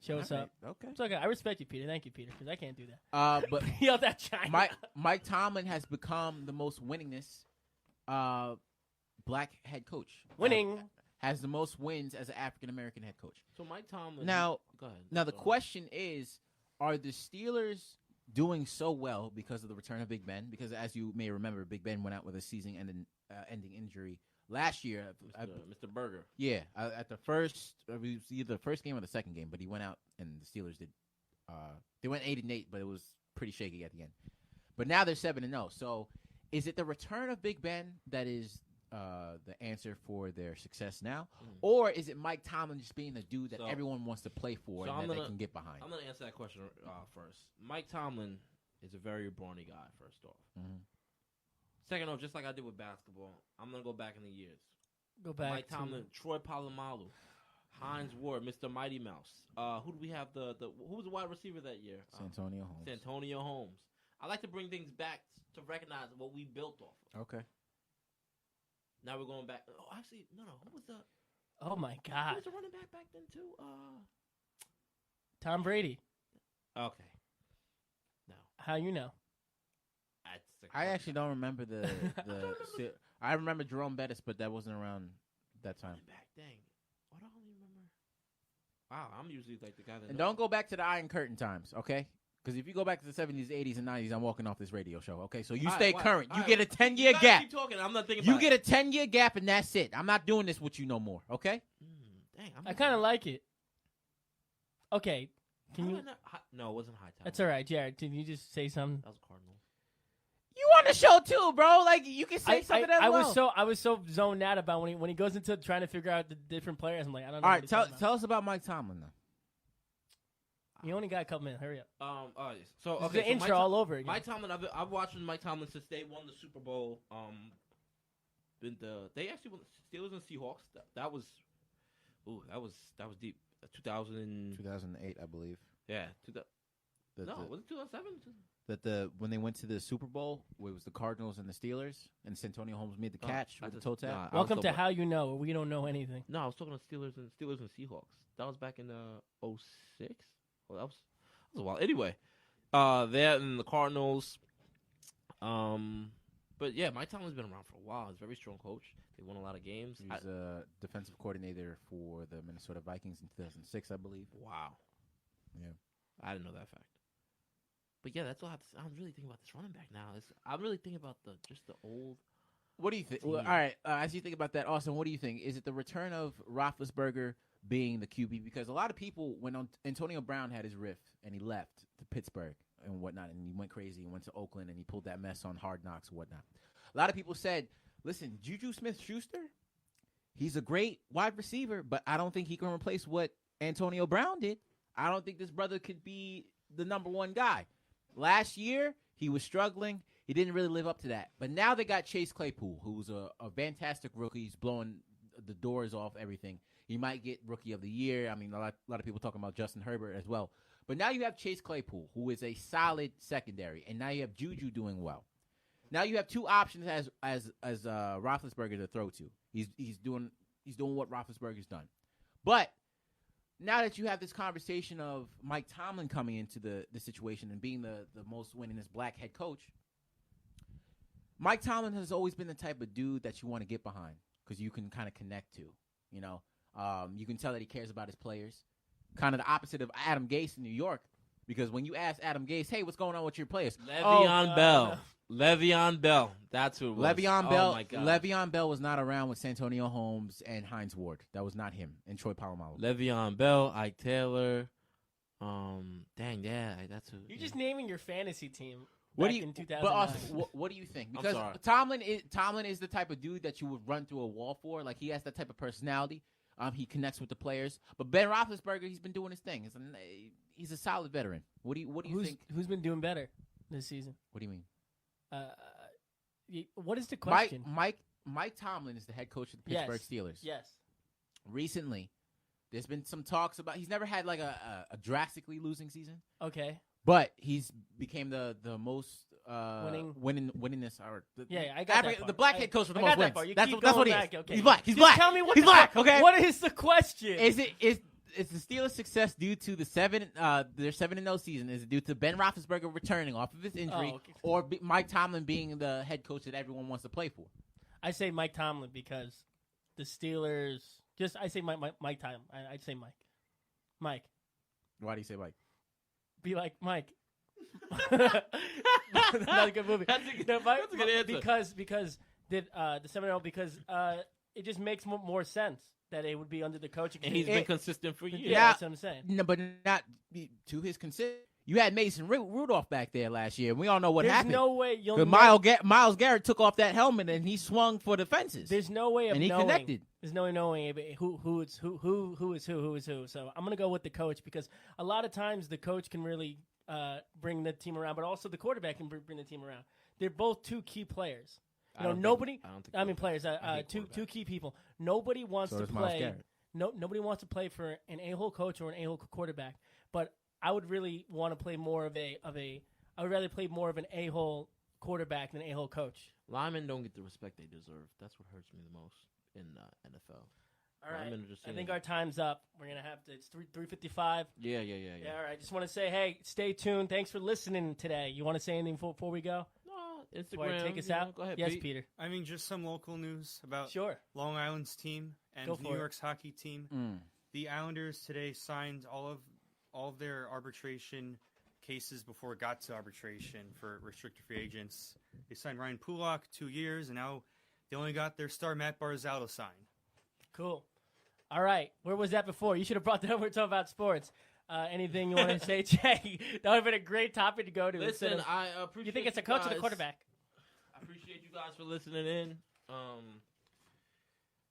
Show us All up. right, okay. It's okay. I respect you, Peter. Thank you, Peter, because I can't do that. But Yelled at China. Mike Tomlin has become the most winningest black head coach. Winning. Has the most wins as an African American head coach. So Mike Tomlin. Now, go ahead. Now the question is, are the Steelers doing so well because of the return of Big Ben? Because as you may remember, Big Ben went out with a season-ending injury last year. Mr. Berger. Yeah, at the first, it was either the first game or the second game, but he went out and the Steelers did. They went 8-8, but it was pretty shaky at the end. But now they're 7-0. So, is it the return of Big Ben that is the answer for their success now, or is it Mike Tomlin just being the dude that everyone wants to play for and that they can get behind? I'm gonna answer that question first. Mike Tomlin is a very brawny guy. First off, second off, just like I did with basketball, I'm gonna go back in the years. Go back. Mike Tomlin, Troy Polamalu, Hines Ward, Mr. Mighty Mouse. Who do we have? Who was the wide receiver that year? Santonio Holmes. Santonio Holmes. I like to bring things back to recognize what we built off of. Okay. Now we're going back. Oh, actually, no. Who was the? Oh my Who God. was the running back then too? Tom Brady. Okay. No. How you know? I actually don't remember the. I remember Jerome Bettis, but that wasn't around that time. Running back. Dang. What do I only remember? Wow, I'm usually like the guy that. And don't go back to the Iron Curtain times, okay? Because if you go back to the 70s, 80s, and 90s, I'm walking off this radio show, okay? So you All stay right, current. all You right. get a 10-year You guys gap. Keep talking. I'm not thinking. You about get a 10-year gap, and that's it. I'm not doing this with you no more, okay? Dang. I kind of like it. Okay. Can you? No, it wasn't high time. That's all right, Jared. Can you just say something? That was Cardinals. You on the show too, bro. Like you can say something as well. I was so zoned out about when he goes into trying to figure out the different players. I'm like, I don't know. All what right, he's tell talking about. us about Mike Tomlin then. You only got a couple minutes. Hurry up. Yes. So This is okay. the so intro all over again. Mike Tomlin. I've watched Mike Tomlin since they won the Super Bowl. They actually won the Steelers and Seahawks. That was deep. 2008, I believe. Yeah. No, Was it 2007? When they went to the Super Bowl, it was the Cardinals and the Steelers, and Santonio Holmes made the catch with the toe tap. I was Welcome talking to How You Know, where we don't know anything. No, I was talking to Steelers and Seahawks. That was back in 06. Well, that was a while. Anyway, that and the Cardinals. But yeah, Mike Tomlin's been around for a while. He's a very strong coach. They won a lot of games. He was a defensive coordinator for the Minnesota Vikings in 2006, I believe. Wow. Yeah. I didn't know that fact. But yeah, that's all I'm really thinking about this running back now. I'm really thinking about the old. What do you think? Well, all right, as you think about that, Austin, what do you think? Is it the return of Roethlisberger being the QB, because a lot of people, when Antonio Brown had his rift and he left to Pittsburgh and whatnot, and he went crazy and went to Oakland and he pulled that mess on Hard Knocks and whatnot, a lot of people said, listen, Juju Smith-Schuster, he's a great wide receiver, but I don't think he can replace what Antonio Brown did. I don't think this brother could be the number one guy. Last year, he was struggling. He didn't really live up to that. But now they got Chase Claypool, who's a fantastic rookie. He's blowing the doors off everything. He might get Rookie of the Year. I mean, a lot of people talking about Justin Herbert as well. But now you have Chase Claypool, who is a solid secondary, and now you have Juju doing well. Now you have two options as Roethlisberger to throw to. He's doing what Roethlisberger's done. But now that you have this conversation of Mike Tomlin coming into the situation and being the most winningest black head coach, Mike Tomlin has always been the type of dude that you want to get behind because you can kind of connect to. You know, you can tell that he cares about his players. Kind of the opposite of Adam Gase in New York, because when you ask Adam Gase, "Hey, what's going on with your players?" Le'Veon Bell. Le'Veon Bell. That's who it was. Le'Veon Bell. Oh my God. Le'Veon Bell was not around with Santonio Holmes and Hines Ward. That was not him. And Troy Polamalu. Le'Veon Bell, Ike Taylor. Dang, yeah, that's who. You're just naming your fantasy team. What back do you? in 2009. But Austin, what do you think? Because sorry. Tomlin is the type of dude that you would run through a wall for. Like, he has that type of personality. He connects with the players. But Ben Roethlisberger, he's been doing his thing. He's a solid veteran. What do you think? Who's been doing better this season? What do you mean? What is the question? Mike Tomlin is the head coach of the Pittsburgh Steelers. Yes. Recently, there's been some talks about he's never had like a drastically losing season. Okay. But he's became the most winningest. I got that part. The black head coach with the I most got that wins. part. You That's keep what going he back. is. Okay. He's black. He's Just black. Tell me He's black. Okay. What is the question? Is the Steelers' success due to their 7-0 season? Is it due to Ben Roethlisberger returning off of his injury, or Mike Tomlin being the head coach that everyone wants to play for? I say Mike Tomlin because the Steelers. I say Mike Tomlin. I'd say Mike. Mike. Why do you say Mike? Be like Mike. Not a good movie. That's a good answer. Because the 7-0 because it just makes more sense that it would be under the coach. And he's been consistent for years. Yeah, that's what I'm saying. No, but not to his consent. You had Mason Rudolph back there last year, and we all know what happened. There's no way you'll know. Myles Garrett took off that helmet and he swung for the fences. There's no way of and he knowing. connected. There's no way knowing who is who. So I'm gonna go with the coach because a lot of times the coach can really bring the team around, but also the quarterback can bring the team around. They're both two key players. Two key people. Nobody wants to play. Nobody wants to play for an a-hole coach or an a-hole quarterback. But I would really want to play more of I would rather play more of an a-hole quarterback than an a-hole coach. Linemen don't get the respect they deserve. That's what hurts me the most in NFL. All right. I think our time's up. We're going to have to – it's 3:55. Yeah. All right. Just want to say, hey, stay tuned. Thanks for listening today. You want to say anything before we go? No, Instagram. Before I take us out? Go ahead, yes, Pete. Peter. I mean, just some local news about Sure. Long Island's team and New York's hockey team. The Islanders today signed all of their arbitration cases before it got to arbitration for restricted free agents. They signed Ryan Pulak 2 years, and now they only got their star Matt Barzal to sign. Cool. All right. Where was that before? You should have brought that over to talk about sports. Anything you want to say, Jay? That would have been a great topic to go to. Listen, I appreciate you think it's a coach or the quarterback? I appreciate you guys for listening in.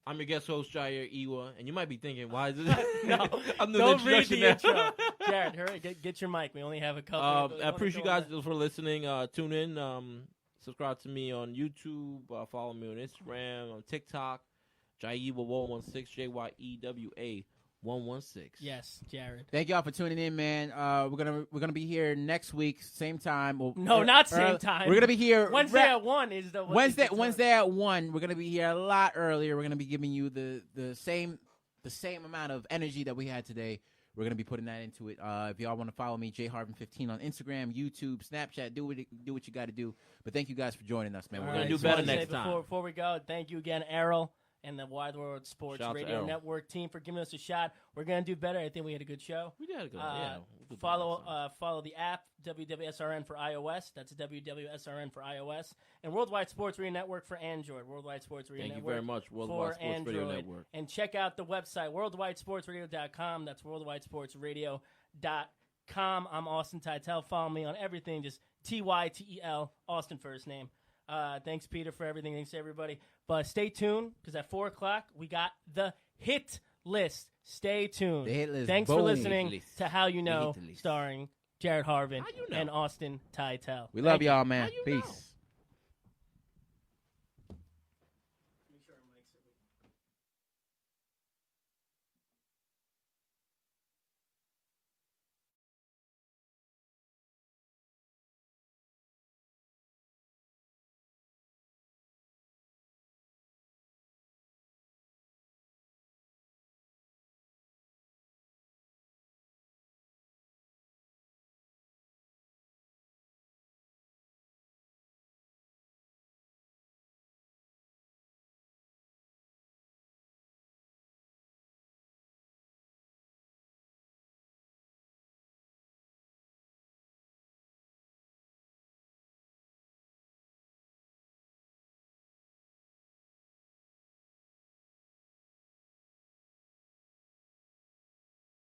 I'm your guest host, Jyaire Iwa, and you might be thinking, why is this? No, I'm don't read the intro. Jared, hurry, get your mic. We only have a couple. I appreciate you guys for listening. Tune in. Subscribe to me on YouTube. Follow me on Instagram, on TikTok. Jyaire 116, JYEWA 116. Yes, Jared. Thank y'all for tuning in, man. We're gonna be here next week, same time. Not same time. We're gonna be here Wednesday at 1 is the Wednesday at 1. We're gonna be here a lot earlier. We're gonna be giving you the same amount of energy that we had today. We're gonna be putting that into it. If y'all want to follow me, Harvin15 on Instagram, YouTube, Snapchat, do what you got to do. But thank you guys for joining us, man. We're gonna do better next time. Before we go, thank you again, Errol. and the Wide World Sports Shout out to Radio Errol. Network team for giving us a shot. We're going to do better. I think we had a good show. We did a good yeah. We'll do Follow better follow the app, WWSRN for iOS. That's WWSRN for iOS. And Worldwide Sports Radio Network for Android. Worldwide Sports Radio Thank Network. you very much, Worldwide for Sports Radio Android. Network. And check out the website, worldwidesportsradio.com. That's worldwidesportsradio.com. I'm Austin Teitel. Follow me on everything, just Tytel, Austin first name. Thanks, Peter, for everything. Thanks, everybody. But stay tuned, because at 4 o'clock, we got the hit list. Stay tuned. The hit list. Thanks for Boom. listening Hit list. to How You Know, hit list. starring Jared Harvin How You Know? and Austin Teitel. We love Thank you. y'all, man. How you know? Peace.